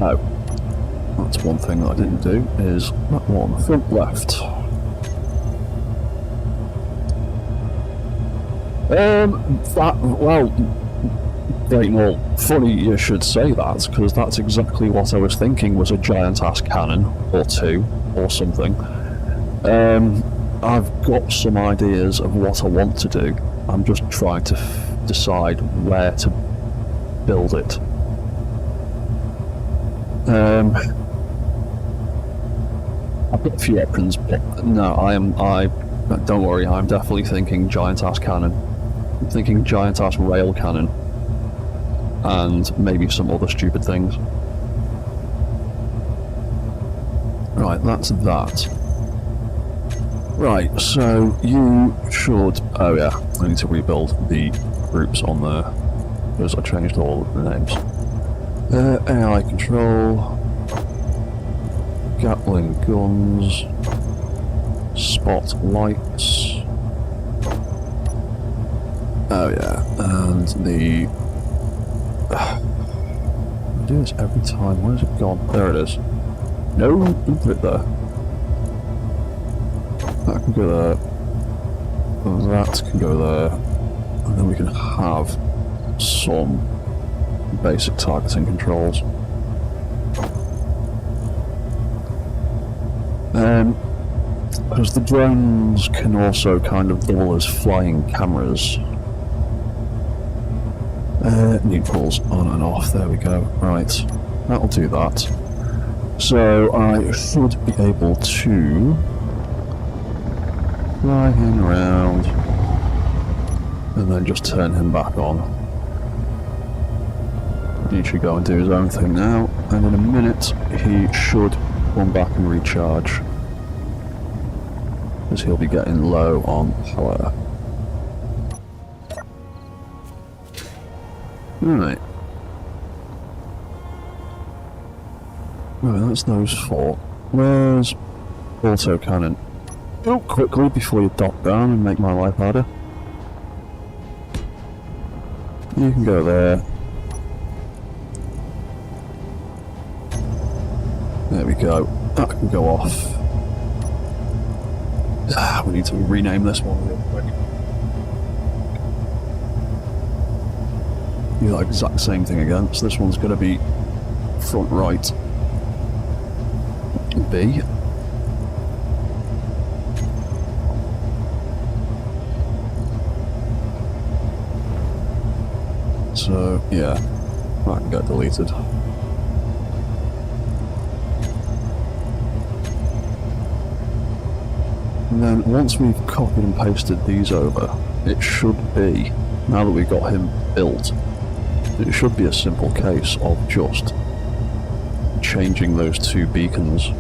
Oh. That's one thing that I didn't do, is that one, front left. Well, great, well, funny you should say that, because that's exactly what I was thinking was a giant-ass cannon, or two, or something. I've got some ideas of what I want to do. I'm just trying to decide where to build it. I've got a few options, but no, don't worry, I'm definitely thinking giant-ass cannon. I'm thinking giant-ass rail cannon. And maybe some other stupid things. Right, that's that. Right, so you should... Oh yeah, I need to rebuild the groups on there, because I changed all of the names. AI control... Gatling guns... Spotlights... Oh yeah, and the... I do this every time. Where's it gone? There it is. No, don't put it there. That can go there. That can go there. And then we can have some basic targeting controls. Because the drones can also kind of double as flying cameras. Neutrals on and off, there we go. Right, that'll do that. So I should be able to fly him around and then just turn him back on. He should go and do his own thing now, and in a minute he should come back and recharge, as he'll be getting low on power. Alright. Right, that's those four. Where's auto cannon? Oh, quickly before you dock down and make my life harder. You can go there. There we go. That can go off. We need to rename this one real quick. Do that exact same thing again. So this one's going to be front right B. So yeah, that can get deleted. And then once we've copied and pasted these over, it should be, now that we've got him built, it should be a simple case of just changing those two beacons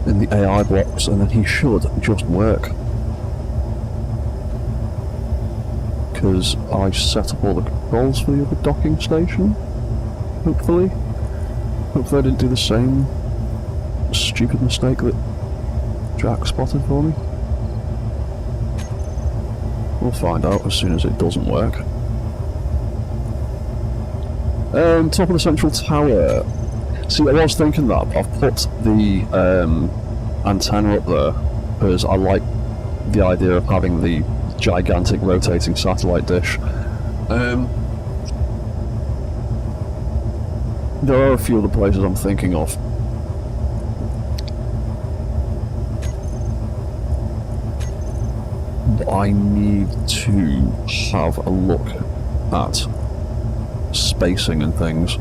in the AI blocks, and then he should just work. Because I set up all the controls for the other docking station, hopefully. Hopefully I didn't do the same stupid mistake that Jack spotted for me. We'll find out as soon as it doesn't work. Top of the central tower. See, I was thinking that, but I've put the antenna up there because I like the idea of having the gigantic rotating satellite dish. There are a few other places I'm thinking of. I need to have a look at spacing and things.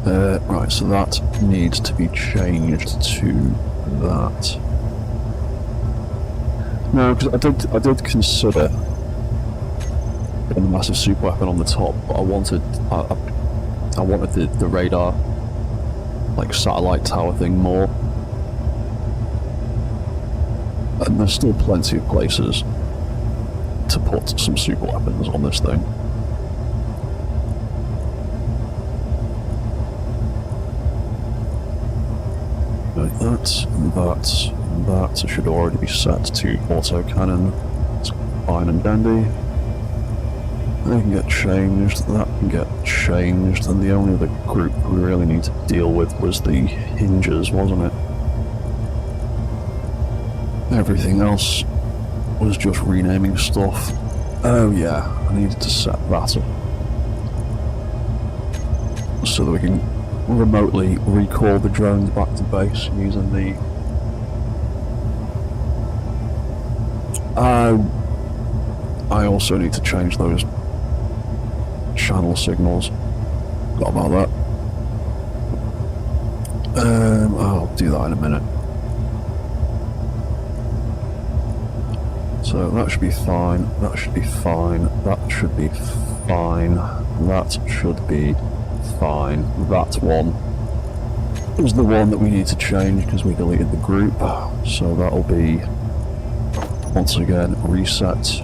Right, so that needs to be changed to that. No, because I did consider putting a massive super weapon on the top, but I wanted the radar, like satellite tower thing more. And there's still plenty of places to put some super weapons on this thing. Like that, and that, and that should already be set to auto cannon. It's fine and dandy. They can get changed, that can get changed, and the only other group we really need to deal with was the hinges, wasn't it? Everything else was just renaming stuff. Oh yeah, I needed to set that up so that we can remotely recall the drones back to base using the I also need to change those channel signals. Forgot about that. I'll do that in a minute. So that should be fine, that should be fine, that should be fine, that should be fine. That one is the one that we need to change because we deleted the group. So that'll be, once again, reset,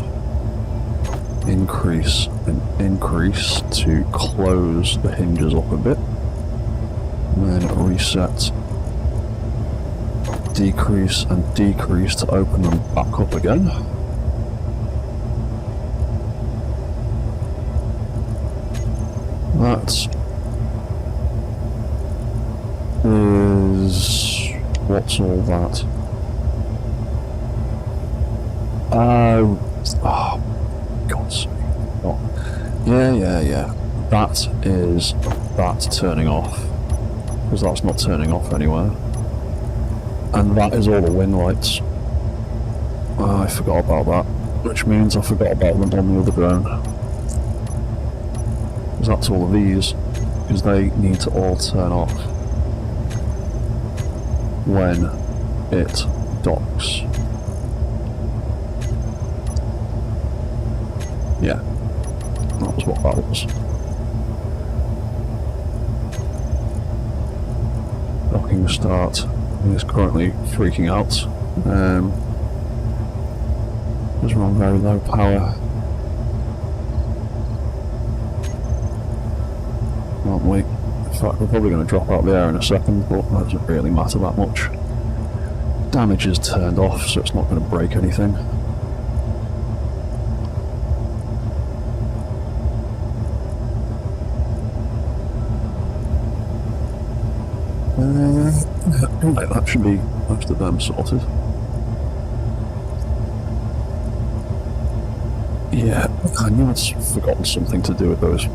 increase, and increase to close the hinges up a bit. And then reset, decrease, and decrease to open them back up again. That is... what's all that? Oh, God's sake. Oh. Yeah. That is that turning off. Because that's not turning off anywhere. And that is all the wing lights. Oh, I forgot about that, which means I forgot about them on the other drone. Because that's all of these, because they need to all turn off when it docks. Yeah, that was what that was. Docking start is currently freaking out. Because we're on very low power. Aren't we? In fact, we're probably going to drop out the air in a second, but that doesn't really matter that much. Damage is turned off, so it's not going to break anything. Right, that should be most of them sorted. Yeah, I knew I'd forgotten something to do with those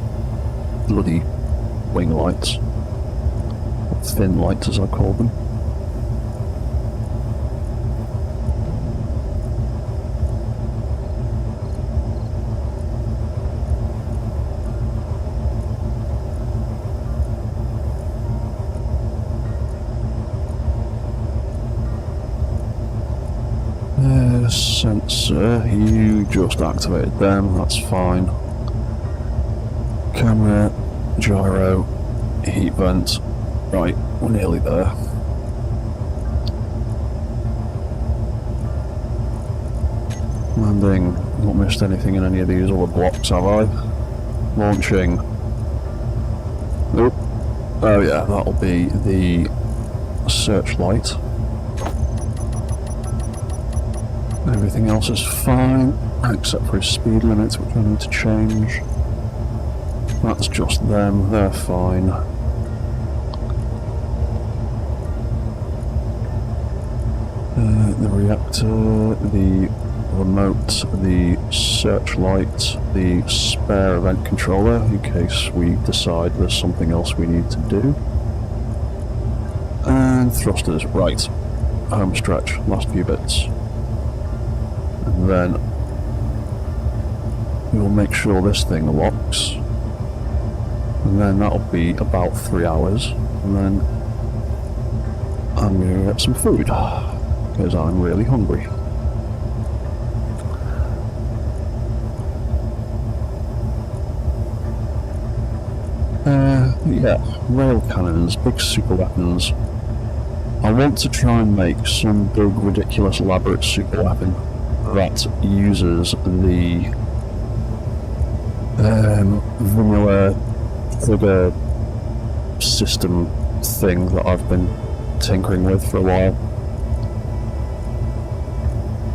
bloody wing lights. Or thin lights, as I call them. Sensor, you just activated them, that's fine. Camera, gyro, heat vent. Right, we're nearly there. Landing, not missed anything in any of these other blocks, have I? Launching. Nope. Oh yeah, that'll be the searchlight. Everything else is fine, except for his speed limit, which I need to change. That's just them, they're fine. The reactor, the remote, the searchlight, the spare event controller, in case we decide there's something else we need to do. And thrusters, right. Home stretch, last few bits. And then we'll make sure this thing locks, and then that'll be about 3 hours, and then I'm going to get some food because I'm really hungry. Yeah, rail cannons, big super weapons. I want to try and make some big, ridiculous, elaborate super weapon that uses the vanilla figure system thing that I've been tinkering with for a while,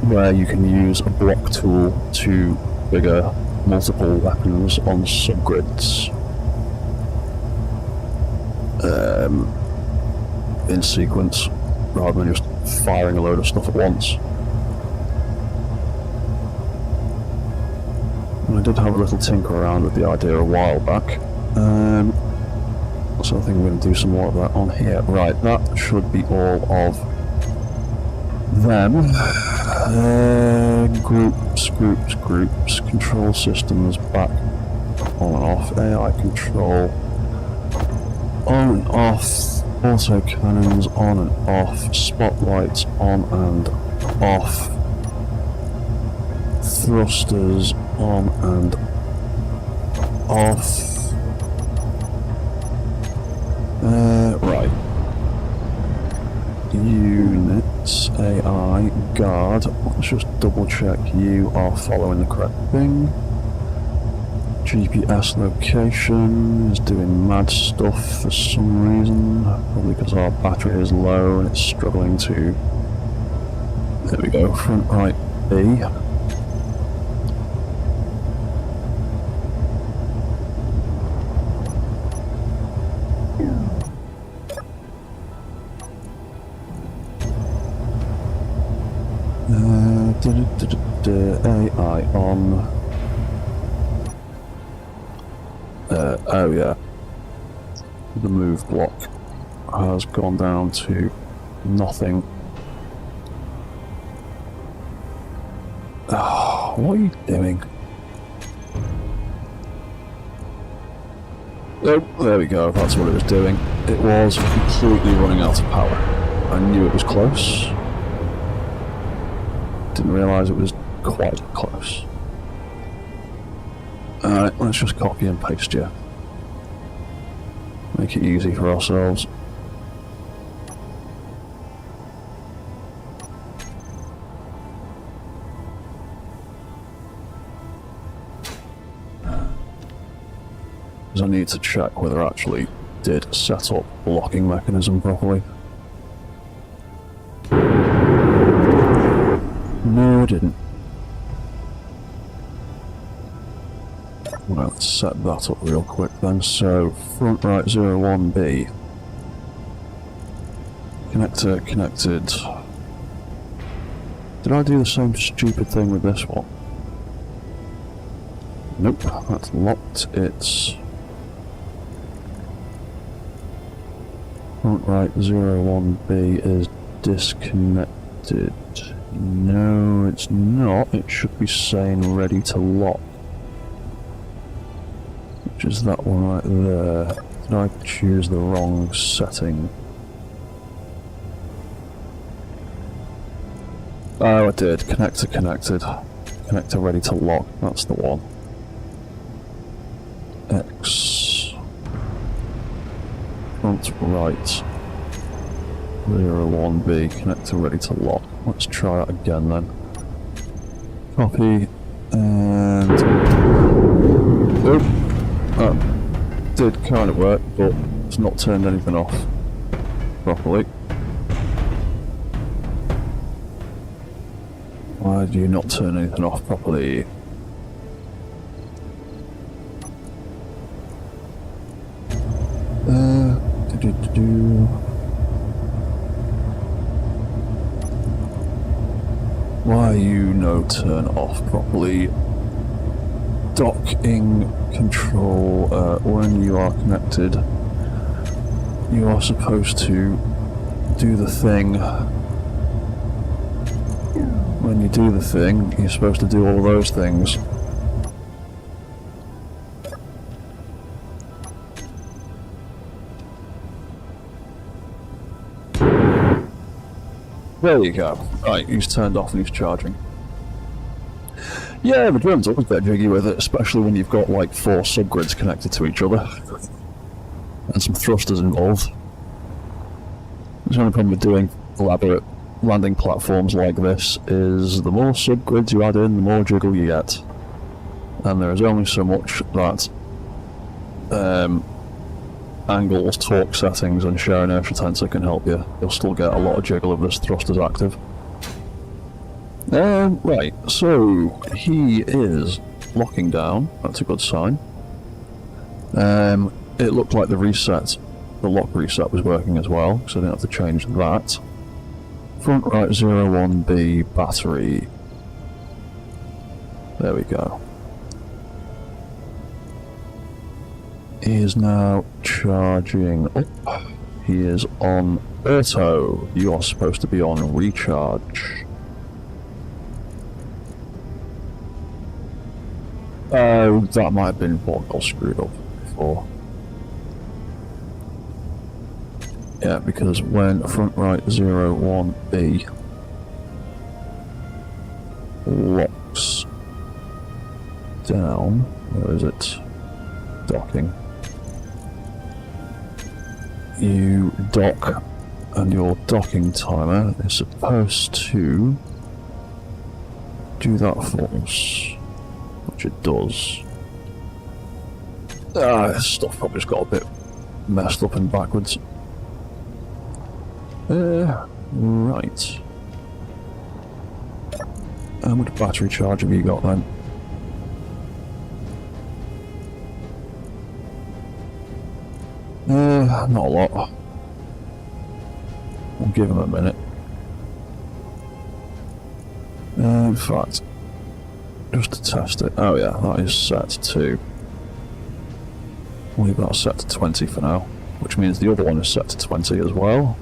where you can use a block tool to figure multiple weapons on subgrids in sequence, rather than just firing a load of stuff at once. I did have a little tinker around with the idea a while back, so I think we're going to do some more of that on here. Right, that should be all of them. Groups, control systems back on and off, AI control on and off, auto cannons on and off, spotlights on and off, thrusters on and off. Right. Units, AI, guard. Let's just double check you are following the correct thing. GPS location is doing mad stuff for some reason. Probably because our battery is low and it's struggling to... There we go, front right B. AI on. Oh yeah. The move block has gone down to nothing Oh, what are you doing? Oh, there we go, that's what it was doing. It was completely running out of power. I knew it was close. Didn't realise it was quite close. Alright, let's just copy and paste you. Make it easy for ourselves. I need to check whether I actually did set up the locking mechanism properly. No, I didn't. Well, let's set that up real quick then. So, front right 01B. Connector connected. Did I do the same stupid thing with this one? Nope, that's locked. It's front right 01B is disconnected. No, it's not. It should be saying ready to lock. Which is that one right there. Did I choose the wrong setting? Oh, I did. Connector connected. Connector ready to lock. That's the one. X. Front right. 01B. Connector ready to lock. Let's try that again then. Copy. And... oh. That did kind of work, but it's not turned anything off properly. Why do you not turn anything off properly? Why you no turn off properly? Docking control, when you are connected, you are supposed to do the thing. When you do the thing, you're supposed to do all those things. There you go. Right, he's turned off and he's charging. Yeah, the drone's always a bit jiggy with it, especially when you've got like 4 subgrids connected to each other. And some thrusters involved. The only problem with doing elaborate landing platforms like this is the more subgrids you add in, the more jiggle you get. And there is only so much that angles, torque settings and shear inertia tensor can help you. You'll still get a lot of jiggle if this thruster's active. Right, so he is locking down. That's a good sign. It looked like the lock reset was working as well, so I didn't have to change that. Front right 01B battery. There we go. He is now charging up. He is on auto. You are supposed to be on recharge. Oh, that might have been what got screwed up before. Yeah, because when front right 01B locks down, where is it? Docking. You dock, and your docking timer is supposed to do that for us, which it does. This stuff probably just got a bit messed up and backwards. Right. How much battery charge have you got then? Not a lot. We'll give him a minute. In fact, just to test it. Oh yeah, that is set to... we'll leave that set to 20 for now, which means the other one is set to 20 as well.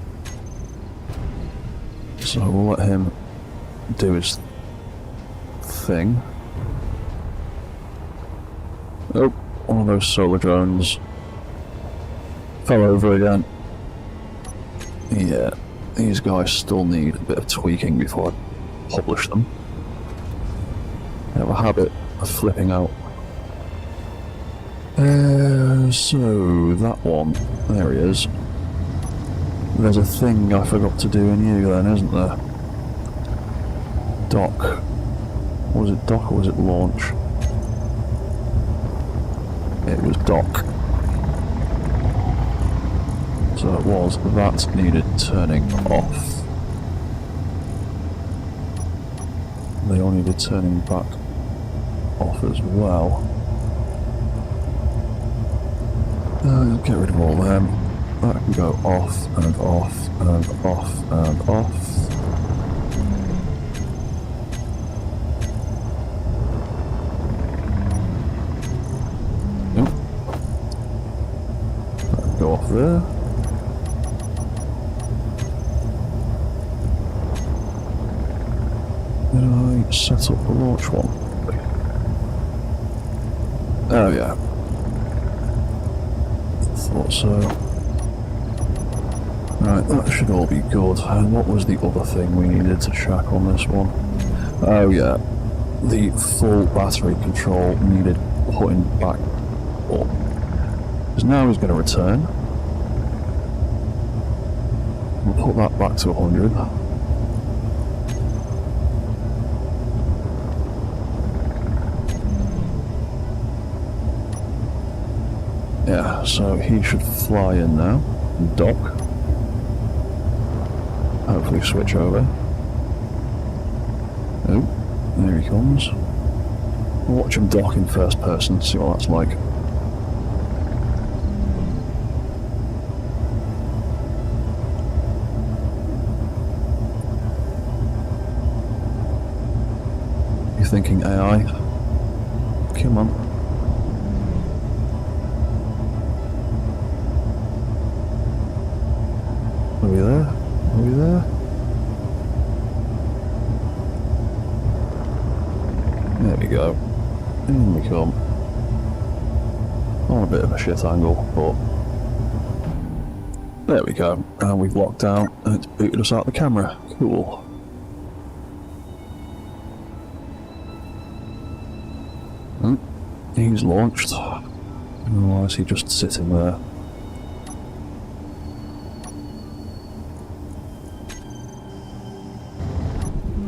So we'll let him do his thing. Oh, one of those solar drones fell over again. Yeah, these guys still need a bit of tweaking before I publish them. They have a habit of flipping out. So that one, there he is. There's a thing I forgot to do in you then, isn't there? Dock. Was it dock or was it launch? It was dock. So it was, that needed turning off. They all needed turning back off as well. Get rid of all them. That can go off and off and off and off. Yep. That can go off there. Did I set up the launch one? Oh yeah. Thought so. Right, that should all be good. And what was the other thing we needed to check on this one? Oh yeah, the full battery control needed putting back up. Because now he's going to return. We'll put that back to 100. Yeah, so he should fly in now, dock, hopefully switch over. Oh, there he comes. We'll watch him dock in first person, see what that's like. You thinking AI? Come on. Are we there? Are we there? There we go. In we come. On a bit of a shit angle, but there we go. And we've locked out and it's booted us out the camera. Cool. He's launched. Why is he just sitting there?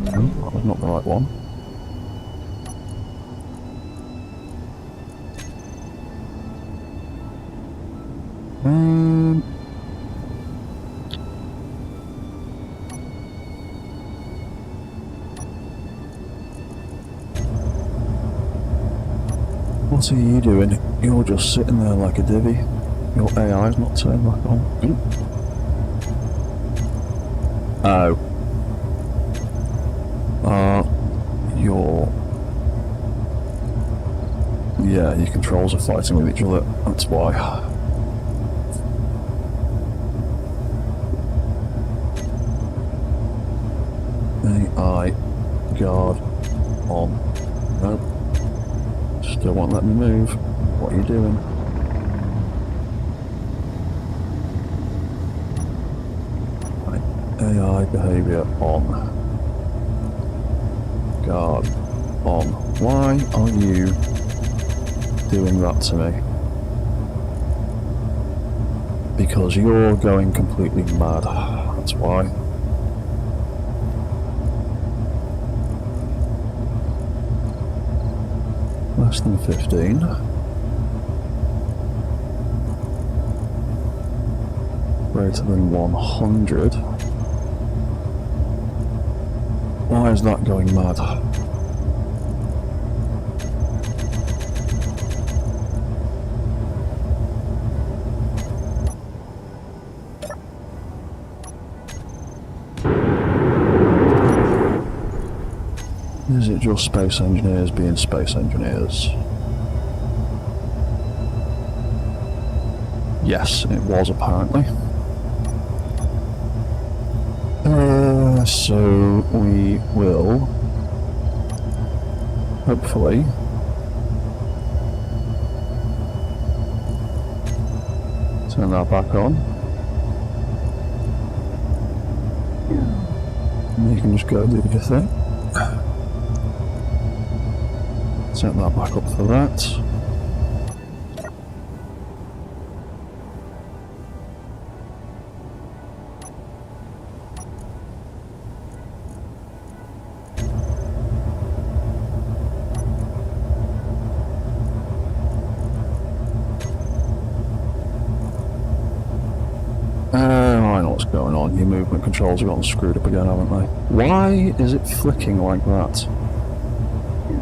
That was not the right one. What are you doing? You're just sitting there like a divvy. Your AI's not turned back on. Oh. Yeah, your controls are fighting with each other, that's why. AI guard on. Nope. Still won't let me move. What are you doing? Right. AI behaviour on. Guard on. Why are you doing that to me? Because you're going completely mad. That's why. Less than 15. Greater than 100. Why is that going mad? Is it just space engineers being space engineers? Yes, it was apparently. So we will hopefully turn that back on. And you can just go do your thing. Set that back up for that. I know what's going on. Your movement controls have gotten screwed up again, haven't they? Why is it flicking like that?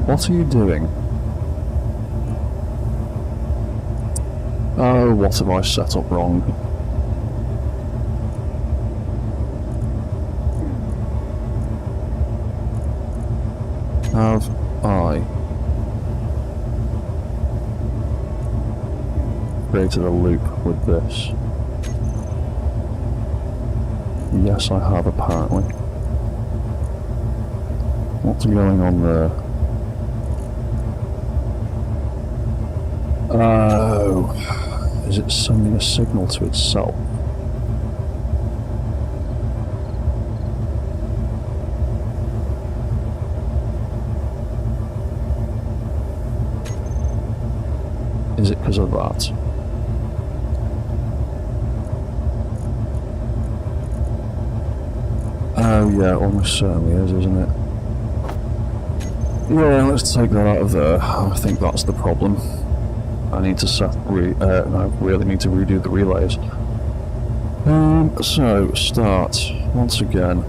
What are you doing? Oh, what have I set up wrong? Have I created a loop with this? Yes, I have, apparently. What's going on there? Oh, is it sending a signal to itself? Is it because of that? Oh yeah, almost certainly is, isn't it? Yeah, let's take that out of there. I think that's the problem. I need to I really need to redo the relays. So, start, once again.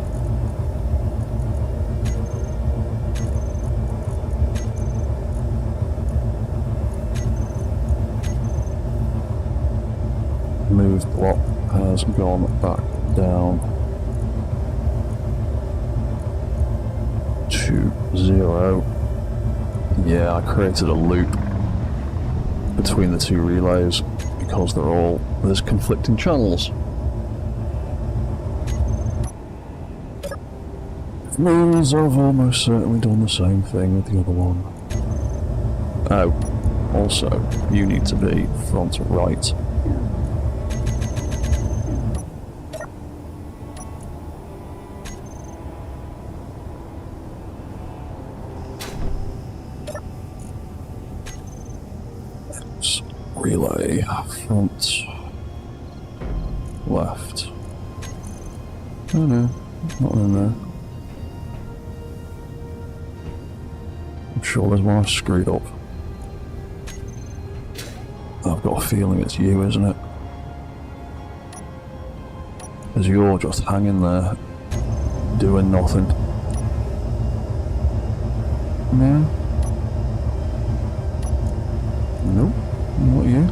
Move block has gone back down to 0. Yeah, I created a loop between the two relays because there's conflicting channels. Means I've almost certainly done the same thing with the other one. Oh, also, you need to be front right. Relay, front, left. Oh no, not in there. I'm sure there's one I screwed up. I've got a feeling it's you, isn't it? Because you're just hanging there, doing nothing. No? Nope. Not you.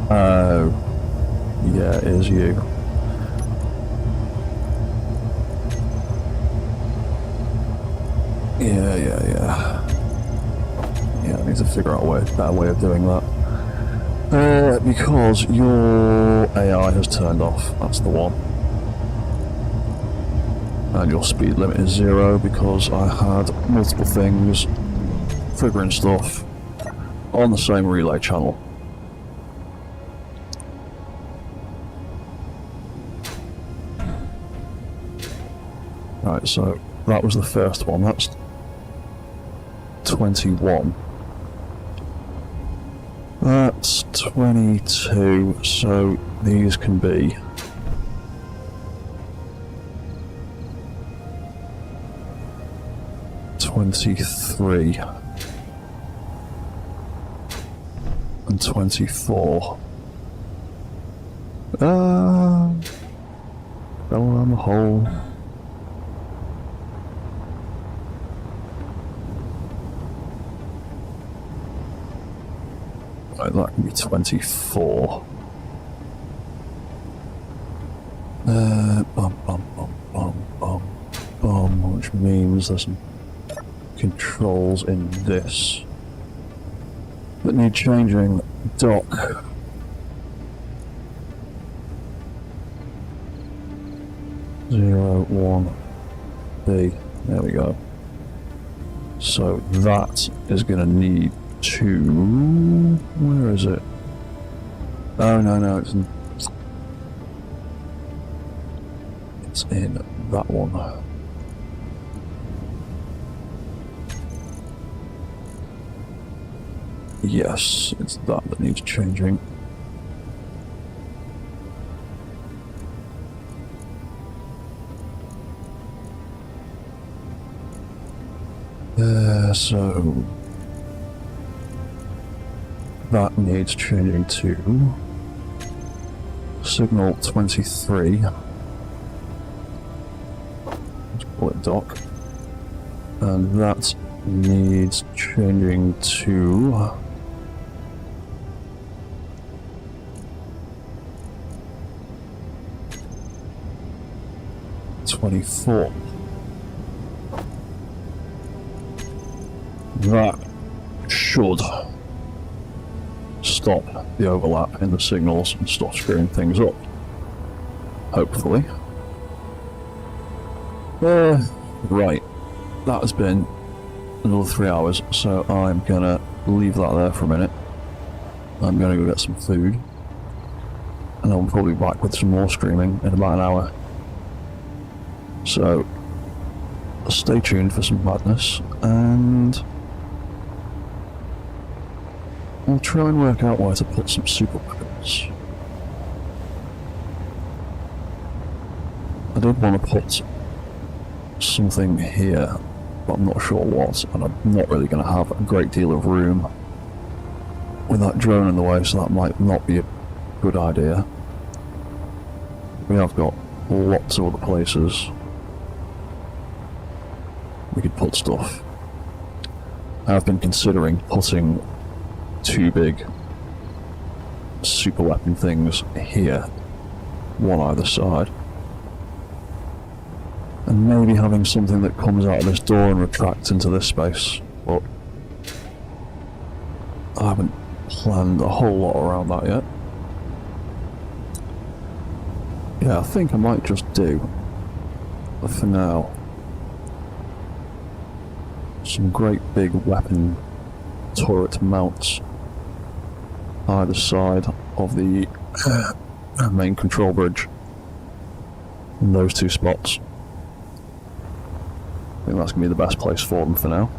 Oh, yeah, it is you. Yeah, I need to figure out a better way of doing that. Because your AI has turned off, that's the one. And your speed limit is 0 because I had multiple things triggering stuff on the same relay channel. Right, so that was the first one, that's 21. That's 22, so these can be 23 and 24. Fell around the hole. Right, that can be 24. Which means there's some controls in this that need changing. Dock. 0, 1, B. There we go. So that is going to need to... Where is it? Oh, no, it's in that one. Yes, it's that needs changing. So that needs changing to signal 23. Let's call it dock. And that needs changing to 24. That should stop the overlap in the signals and stop screwing things up. Hopefully. Right. That has been another 3 hours, so I'm gonna leave that there for a minute. I'm gonna go get some food. And I'll probably be back with some more streaming in about an hour. So, stay tuned for some madness, and I'll try and work out where to put some super weapons. I did want to put something here, but I'm not sure what, and I'm not really going to have a great deal of room with that drone in the way, so that might not be a good idea. We have got lots of other places we could put stuff. I've been considering putting 2 big super weapon things here, one either side, and maybe having something that comes out of this door and retracts into this space, but I haven't planned a whole lot around that yet. Yeah, I think I might just do, for now, some great big weapon turret mounts either side of the main control bridge in those 2 spots. I think that's going to be the best place for them for now.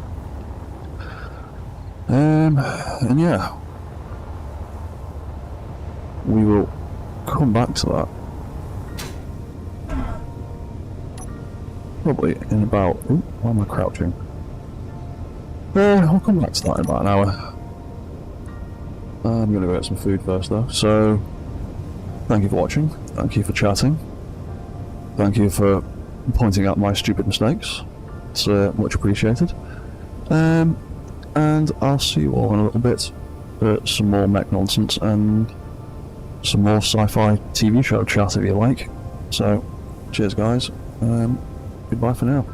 And yeah, we will come back to that probably in about... Ooh, why am I crouching? I'll come back to that in about an hour. I'm going to go get some food first though, so thank you for watching, thank you for chatting, thank you for pointing out my stupid mistakes, it's much appreciated, and I'll see you all in a little bit for some more mech nonsense and some more sci-fi TV show chat if you like. So cheers guys, goodbye for now.